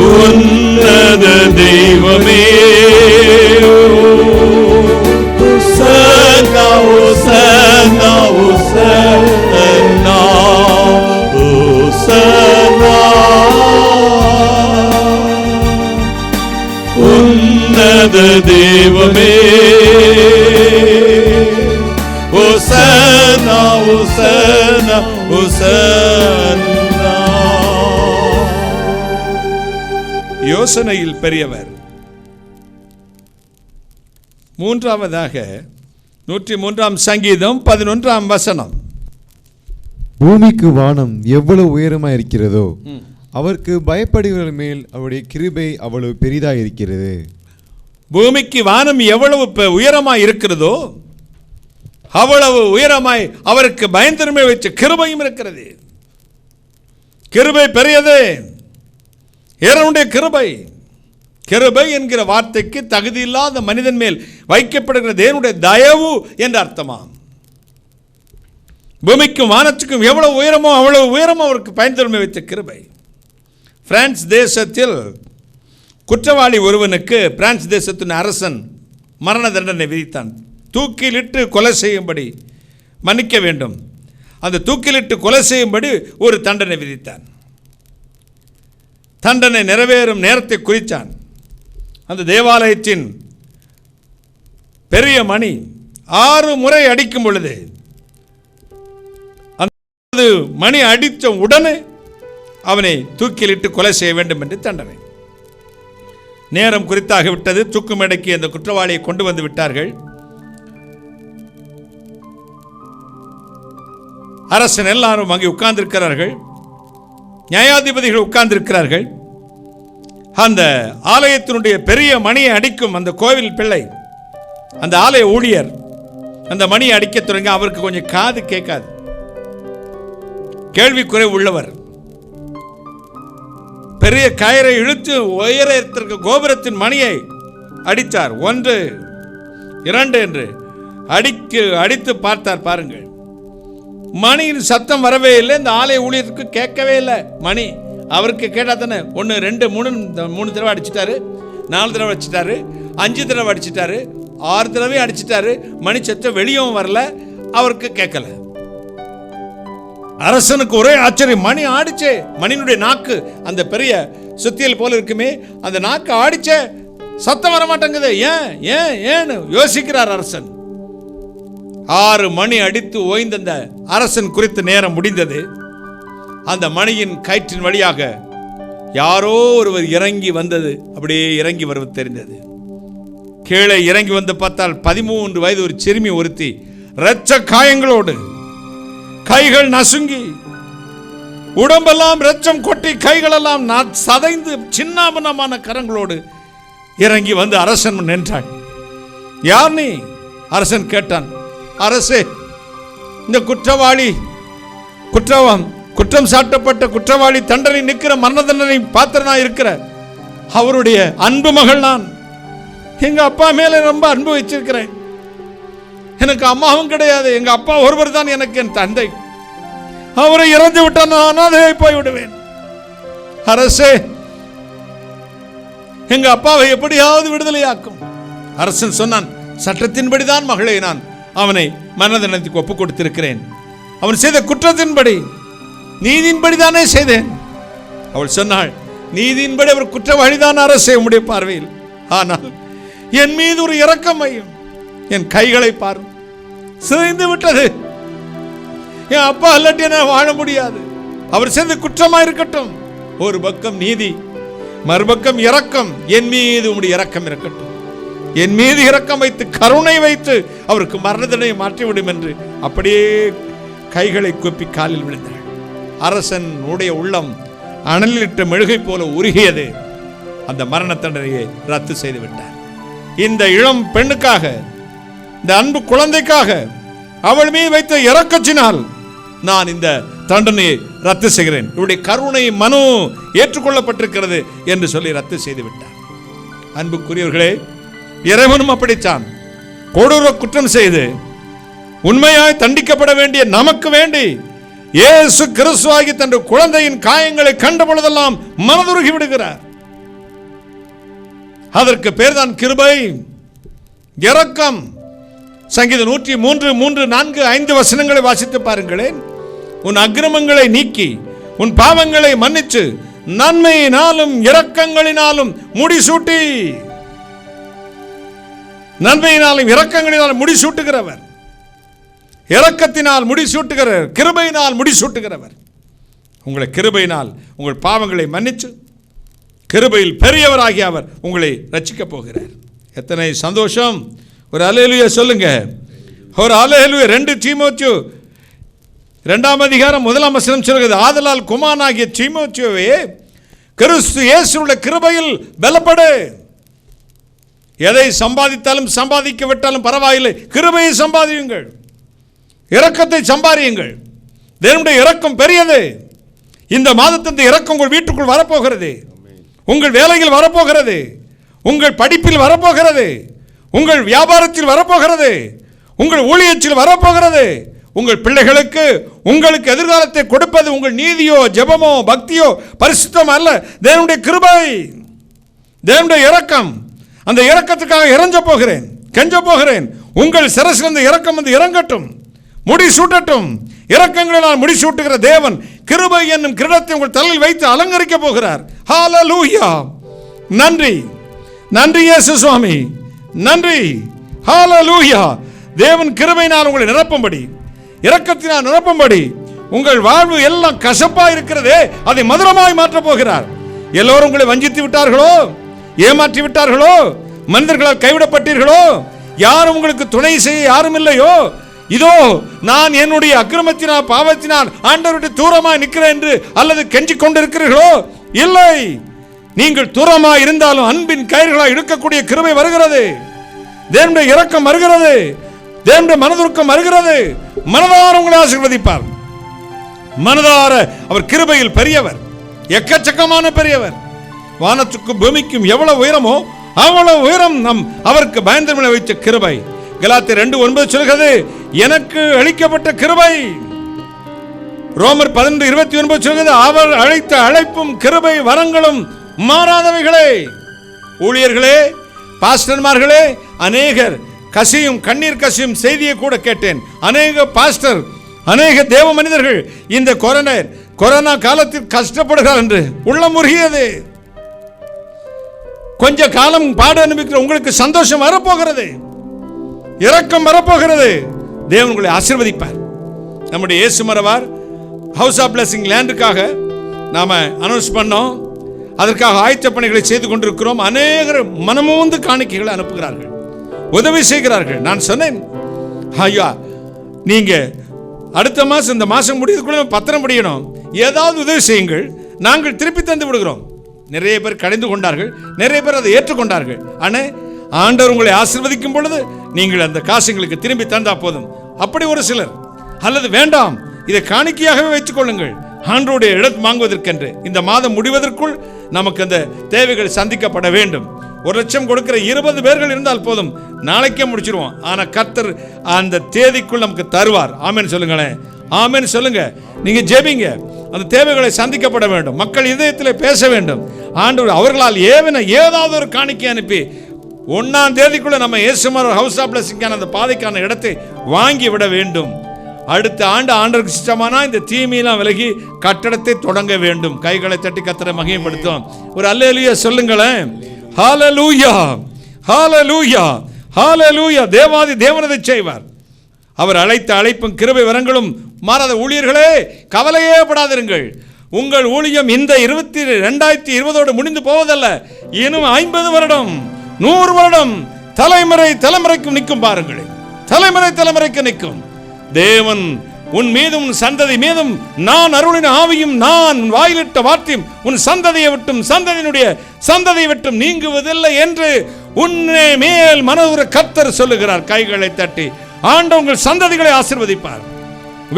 உன்னத தெய்வமே, ஓசன்னா ஓசன்னா ஓசன்னா ஓசன்னா. உன்னத தெய்வமே, ஓசன்னா ஓசன்னா ஓசன்னா. யோசனையில் பெரியவர். மூன்றாவதாக 103ஆம் சங்கீதம் 11ஆம் வசனம். பூமிக்கு வானம் எவ்வளவு உயரமா இருக்கிறதோ, அவருக்கு பயப்படுகிற மேல் அவருடைய கிருபை அவ்வளவு பெரிதாக இருக்கிறது. பூமிக்கு வானம் எவ்வளவு உயரமாய் இருக்கிறதோ, அவ்வளவு உயரமாய் அவருக்கு பயந்தருமை வச்ச கிருபையும் இருக்கிறது. கிருபை பெரியது. இறைவனுடைய கிருபை. கிருபை என்கிற வார்த்தைக்கு தகுதி இல்லாத மனிதன் மேல் வைக்கப்படுகிற தேவனுடைய தயவு என்ற அர்த்தமாம். பூமிக்கும் வானத்துக்கும் எவ்வளவு உயரமோ அவ்வளவு உயரமோ அவருக்கு பயன்தன்மை வைத்த கிருபை. பிரான்ஸ் தேசத்தில் குற்றவாளி ஒருவனுக்கு பிரான்ஸ் தேசத்தின் அரசன் மரண தண்டனை விதித்தான். தூக்கிலிட்டு கொலை செய்யும்படி, மன்னிக்க வேண்டும், அந்த தூக்கிலிட்டு கொலை செய்யும்படி ஒரு தண்டனை விதித்தான். தண்டனை நிறைவேறும் நேரத்தை குறித்தான். அந்த தேவாலயத்தின் பெரிய மணி 6 முறை அடிக்கும் பொழுது, அந்த மணி அடித்த உடனே அவனை தூக்கிலிட்டு கொலை செய்ய வேண்டும் என்று தண்டனை. நேரம் குறித்தாகிவிட்டது. தூக்கு மேடைக்கு அந்த குற்றவாளியை கொண்டு வந்து விட்டார்கள். அரசன் எல்லாரும் அங்கே உட்கார்ந்திருக்கிறார்கள். நியாயாதிபதிகள் உட்கார்ந்திருக்கிறார்கள். அந்த ஆலயத்தினுடைய பெரிய மணியை அடிக்கும் அந்த கோவில் பிள்ளை, அந்த ஆலய ஊழியர் அந்த மணியை அடிக்க தொடங்க. அவருக்கு கொஞ்சம் காது கேட்காது, கேள்வி குறைவு உள்ளவர். பெரிய கயிறை இழுத்து உயரத்திற்கு கோபுரத்தின் மணியை அடித்தார். 1 2 என்று அடித்து பார்த்தார். பாருங்கள், மணியின் சத்தம் வரவே இல்லை. இந்த ஆலய ஊழியருக்கு கேட்கவே இல்லை. மணி அவருக்கு கேட்டால் தானே. 1 2 3 தடவை அடிச்சிட்டாரு, 4 தடவை அடிச்சிட்டாரு, 5 தடவை அடிச்சிட்டாரு, 6 தடவை அடிச்சிட்டாரு. மணி சத்தம் வெளியும் வரல, அவருக்கு கேட்கல. அரசனுக்கு ஒரே ஆச்சரியம். மணி ஆடிச்சே, மணியினுடைய நாக்கு அந்த பெரிய சுத்தியல் போல இருக்குமே, அந்த நாக்கு ஆடிச்சே, சத்தம் வர மாட்டேங்குது. ஏன்னு யோசிக்கிறார் அரசன். 6 மணி அடித்து ஓய்ந்த அரசன் குறித்த நேரம் முடிந்தது. அந்த மணியின் கயிற்றின் வழியாக யாரோ ஒருவர் இறங்கி வந்தது. அப்படியே இறங்கி வருவது தெரிந்தது. கீழே இறங்கி வந்து பார்த்தால் 13 வயது ஒரு சிறுமி ஒருத்தி, இரத்த காயங்களோடு, கைகள் நசுங்கி, உடம்பெல்லாம் இரத்தம் கொட்டி, கைகளெல்லாம் சதைந்து சின்னாபனமான கரங்களோடு இறங்கி வந்து அரசன் நின்றாள். யார் நீ? அரசன் கேட்டான். அரசே, இந்த குற்றம் சாட்டப்பட்ட குற்றவாளி தண்டனை நிற்கிற, மரண தண்டனை பாத்திரனா இருக்கிற அவருடைய அன்பு மகள் நான். எங்க அப்பா மேல ரொம்ப அன்பு வச்சிருக்கிறேன். எனக்கு அம்மாவும் கிடையாது, எங்க அப்பா ஒருவர் தான் எனக்கு என் தந்தை. அவரை இறந்து விட்டால் நான் அனாதையாய் போய்விடுவேன். அரசே, எங்க அப்பாவை எப்படியாவது விடுதலையாக்கும். அரசன் சொன்னான், சட்டத்தின்படிதான் மகளே நான் அவனை மரண தண்டனைக்கு ஒப்புக் கொடுத்திருக்கிறேன். அவன் செய்த குற்றத்தின்படி, நீதியின்படி தானே செய்தேன். அவள் சொன்னாள், நீதியின்படி அவர் குற்றவாளிதான் அரசே உம்முடைய பார்வையில். ஆனால் என் மீது ஒரு இரக்கம் வையும். என் கைகளை பாரும், சிதைந்து விட்டது. என் அப்பா இல்லாட்டி நான் வாழ முடியாது. அவர் செய்த குற்றமா இருக்கட்டும். ஒரு பக்கம் நீதி, மறுபக்கம் இரக்கம். என் மீது உம்முடைய இரக்கம் இருக்கட்டும். என் மீது இரக்கம் வைத்து, கருணை வைத்து அவருக்கு மரண தண்டனை மாற்றிவிடும் என்று அப்படியே கைகளை கூப்பி காலில் விழுந்தாள். அரசன் உடைய உள்ளம் அனலிட்ட மெழுகை போல உருகியது. அந்த மரண தண்டனையை ரத்து செய்து விட்டார். இந்த இளம் பெண்ணுக்காக, இந்த அன்பு குழந்தைக்காக அவள் மீது வைத்த இரக்கத்தினால் நான் இந்த தண்டனையை ரத்து செய்கிறேன். இவருடைய கருணை மனு ஏற்றுக்கொள்ளப்பட்டிருக்கிறது என்று சொல்லி ரத்து செய்து விட்டார். அன்புக்குரியவர்களே, இறைவனும் அப்படித்தான். கொடூர குற்றம் செய்து உண்மையாய் தண்டிக்கப்பட வேண்டிய நமக்கு வேண்டி இயேசு கிறிஸ்துவாகி தன் குழந்தையின் காயங்களை கண்ட பொழுதெல்லாம் மனதுருகி விடுகிறார். அதற்கு பேர்தான் கிருபை, இரக்கம். சங்கீதம் 103, 3, 4, 5 வசனங்களை வாசித்து பாருங்களேன். உன் அக்கிரமங்களை நீக்கி உன் பாவங்களை மன்னிச்சு நன்மையினாலும் இரக்கங்களினாலும் முடிசூட்டி, நன்மையினாலும் இரக்கங்களினாலும் முடிசூட்டுகிறவர், இரக்கத்தினால் முடிசூட்டுகிறவர், கிருபையினால் முடிசூட்டுகிறவர். உங்களை கிருபையினால் உங்கள் பாவங்களை மன்னிச்சு கிருபையில் பெரியவராகிய அவர் உங்களை ரட்சிக்கப் போகிறார். எத்தனை சந்தோஷம்! ஒரு அல்லேலூயா சொல்லுங்க, ஒரு அல்லேலூயா. 2 தீமோத்தேயு 2ஆம் அதிகாரம் 1ஆம் வசனம் சொல்கிறது, ஆதலால் குமாரனாகிய தீமோத்தேயுவே, கிறிஸ்து இயேசுவுடைய கிருபையில் பலப்படு. எதை சம்பாதித்தாலும் சம்பாதிக்க விட்டாலும் பரவாயில்லை, கிருபையை சம்பாதியுங்கள், இரக்கத்தை சம்பாதியுங்கள். தேவனுடைய இரக்கம் பெரியது. இந்த மாதத்தின் இரக்கம் உங்கள் வீட்டுக்குள் வரப்போகிறது, உங்கள் வேலையில் வரப்போகிறது, உங்கள் படிப்பில் வரப்போகிறது, உங்கள் வியாபாரத்தில் வரப்போகிறது, உங்கள் ஊழியத்தில் வரப்போகிறது. உங்கள் பிள்ளைகளுக்கு உங்களுக்கு எதிர்காலத்தை கொடுப்பது உங்கள் நீதியோ, ஜெபமோ, பக்தியோ, பரிசுத்தமோ அல்ல, தேவனுடைய கிருபை. தேவனுடைய இரக்கம், அந்த இரக்கத்துக்காக இறஞ்ச போகிறேன், கெஞ்ச போகிறேன். உங்கள் சிரசில் அந்த இரக்கம் வந்து இறங்கட்டும், முடி சூட்டட்டும். இரக்கங்களை நான் முடி சூட்டுகிற தேவன் கிருபை என்னும் கிரீடத்தை உங்கள் தலையில் வைத்து அலங்கரிக்க போகிறார். ஹல்லேலூயா! நன்றி, நன்றி இயேசு சுவாமி, நன்றி. ஹல்லேலூயா! தேவன் கிருபையினால் உங்களை நிரப்பும்படி, இரக்கத்தினால் நிரப்பும்படி, உங்கள் வாழ்வு எல்லாம் கசப்பா இருக்கிறதே அதை மதுரமாய் மாற்ற போகிறார். எல்லோரும் உங்களை வஞ்சித்து விட்டார்களோ, ஏமாற்றி விட்டார்களோ, மனிதர்களால் கைவிடப்பட்டீர்களோ, யாரும் உங்களுக்கு துணை செய்ய யாரும் இல்லையோ, இதோ நான் என்னுடைய அக்கிரமத்தினால் பாவத்தினால் ஆண்டவருடைய தூரமாய் நிற்கிறேன் என்று அல்லது கெஞ்சிக் கொண்டிருக்கிறீர்களோ, இல்லை. நீங்கள் தூரமாய் இருந்தாலும் அன்பின் கயிறுகளாய் இழுக்கக்கூடிய கிருபை வருகிறது. தேவனுடைய இரக்கம் வருகிறது, தேவனுடைய மனதுருக்கம் வருகிறது. மனதார உங்களை ஆசீர்வதிப்பார். மனதார அவர் கிருபையில் பெரியவர், எக்கச்சக்கமான பெரியவர். வானத்துக்கும் பூமிக்கும் எவ்வளவு உயரமோ அவ்வளவு உயரம் நம் அவருக்கு பயந்தவர்களை வைத்த கிருபை. கலாத்தியர் 2:9 சொல்கிறது, எனக்கு அளிக்கப்பட்ட கிருபை. ரோமர் 11:29 சொல்கிறது, அவர் அழைத்த அழைப்பும் கிருபை வரங்களும் மாறாதவைகளே. ஊழியர்களே, பாஸ்டர்மார்களே, அநேகர் கசியும் கண்ணீர் கசியும் செய்தியை கூட கேட்டேன். அநேக பாஸ்டர், அநேக தேவ மனிதர்கள் இந்த கொரோனா காலத்தில் கஷ்டப்படுகிறார் என்று உள்ளம் முறியது. கொஞ்ச காலம் பாடு அனுபவிக்கிற உங்களுக்கு சந்தோஷம் வரப்போகிறது, இரக்கம் வரப்போகிறது. தேவன் உங்களை ஆசீர்வதிப்பார். நம்முடைய இயேசு மரவார் ஹவுஸ் ஆஃப் பிளஸிங் லேண்டுக்காக நாம அனௌன்ஸ் பண்ணோம். அதற்காக ஆயத்த பணிகளை செய்து கொண்டிருக்கிறோம். அநேகர் மனமோந்து காணிக்கைகளை அனுப்புகிறார்கள், உதவி செய்கிறார்கள். நான் சொன்னேன், ஐயா நீங்க அடுத்த மாசம், இந்த மாசம் முடியறதுக்குள்ள பத்திரம் முடியணும், ஏதாவது உதவி செய்யுங்கள், நாங்கள் திருப்பி தந்து விடுகிறோம். நிறைய பேர் கடைந்து கொண்டார்கள், நிறைய பேர் அதை ஏற்றுக்கொண்டார்கள். ஆனால் ஆண்டவர் உங்களை ஆசீர்வதிக்கும் பொழுது நீங்கள் அந்த காசுங்களுக்கு திரும்பி தந்தா போதும். அப்படி ஒரு சிலர், அல்லது வேண்டாம் இதை காணிக்கையாகவே வைத்துக் கொள்ளுங்கள் ஆண்டவருடைய இடம் வாங்குவதற்கென்று. இந்த மாதம் முடிவதற்குள் நமக்கு அந்த தேவைகள் சந்திக்கப்பட வேண்டும். 1,00,000 கொடுக்கிற 20 பேர்கள் இருந்தால் போதும், நாளைக்கே முடிச்சிருவோம். ஆனால் கர்த்தர் அந்த தேதிக்குள் நமக்கு தருவார். ஆமென் சொல்லுங்களேன், ஆமென் சொல்லுங்க. நீங்க ஜெபிங்க, அந்த தேவைகளை சந்திக்கப்பட வேண்டும், மக்கள் இதயத்தில் பேச வேண்டும். ஆண்டவர் அவர்களால் ஏதாவது ஒரு காணிக்கை அனுப்பி 1ஆம் தேதிக்குள்ள நம்ம இயேசுமர் ஹவுஸ் ஆஃப் பிளஸிங்கான அந்த பாதைக்கான இடத்தை வாங்கி விட வேண்டும். அடுத்த ஆண்டு ஆண்டவருக்கு சித்தமானா இந்த தீமையெல்லாம் விலகி கட்டடத்தை தொடங்க வேண்டும். கைகளை தட்டி கர்த்தரை மகிமைப்படுத்தும். ஒரு அல்லேலூயா சொல்லுங்களேன். ஹல்லேலூயா, ஹல்லேலூயா, ஹல்லேலூயா. தேவாதி தேவனதை செய்வார். அவர் அழைத்த அழைப்பும் கிருபை வரங்களும் மாறாத. ஊழியர்களே, கவலையே படாதிருங்கள். உங்கள் ஊழியம் இந்த 2020 முடிந்து போவதல்ல, இன்னும் 50 வருடம், 100 வருடம், தலைமுறை தலைமுறைக்கும் நிற்கும். பாருங்கள், தலைமுறை தலைமுறைக்கு நிற்கும். தேவன் உன் மீதும் உன் சந்ததி மீதும் நான் அருளின ஆவியும் நான் வாயிலிட்ட வார்த்தையும் உன் சந்ததியை விட்டும் சந்ததியினுடைய சந்ததியை விட்டும் நீங்குவதில்லை என்று உன்னை மேல் மனதுர கர்த்தர் சொல்லுகிறார். கைகளை தட்டி ஆண்டவர் உங்கள் சந்ததிகளை ஆசீர்வதிப்பார்,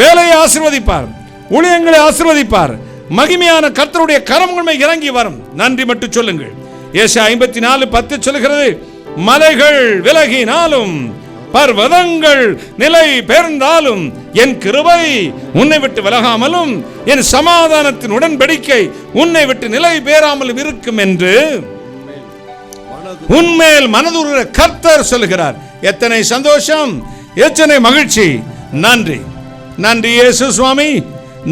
வேலையை ஆசீர்வதிப்பார், ஊழியங்களை ஆசீர்வதிப்பார். மகிமையான கர்த்தருடைய கரங்கள் இறங்கி வரும். நன்றி மட்டும் சொல்லுங்கள். ஏசாயா 54:10 சொல்கிறது, மலைகள் விலகினாலும் பர்வதங்கள் நிலை பெயர்ந்தாலும் என் கிருபை உன்னை விட்டு விலகாமலும் என் சமாதானத்தின் உடன்படிக்கை உன்னை விட்டு நிலை பெயராமலும் இருக்கும் என்று உன்மேல் மனதுருகிற கர்த்தர் சொல்லுகிறார். எத்தனை சந்தோஷம், எத்தனை மகிழ்ச்சி. நன்றி, நன்றி இயேசு சுவாமி,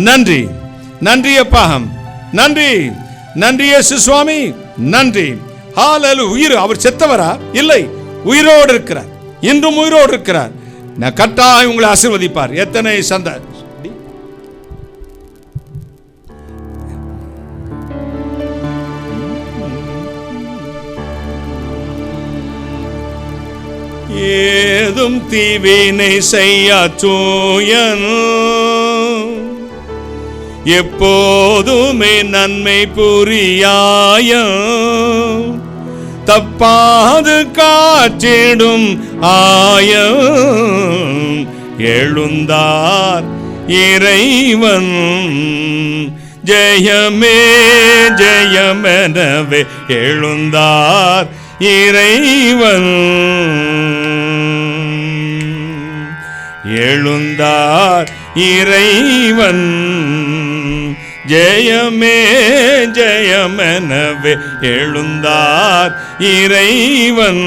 நன்றி, நன்றி அப்பா, நன்றி, நன்றி இயேசு சுவாமி, நன்றி. ஹல்லேலூயா. உயிர் அவர் செத்தவரா? இல்லை, உயிரோடு இருக்கிறார், இன்றும் உயிரோடு இருக்கிறார். நான் கட்டாயம் உங்களை ஆசீர்வதிப்பார். எத்தனை சந்தோஷம். ஏதும் தீவினை செய்ய தூயன், எப்போதுமே நன்மை புரியாய, தப்பாது காற்றிடும் ஆய, எழுந்தார் இறைவன். ஜெயமே ஜெயமெனவே எழுந்தார் இறைவன், எழுந்தார் இறைவன். ஜெயமே ஜெயமெனவே எழுந்தார் இறைவன்.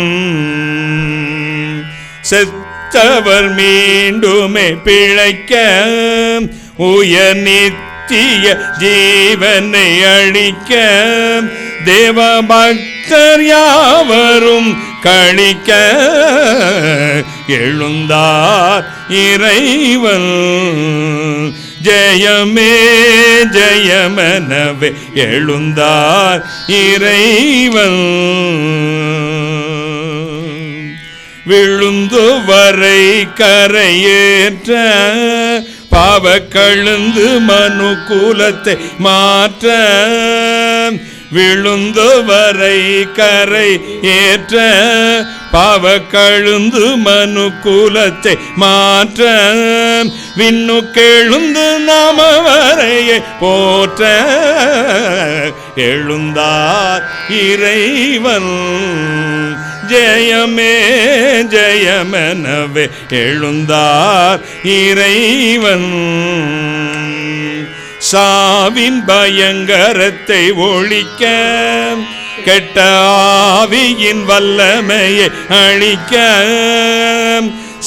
செத்தவர் மீண்டுமே பிழைக்க உயர் நித்திய ஜீவனை அளிக்க தேவ பக்தர் யாவரும் கழிக்க எழுந்தார் இறைவன். ஜெயமே ஜெயமெனவே எழுந்தார் இறைவன். விழுந்து வரை கரையேற்ற பாவ கழுந்து மனு குலத்தை மாற்ற விழுந்து வரை கரை ஏற்ற பாவ கழுந்து மனு குலத்தை மாற்ற விண்ணு கெழுந்து நாம வரையை போற்ற எழுந்தார் இறைவன். ஜெயமே ஜெயமெனவே எழுந்தார் இறைவன். சாவின் பயங்கரத்தை ஒழிக்க கெட்ட ஆவியின் வல்லமையை அழிக்க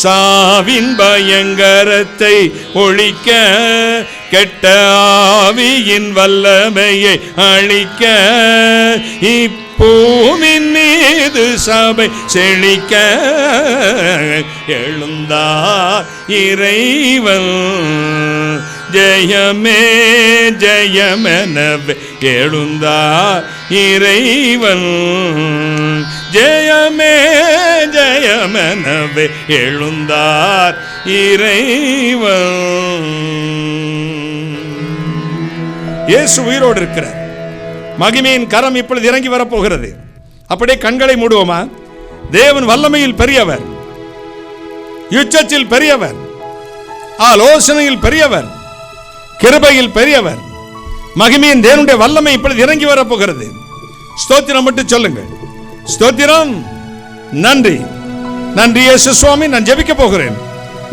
சாவின் பயங்கரத்தை ஒழிக்க கெட்ட ஆவியின் வல்லமையை அழிக்க பூமின் மீது சபை செழிக்க எழுந்தார் இறைவன். ஜெயமே ஜெயமெனவே எழுந்தார் இறைவன். ஜெயமே ஜெயமெனவே எழுந்தார் இறைவன். இயேசு உயிரோடு இருக்கிறார். மகிமையின் கரம் இப்பொழுது இறங்கி வரப்போகிறது. அப்படியே கண்களை மூடுவோமா? தேவன் வல்லமையில் பெரியவர், யுத்தத்தில் பெரியவர், ஆலோசனையில் பெரியவர், கிருபையில் பெரியவர். மகிமையின் தேவனுடைய வல்லமை இப்பொழுது இறங்கி வரப்போகிறது. ஸ்தோத்திரம் மட்டும் சொல்லுங்கள். ஸ்தோத்திரம். நன்றி நன்றி இயேசு சுவாமி. நான் ஜெபிக்க போகிறேன்.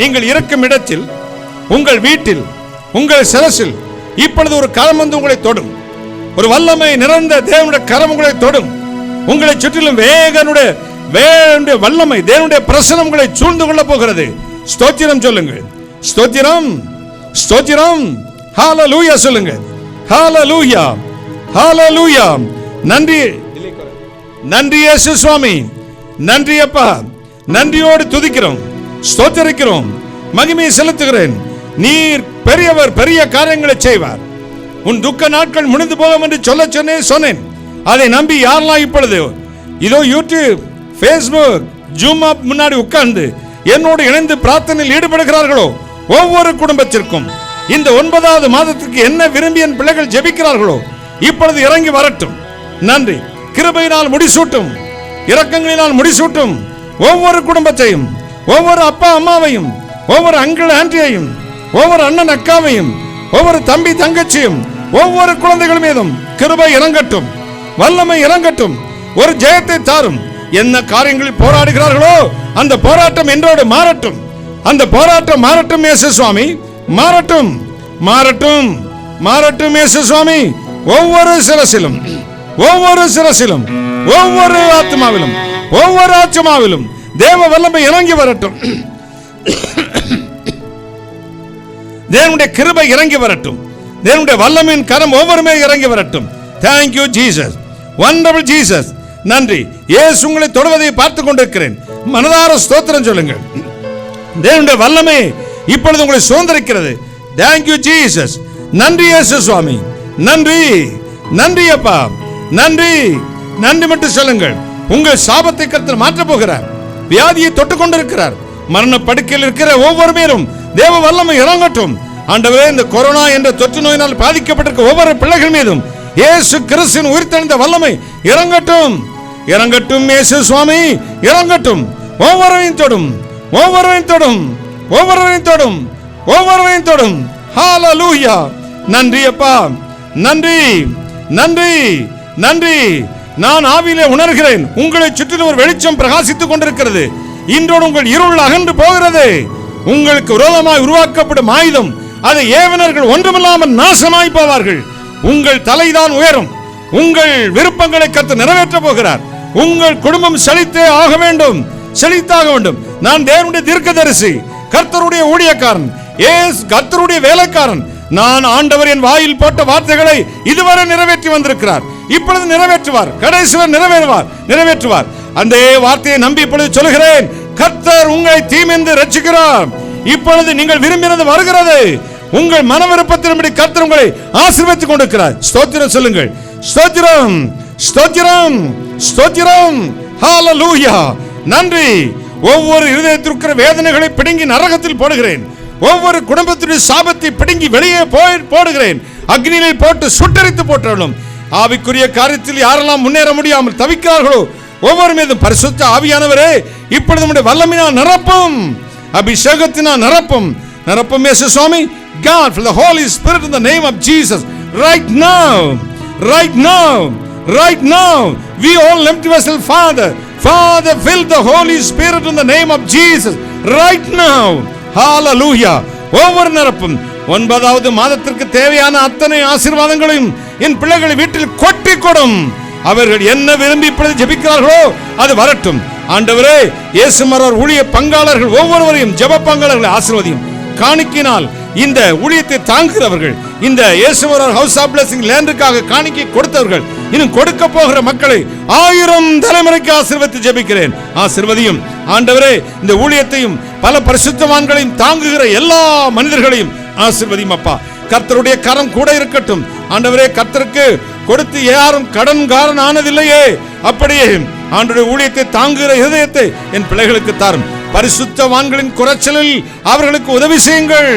நீங்கள் இருக்கும் இடத்தில், உங்கள் வீட்டில், உங்கள் சிரசில் இப்பொழுது ஒரு கரம் வந்து உங்களை தொடும். ஒரு வல்லமை நிறைந்த தேவனுடைய கரம் உங்களை தொடும். உங்களை சுற்றிலும் வேகனுடைய வல்லமை தேவனுடைய பிரசன்னம் உங்களை சூழ்ந்து கொள்ள போகிறது. ஸ்தோத்திரம் சொல்லுங்கள். ஸ்தோத்திரம் ஸ்தோத்திரம். ஹalleluya சொல்லுங்க. ஹalleluya ஹalleluya. நன்றி நன்றி இயேசு சுவாமி. நன்றி அப்பா. நன்றியோடு துதிக்கிறோம், ஸ்தோத்திரிக்கிறோம், மகிமையை செலுத்துகிறேன். நீர் பெரியவர், பெரிய காரியங்களை செய்வார். உன் துக்க நாட்கள் முடிந்து போகும் என்று சொன்னேன். அதை நம்பி யாரெல்லாம் இப்பொழுது இதோ யூடியூப், ஃபேஸ்புக், ஜூம் ஆப் முன்னாடி உட்கார்ந்து என்னோடு இணைந்து பிரார்த்தனையில் ஈடுபடுகிறார்களோ ஒவ்வொரு குடும்பத்திற்கும் இந்த 9வது மாதத்துக்கு என்ன விரும்பி என் பிள்ளைகள் ஜெபிக்கிறார்களோ இப்பொழுது இறங்கி வரட்டும். நன்றி. கிருபையினால் முடிசூட்டும், இரக்கங்களினால் முடிசூட்டும். ஒவ்வொரு குடும்பத்தையும், ஒவ்வொரு அப்பா அம்மாவையும், ஒவ்வொரு அங்கிள் ஆண்டியையும், ஒவ்வொரு அண்ணன் அக்காவையும், ஒவ்வொரு தம்பி தங்கச்சியும், ஒவ்வொரு குழந்தைகள் மீதும் கிருபை இறங்கட்டும், வல்லமை இறங்கட்டும். ஒரு ஜெயத்தை தாரும். என்ன காரியங்களில் போராடுகிறார்களோ அந்த போராட்டம் என்றோடு மாறட்டும். அந்த போராட்டம் மாறட்டும் இயேசு சுவாமி. மாறட்டும் மாறட்டும் மாறட்டும் இயேசு சுவாமி. ஒவ்வொரு சிரசிலும், ஒவ்வொரு சிரசிலும், ஒவ்வொரு ஆத்மாவிலும், ஒவ்வொரு ஆத்மாவிலும் தேவ வல்லமை இறங்கி வரட்டும். தேவனுடைய கிருபை இறங்கி வரட்டும். தேவனுடைய வல்லமையின் கரம் ஒவ்வொருமே இறங்கி வரட்டும். Thank you Jesus. Wonderful Jesus. நன்றி. இயேசு உங்களை தொடுவதை பார்த்து கொண்டிருக்கிறேன். மனதார ஸ்தோத்திரம் சொல்லுங்கள். தேவனுடைய வல்லமை இப்பொழுது உங்களை சுதந்திரிக்கிறது. Thank you Jesus. நன்றி இயேசு சுவாமி. நன்றி நன்றி அப்பா. நன்றி நன்றி மட்டும் சொல்லுங்கள். உங்கள் சாபத்தை கர்த்தர் மாற்ற போகிறார். வியாதியை தொட்டு கொண்டிருக்கிறார். மரண படுக்கையில் இருக்கிற ஒவ்வொரு பேரும் தேவ வல்லமை இறங்கட்டும். ஆண்டவரே, இந்த கொரோனா என்ற தொற்று நோயினால் பாதிக்கப்பட்டிருக்க ஒவ்வொரு பிள்ளைகள் மீதும் இயேசு கிறிஸ்துவின் உயிர்த்தெழுந்த வல்லமை இறங்கட்டும். இறங்கட்டும் இயேசு சுவாமி, இறங்கட்டும். ஒவ்வொருவரையும் தொடும், ஒவ்வொருவரையும் தொடும், ஒவ்வொருவரையும் தொடும், ஒவ்வொருவரையும் தொடும். ஹalleluya. நன்றி அப்பா. நன்றி நன்றி நன்றி. நான் ஆவியிலே உணர்கிறேன். உங்களை சுற்றிலும் ஒரு வெளிச்சம் பிரகாசித்துக் கொண்டிருக்கிறது. இன்றோடு உங்கள் இருள் அகன்று போகிறது. உங்களுக்கு விரோதமாய் உருவாக்கப்படும் ஆயுதம், அதை ஏவனர்கள் ஒன்றுமில்லாமல் நாசமாய் போவார்கள். உங்கள் தலைதான் உயரும். உங்கள் விருப்பங்களை கர்த்தர் நிறைவேற்ற போகிறார். உங்கள் குடும்பம் செழித்தே ஆக வேண்டும், செழித்தாக வேண்டும். நான் தேவனுடைய தீர்க்கதரிசி, கர்த்தருடைய ஊழியக்காரன், கர்த்தருடைய வேலைக்காரன். நான் ஆண்டவர் என் வாயில் போட்ட வார்த்தைகளை இதுவரை நிறைவேற்றி வந்திருக்கிறார். இப்பொழுது நிறைவேற்றுவார், கடைசி வரை நிறைவேற்றுவார். அந்த வார்த்தையை நம்பி இப்பொழுது சொல்கிறேன், கர்த்தர் உங்களை தீமிந்து ரட்சிக்கிறார். இப்பொழுது நீங்கள் விரும்பினது வருகிறது. உங்கள் மன விருப்பத்தின்படி கர்த்தர் உங்களை ஆசீர்வதித்துக் கொண்டிருக்கிறார். ஸ்தோத்திரம் சொல்லுங்கள். ஸ்தோத்திரம், ஸ்தோத்திரம், ஸ்தோத்திரம். ஹalleluya. நன்றி. ஒவ்வொரு இதயத்திற்குற வேதனைகளை பிடுங்கி நரகத்தில் போடுகிறேன். ஒவ்வொரு குடும்பத்துடைய சாபத்தை பிடுங்கி வெளியே போடுகிறேன். அக்னியில் போட்டு சுட்டரித்து போட்டாலும் ஆவிக்குரிய காரியத்தில் யாரெல்லாம் முன்னேற முடியாமல் தவிக்கிறார்களோ ஒவ்வொரு மீதும் பரிசுத்த ஆவியானவரே இப்பொழுது நம்முடைய வல்லமையினால் நிரப்பும், அபிஷேகத்தினால் நிரப்பும். இயேசு சுவாமி. God, for the Holy Spirit in the name of Jesus, right now, right now, right now, we all lift ourselves, Father, fill the Holy Spirit in the name of Jesus, right now, hallelujah. ஒவ்வொரு நிரப்பும் 9வது மாதத்திற்கு தேவையான அத்தனை ஆசீர்வாதங்களையும் என் பிள்ளைகளை வீட்டில் கொட்டி கொடும். அவர்கள் என்ன விரும்பி இப்பொழுது ஜெபிக்கிறார்களோ அது வரட்டும். ஆண்டவரே, இயேசு மரியாதை ஊழிய பங்காளர்கள் ஒவ்வொருவரையும் ஜெப பங்காளர்களை ஆசீர்வதியும். காணிக்கையினால் இந்த ஊழியத்தை தாங்குகிறவர்கள், இந்த இயேசுவரர் ஹவுஸ் ஆஃப் பிளெஸிங் லேண்டுக்காக காணிக்கை கொடுத்தவர்கள், இன்னும் கொடுக்க போகிற மக்களை 1000 தலைமுறைக்கு ஆசீர்வதித்து ஜெபிக்கிறேன். ஆசீர்வதியும் ஆண்டவரே. இந்த ஊழியத்தையும் பல பரிசுத்தவான்களையும் தாங்குகிற எல்லா மனிதர்களையும் ஆசீர்வதியும் அப்பா. கர்த்தருடைய கரம் கூட இருக்கட்டும் ஆண்டவரே. கர்த்தருக்கு கொடுத்து யாரும் கடன்காரன் ஆனதில்லையே, அப்படியே ஆண்டவருடைய ஊழியத்தை தாங்குகிற இதயத்தை என் பிள்ளைகளுக்கு தாரும். பரிசுத்தவான்களின் குறைச்சலில் அவர்களுக்கு உதவி செய்யுங்கள்.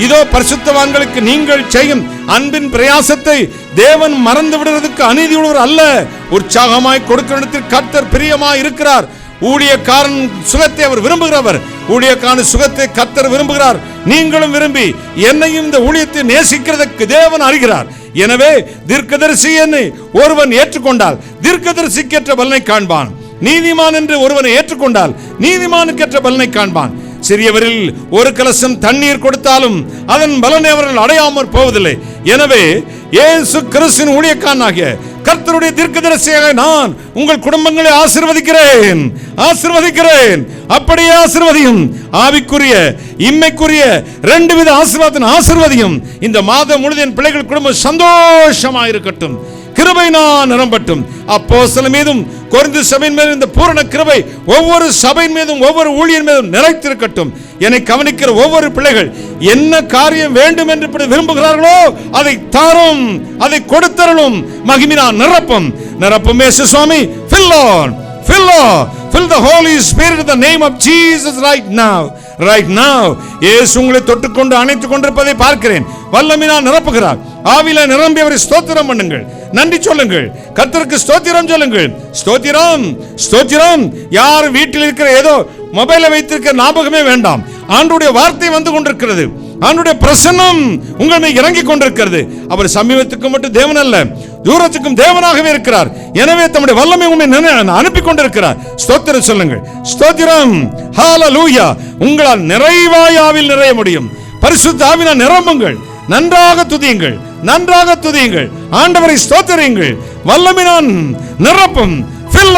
இதோ பரிசுத்தவான்களுக்கு நீங்கள் செய்யும் அன்பின் பிரயாசத்தை தேவன் மறந்து விடுவதற்கு அநீதி உள்ளவர் அல்ல. உற்சாகமாய் கொடுக்கிற கர்த்தர் பிரியமாய் இருக்கிறார். ஊழியக்காரன் சுகத்தை அவர் விரும்புகிறவர். ஊழியக்காரன் சுகத்தை கர்த்தர் விரும்புகிறார். நீங்களும் விரும்பி என்னையும் இந்த ஊழியத்தை நேசிக்கிறதுக்கு தேவன் அறிகிறார். எனவே தீர்க்கதரிசி என்னை ஒருவன் ஏற்றுக்கொண்டால் தீர்க்கதரிசிக்கேற்ற பலனை காண்பான். நீதிமான் என்று ஒருவனை ஏற்றுக்கொண்டால் நீதிமானுக்கேற்ற பலனை காண்பான். சிறியவரில் ஒரு கலசம் தண்ணீர் கொடுத்தாலும் அதன் பலனை அவர்கள் அடையாமற் போவதில்லை. எனவே இயேசு கிறிஸ்துவின் ஊழியக்காரனாகிய கர்த்தருடைய தீர்க்கதரிசியாக நான் உங்கள் குடும்பங்களை ஆசீர்வதிக்கிறேன். அப்படியே ஆசீர்வதியும். ஆவிக்குரிய இம்மைக்குரிய 2 வித ஆசீர்வாதத்தின் ஆசீர்வதியும். இந்த மாதம் முழுவதும் பிள்ளைகள் குடும்பம் சந்தோஷமாக இருக்கட்டும். கிருபை நான் நிரம்பட்டும். அப்போஸ்தலர் மீதும் கொரிந்து சபையின் மீதும் இந்த பூரண கிருபை ஒவ்வொரு சபையின் மீதும் ஒவ்வொரு ஊழியர் மீதும் நிறைத்திருக்கட்டும். என்னை கவனிக்கிற ஒவ்வொரு பிள்ளைகள் என்ன காரியம் வேண்டும் என்று விரும்புகிறார்களோ அதை தாரும், அதை கொடுத்தருளும். மகிமையினால் நிரப்பும் இயேசு சுவாமி. Fill the Holy Spirit in the name of Jesus right now. இயேசு உங்களை தொட்டுக்கொண்டு அணைத்துக் கொண்டிருப்பதை பார்க்கிறேன். வல்லமையினால் நிரப்புகிறார். ஆவியில நிரம்பி அவரை ஸ்தோத்திரம் பண்ணுங்கள். நன்றி சொல்லுங்கள். கர்த்தருக்கு ஸ்தோத்திரம் சொல்லுங்கள். ஸ்தோத்திரம். யார் வீட்டில் இருக்கிற ஏதோ மொபைலை வைத்திருக்கிற ஞாபகமே வேண்டாம். ஆண்டவருடைய வார்த்தை வந்து கொண்டிருக்கிறது. ஆண்டவருடைய பிரசன்னம் உங்கள் மேல் இறங்கிக் கொண்டிருக்கிறது. அவர் சமீபத்துக்கு மட்டும் தேவன் அல்ல, தூரத்துக்கும் தேவனாகவே இருக்கிறார். எனவே தம்முடைய வல்லமை உங்களை அனுப்பி கொண்டிருக்கிறார். ஸ்தோத்திரம் சொல்லுங்கள். ஸ்தோத்திரம். ஹalleluya. உங்களால் நிறைவாயாவில் நிறைய முடியும். பரிசுத்த ஆவியினால் நிரம்புங்கள். நன்றாக துதியுங்கள். ஆண்டவரை ஸ்தோத்திரியுங்கள். வல்லமையினால் நிரப்பும். Fill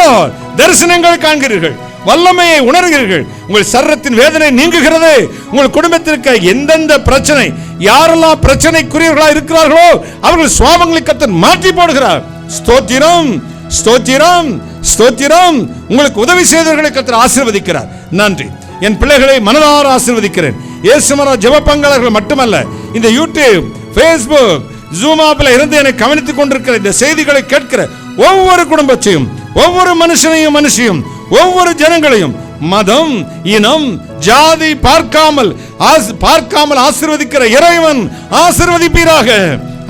Lord. தரிசனங்களை காண்கிறீர்கள், வல்லமையை உணர்கிறீர்கள். உங்கள் சரீரத்தின் வேதனை நீங்குகிறது. உங்கள் குடும்பத்திற்கு எந்தெந்த பிரச்சனை, யாரெல்லாம் பிரச்சனைக்குரியவர்களாக இருக்கிறார்களோ அவர்கள் சுவாபங்களை கர்த்தர் மாற்றி போடுகிறார். ஸ்தோத்திரம். உங்களுக்கு உதவி செய்தவர்களை கர்த்தர் ஆசீர்வதிக்கிறார். நன்றி. என் பிள்ளைகளை மனதார ஆசீர்வதிக்கிறேன். இயேசு மரியாதை ஜெப பங்காளர்கள் மட்டுமல்ல, இந்த யூடியூப், ஃபேஸ்புக், ஜூம் ஆப்பில் இருந்து என்னை கவனித்துக் கொண்டிருக்கிற இந்த செய்திகளை கேட்கிற ஒவ்வொரு குடும்பத்தையும், ஒவ்வொரு மனுஷனையும், ஒவ்வொரு ஜனங்களையும் மதம், இனம், ஜாதி பார்க்காமல் ஆசீர்வதிக்கிற இறைவன் ஆசீர்வதிப்பீராக.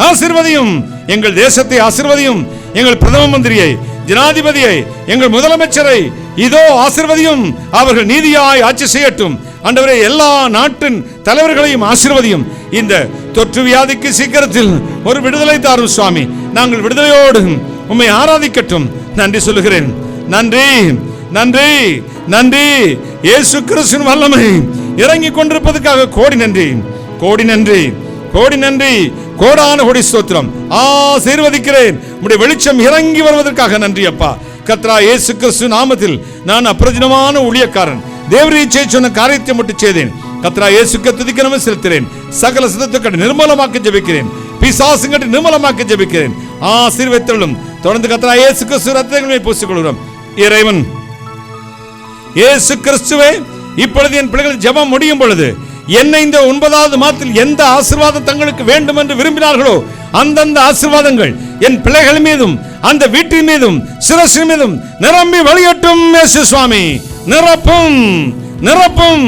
ஆசீர்வதியும். எங்கள் தேசத்தை ஆசீர்வதியும். எங்கள் பிரதம மந்திரியை, ஜனாதிபதியை, எங்கள் முதலமைச்சரை இதோ ஆசீர்வதியும். அவர்கள் நீதியாய் ஆட்சி செய்யட்டும். ஆண்டவரே, எல்லா நாட்டின் தலைவர்களையும் ஆசீர்வதியும். இந்த தொற்று வியாதிக்கு சீக்கிரத்தில் ஒரு விடுதலை தாரும் சுவாமி. நாங்கள் விடுதலையோடு உம்மை ஆராதிக்கட்டும். நன்றி சொல்லுகிறேன். நன்றி. இயேசு கிறிஸ்துவின் வல்லமை இறங்கி கொண்டிருப்பதற்காக கோடி நன்றி. கோடான கோடி ஸ்தோத்திரம். ஆசீர்வதிக்கிறேன். உம்முடைய வெளிச்சம் இறங்கி வருவதற்காக நன்றி அப்பா. கர்த்தரா இயேசு கிறிஸ்து நாமத்தில் நான் அப்பிரயோஜனமான ஊழியக்காரன், தேவரீச்சை சொன்ன காரியத்தை மட்டும் செய்தேன். கர்த்தரா இயேசுக்கு துதிக்கிறமே செலுத்துகிறேன். சகல சித்தத்துக்கட்டு நிர்மூலமாக்க ஜெபிக்கிறேன். பிசாசுங்கட்டு நிர்மூலமாக்க ஜெபிக்கிறேன். ஆசீர்வதித்தருளும். தொடர்ந்து கர்த்தரா இயேசு கிறிஸ்து ரத்தங்களை பூசிக்கொள்கிறோம். இறைவன் இயேசு கிறிஸ்துவே, இப்பொழுது என் பிள்ளைகள் ஜெபம் முடியும் பொழுது என்னை இந்த 9வது மாதத்தில் எந்த ஆசீர்வாதம் தங்களுக்கு வேண்டும் என்று விரும்பினார்களோ அந்தந்த ஆசீர்வாதங்கள் என் பிள்ளைகள் மீதும் அந்த வீட்டின் மீதும் சிரசின் மீதும் நிரம்பி வழியட்டும். இயேசு சுவாமி, நிரப்பும் நிரப்பும்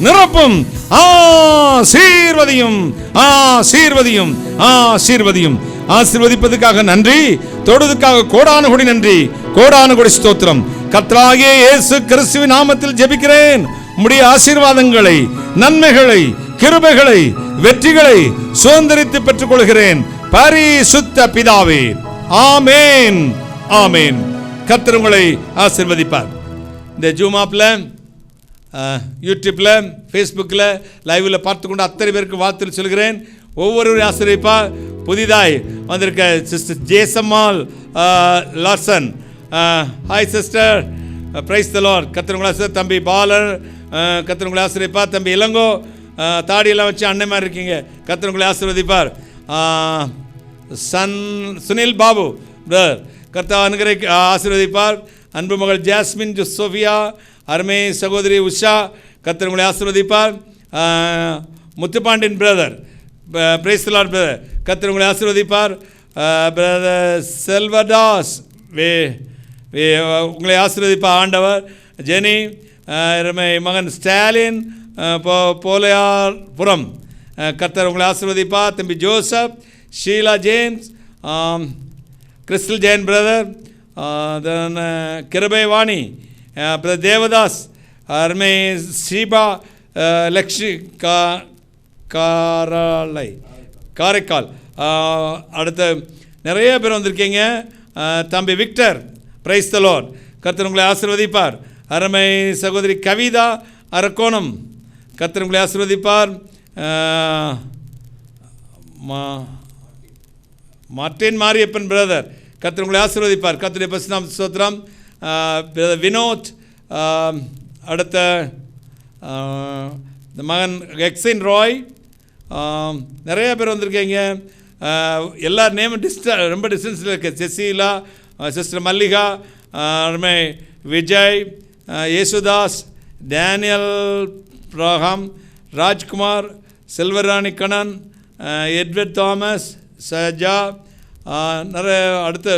நிரப்பும். ஆசீர்வதியும் ஆசீர்வதியும் ஆசீர்வதியும். ஆசீர்வதிப்பதற்காக நன்றி, தொடுவதற்காக கோடான கோடி நன்றி, கோடான கோடி ஸ்தோத்திரம். கர்த்தராகிய இயேசு கிறிஸ்துவின் நாமத்தில் ஜெபிக்கிறேன். உம்முடைய ஆசீர்வாதங்களை, நன்மைகளை, கிருபைகளை, வெற்றிகளை சுதந்திரித்து பெற்றுக் கொள்கிறேன் பரிசுத்த பிதாவே. ஆமேன் ஆமேன். கர்த்தர் உங்களை ஆசீர்வதிப்பார். இந்த ஜூம் ஆப்பில், யூடியூப்பில், ஃபேஸ்புக்கில், லைவில் பார்த்து கொண்டு அத்தனை பேருக்கு வாழ்த்து சொல்கிறேன். ஒவ்வொருவரையும் ஆசீர்வதிப்பார். புதிதாய் வந்திருக்க sister Jesammal Lawson, hi sister, praise the lord. கர்த்தர் உங்களை ஆசீர்வதிப்பார். தம்பி பாலர், கர்த்தர் உங்களை ஆசீர்வதிப்பார். தம்பி இளங்கோ, தாடியெல்லாம் வச்சு அண்ணன் மாதிரி இருக்கீங்க, கர்த்தர் உங்களை ஆசீர்வதிப்பார். சுனில் பாபு பிரதர், கர்த்தர் அனுகிரக ஆசீர்வதிப்பார். அன்பு மகள் ஜாஸ்மின் ஜோசோஃபியா, அருமை சகோதரி உஷா, கர்த்தர் உங்களை ஆசீர்வதிப்பார். Muthupandian brother, price the Lord brother, கர்த்தர் உங்களை ஆசீர்வதிப்பார். பிரதர் செல்வதாஸ் உங்களை ஆசீர்வதிப்பார் ஆண்டவர். ஜெனி, மகன் ஸ்டாலின் போலையார்புரம், கர்த்தர் உங்களை ஆசீர்வதிப்பார். தம்பி Joseph, Sheela James, Crystal Jane brother, then Kirubai Vani, brother Devadas, அருமை ஸ்ரீபா லக்ஷ்மி காரைக்கால். அடுத்து நிறைய பேர் வந்திருக்கீங்க. தம்பி விக்டர், பிரைஸ் தி லார்ட், கர்த்தர் உங்களை ஆசீர்வதிப்பார். அருமை சகோதரி கவிதா அரக்கோணம், கர்த்தர் உங்களை ஆசீர்வதிப்பார். மார்ட்டின் மாரியப்பன் பிரதர், கர்த்தர் உங்களை ஆசீர்வதிப்பார். கர்த்தருடைய பரிசுத்த ஸ்தோத்திரம். பிரதர் வினோத், அடுத்த மகன் எக்ஸின் ராய், நிறைய பேர் வந்திருக்கீங்க. எல்லா நேமும் ரொம்ப டிஸ்டன்ஸில் இருக்குது. செசீலா, சிஸ்டர் மல்லிகா, அருமை விஜய், யேசுதாஸ், டேனியல் பிரகாம், ராஜ்குமார், செல்வராணி கண்ணன், எட்வர்ட் தாமஸ், சஜா, நிறைய. அடுத்து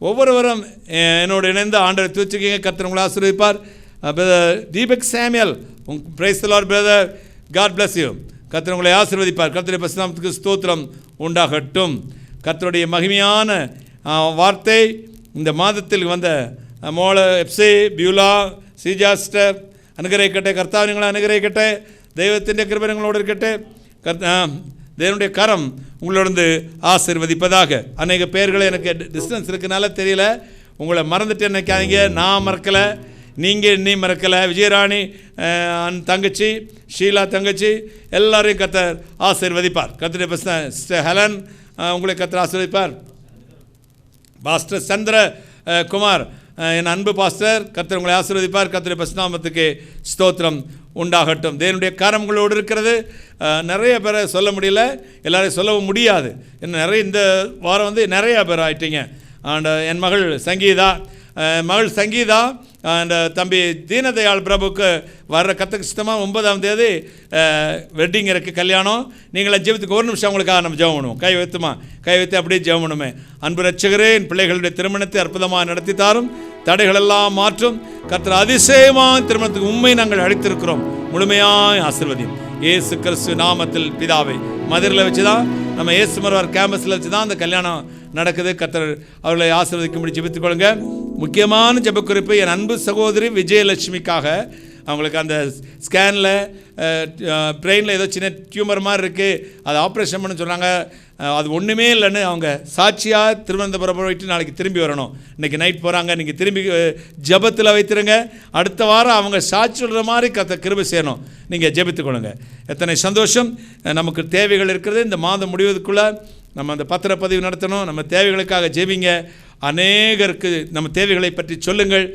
ஒவ்வொருவரும் என்னோடு இணைந்து ஆண்டவரை துதிச்சிருக்கீங்க. கர்த்தர் உங்களை ஆசீர்வதிப்பார். Brother Deepak Samuel, praise the Lord brother, God bless you. கர்த்தர் உங்களை ஆசீர்வதிப்பார். கர்த்தருடைய பரிசுத்த நாமத்துக்கு ஸ்தோத்திரம் உண்டாகட்டும். கர்த்தருடைய மகிமையான வார்த்தை இந்த மாதத்தில் வந்த மோள எப்சே பியூலா சீஜாஸ்டர் അനുഗ്രഹിക്കട്ടെ. കർത്താവ് നിങ്ങളെ അനുഗ്രഹിക്കട്ടെ. ദൈവത്തിൻ്റെ കൃപ നിങ്ങളോട് ഇരിക്കട്ടെ. தேவனுடைய கரம் உங்களோட ஆசீர்வதிப்பதாக. அநேக பேர்களை எனக்கு டிஸ்டன்ஸ் இருக்குனால தெரியல, உங்களை மறந்துட்டு நினைக்காதீங்க. நான் மறக்கலை, நீங்கள் நீ மறக்கலை. விஜயராணி தங்கச்சி, ஷீலா தங்கச்சி, எல்லாரையும் கர்த்தர் ஆசீர்வதிப்பார். கர்த்தருடைய சிஸ்டர் ஹெலன், உங்களை கர்த்தர் ஆசீர்வதிப்பார். பாஸ்டர் சந்திர குமார், என் அன்பு பாஸ்டர், கர்த்தர் உங்களை ஆசீர்வதிப்பார். கர்த்தருடைய பரிசுத்தநாமத்துக்கு ஸ்தோத்திரம் உண்டாகட்டும். தேவனுடைய கரம் உங்களோடு இருக்கிறது. நிறைய பேரை சொல்ல முடியல, எல்லாரையும் சொல்லவும் முடியாது. என்ன நிறைய இந்த வாரம் நிறையா பேர் ஆயிட்டீங்க. அண்ட் என் மகள் சங்கீதா அண்ட் தம்பி தீனதயாள் பிரபுக்கு வர்ற கர்த்தருக்கு சித்தமாக 9ஆம் தேதி வெட்டிங் இருக்குது, கல்யாணம். நீங்களே ஜெபத்துக்கு ஒரு நிமிஷம் அவங்களுக்காக நம்ம ஜெபம் பண்ணுவோம். கை வைத்து அப்படியே ஜெபம் பண்ணுமே. அன்பு ரட்சகரே, என் பிள்ளைகளுடைய திருமணத்தை அற்புதமாக நடத்தி தாரும், தடைகளெல்லாம் மாற்றும். கர்த்தர் அதிசயமாக திருமணத்துக்கு உண்மை நாங்கள் அழைத்திருக்கிறோம். முழுமையாக ஆசீர்வதியும் இயேசு கிறிஸ்து நாமத்தில் பிதாவே. மதுரையில் வச்சு தான் நம்ம இயேசு மருவார் கேம்பஸில் வச்சு தான் அந்த கல்யாணம் நடக்குது. கர்த்தர் அவர்களை ஆசீர்வதிக்கும்படி ஜெபித்துக் கொள்ளுங்க. முக்கியமான ஜெபக்குறிப்பு என் அன்பு சகோதரி விஜயலட்சுமிக்காக. அவங்களுக்கு அந்த ஸ்கேனில் பிரெயினில் ஏதோ சின்ன டியூமர் மாதிரி இருக்குது, அதை ஆப்ரேஷன் பண்ண சொல்கிறாங்க, அது ஒன்றுமே இல்லைன்னு அவங்க சாட்சியாக திருவனந்தபுரம் போயிட்டு நாளைக்கு திரும்பி வரணும். இன்றைக்கி நைட் போகிறாங்க, நீங்கள் திரும்பி ஜெபத்தில் வைத்திருங்க. அடுத்த வாரம் அவங்க சாட்சி சொல்கிற மாதிரி கிருபை செய்யணும், நீங்கள் ஜெபித்துக்கொள்ளுங்க. எத்தனை சந்தோஷம். நமக்கு தேவைகள் இருக்கிறது. இந்த மாதம் முடிவதற்குள்ளே நம்ம அந்த பத்திரப்பதிவு நடத்தணும். நம்ம தேவைகளுக்காக ஜெபிங்க. அநேகருக்கு நம்ம தேவைகளை பற்றி சொல்லுங்கள்.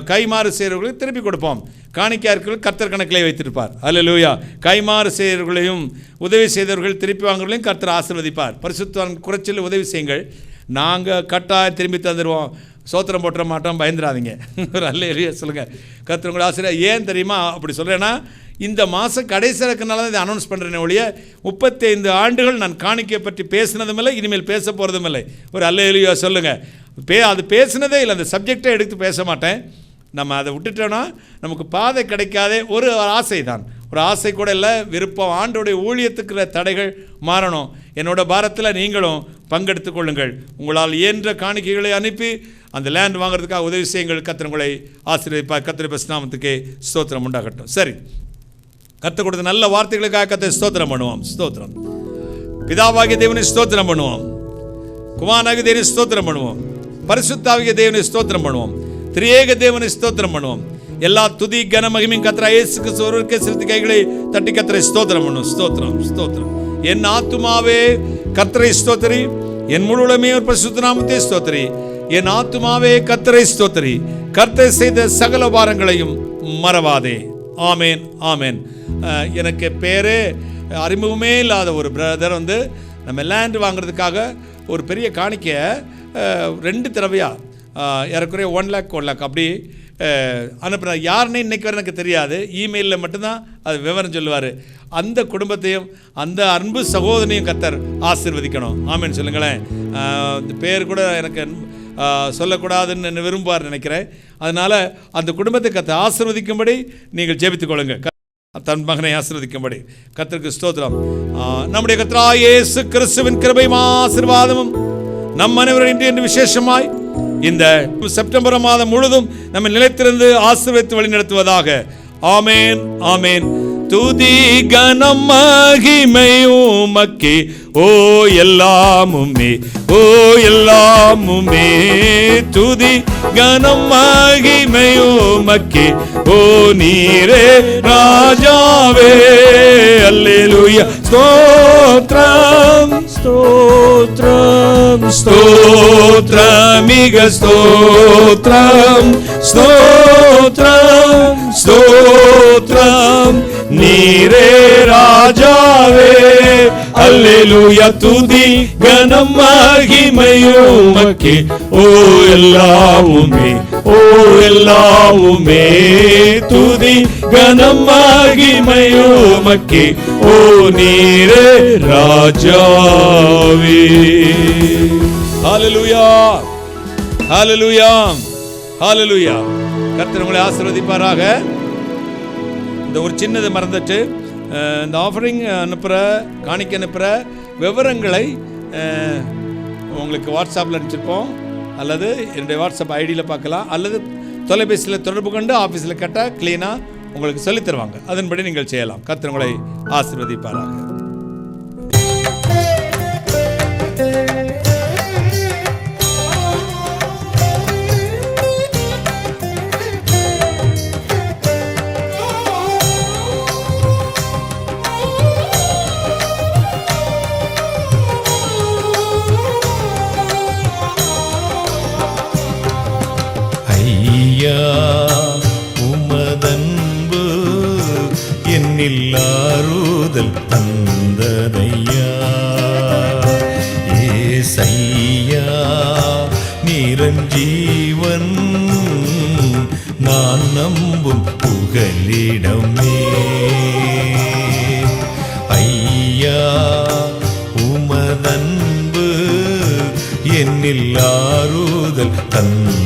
கைமாறு செய்கிறவர்களுக்கு திருப்பி கொடுப்போம். காணிக்கையார்கள் கர்த்தர் கணக்கிலே வைத்திருப்பார். அல்லேலூயா. கைமாறு செய்கிறவர்களையும் உதவி செய்தவர்கள் திருப்பி வாங்குறவர்களையும் கர்த்தர் ஆசீர்வதிப்பார். பரிசுத்தவான் குறைச்சல் உதவி செய்யுங்கள். நாங்கள் கட்டாயம் திரும்பி தந்துடுவோம், சோத்திரம் போட்டுற மாட்டோம், பயந்துடாதீங்க. ஒரு அல்லேலூயா சொல்லுங்கள். கர்த்தர் உங்களை ஆசீர்வாதம். ஏன் தெரியுமா அப்படி சொல்கிறேன்னா, இந்த மாதம் கடைசி இருக்கனால தான் இதை அனௌன்ஸ் பண்ணுறேன் ஒழிய 35 ஆண்டுகள் நான் காணிக்கை பற்றி பேசினதும் இல்லை, இனிமேல் பேச போகிறதும் இல்லை. ஒரு அல்லேலூயா சொல்லுங்கள். அது பேசினதே இல்லை, அந்த சப்ஜெக்டை எடுத்து பேச மாட்டேன். நம்ம அதை விட்டுட்டோன்னா நமக்கு பாதை கிடைக்காதே. ஒரு ஆசை தான், ஒரு ஆசை கூட இல்லை, விருப்பம். ஆண்டோடைய ஊழியத்துக்குற தடைகள் மாறணும். என்னோட பாரத்தில் நீங்களும் பங்கெடுத்து கொள்ளுங்கள். உங்களால் இயன்ற காணிக்கைகளை அனுப்பி அந்த லேண்ட் வாங்குறதுக்காக உதவி செய்யுங்கள். கர்த்தர் உங்களை ஆசீர்வதிப்பார். கர்த்தர் பரிசுத்தநாமத்துக்கு ஸ்தோத்திரம் உண்டாகட்டும். சரி, கர்த்தர் கொடுத்த நல்ல வார்த்தைகளுக்காக கர்த்தர் ஸ்தோத்திரம் பண்ணுவோம். ஸ்தோத்திரம். பிதாவாகிய தேவனை ஸ்தோத்திரம் பண்ணுவோம், குமாரனாகிய தேவனை ஸ்தோத்திரம் பண்ணுவோம், பரிசுத்தாவிய தேவனை ஸ்தோத்திரம் பண்ணுவோம், திரியேக தேவனை ஸ்தோத்திரம் பண்ணுவோம். எல்லா துதி கன மகிமையும் கர்த்தர் இயேசு கிறிஸ்து ஒருவருக்கே செலுத்தி கைகளை தட்டி கர்த்தரை ஸ்தோத்திரம் பண்ணுவோம். ஸ்தோத்திரம் ஸ்தோத்திரம். என் ஆத்துமாவே கர்த்தரை ஸ்தோத்திரி, என் முழுமே ஒரு பரிசுத்த நாமத்தை ஸ்தோத்திரி. என் ஆத்துமாவே கர்த்தரை ஸ்தோத்திரி, கர்த்தர் செய்த சகல வாரங்களையும் மறவாதே. ஆமேன் ஆமேன். எனக்கு பேரே அறிமுகமே இல்லாத ஒரு பிரதர் வந்து நம்ம லேண்ட் வாங்குறதுக்காக ஒரு பெரிய காணிக்கையை 2 தடவையாக ஏறக்குறைய 1 lakh அப்படி அனுப்புகிறார். யாருன்னே இன்றைக்கி வரை எனக்கு தெரியாது. இமெயிலில் மட்டும்தான் அது விவரம் சொல்லுவார். அந்த குடும்பத்தையும் அந்த அன்பு சகோதரனையும் கர்த்தர் ஆசீர்வதிக்கணும். ஆமேன்னு சொல்லுங்களேன். இந்த பேர் கூட எனக்கு சொல்லக்கூடாதுன்னு விரும்புவார் நினைக்கிறேன். அதனால் அந்த குடும்பத்தை கர்த்தர் ஆசீர்வதிக்கும்படி நீங்கள் ஜெபித்துக் கொள்ளுங்கள். தன் மகனை ஆசீர்வதிக்கும்படி கர்த்தருக்கு ஸ்தோத்திரம். நம்முடைய கர்த்தராகிய இயேசு கிறிஸ்துவின் கிருபையும் ஆசீர்வாதமும் நம் அனைவரும் என்று விசேஷமாய் இந்த செப்டம்பர் மாதம் முழுதும் நம்ம நிலைத்திருந்து ஆசீர்வதித்து வழி நடத்துவதாக. ஆமேன் ஆமேன். துதி கனம் மகிமை உமக்கே, ஓ எல்லாமுமே, ஓ எல்லாமுமே. துதி கனம் மகிமை உமக்கே, ஓ நீரே ராஜாவே. அல்லேலூயா. ஸ்தோத்ரம் ஸ்தோத்ரம் ஸ்தோத்ரம் மிக ஸ்தோத்ரம் ஸ்தோத்ரம் ஸ்தோத்ரம் நீரே ராஜாவே. அல்லேலூயா. துதி கனம் மகிமை உமக்கே, ஓ எல்லாமுமே, ஓ எல்லாமுமே. துதி கனம் மகிமை உமக்கே, ஓ நீரே ராஜாவே. ஹல்லேலூயா ஹல்லேலூயா ஹல்லேலூயா. கர்த்தர் உங்களை ஆசீர்வதிப்பாராக. இந்த ஒரு சின்னதை மறந்துட்டு இந்த ஆஃபரிங் அனுப்புகிற காணிக்கை அனுப்புகிற விவரங்களை உங்களுக்கு வாட்ஸ்அப்பில் அனுப்பிச்சிருப்போம், அல்லது என்னுடைய வாட்ஸ்அப் ஐடியில் பார்க்கலாம், அல்லது தொலைபேசியில் தொடர்பு கொண்டு ஆஃபீஸில் கேட்டால் க்ளீனாக உங்களுக்கு சொல்லித் தருவாங்க. அதன்படி நீங்கள் செய்யலாம். கர்த்தர் உங்களை ஆசீர்வதிப்பாராக. உமதன்பு என்னில் ஆறுதல் தந்ததையா. ஏசையா நிரஞ்சீவன் நான் நம்பும் புகலிடமே. ஐயா உமதன்பு என்னில் ஆறுதல் தந்த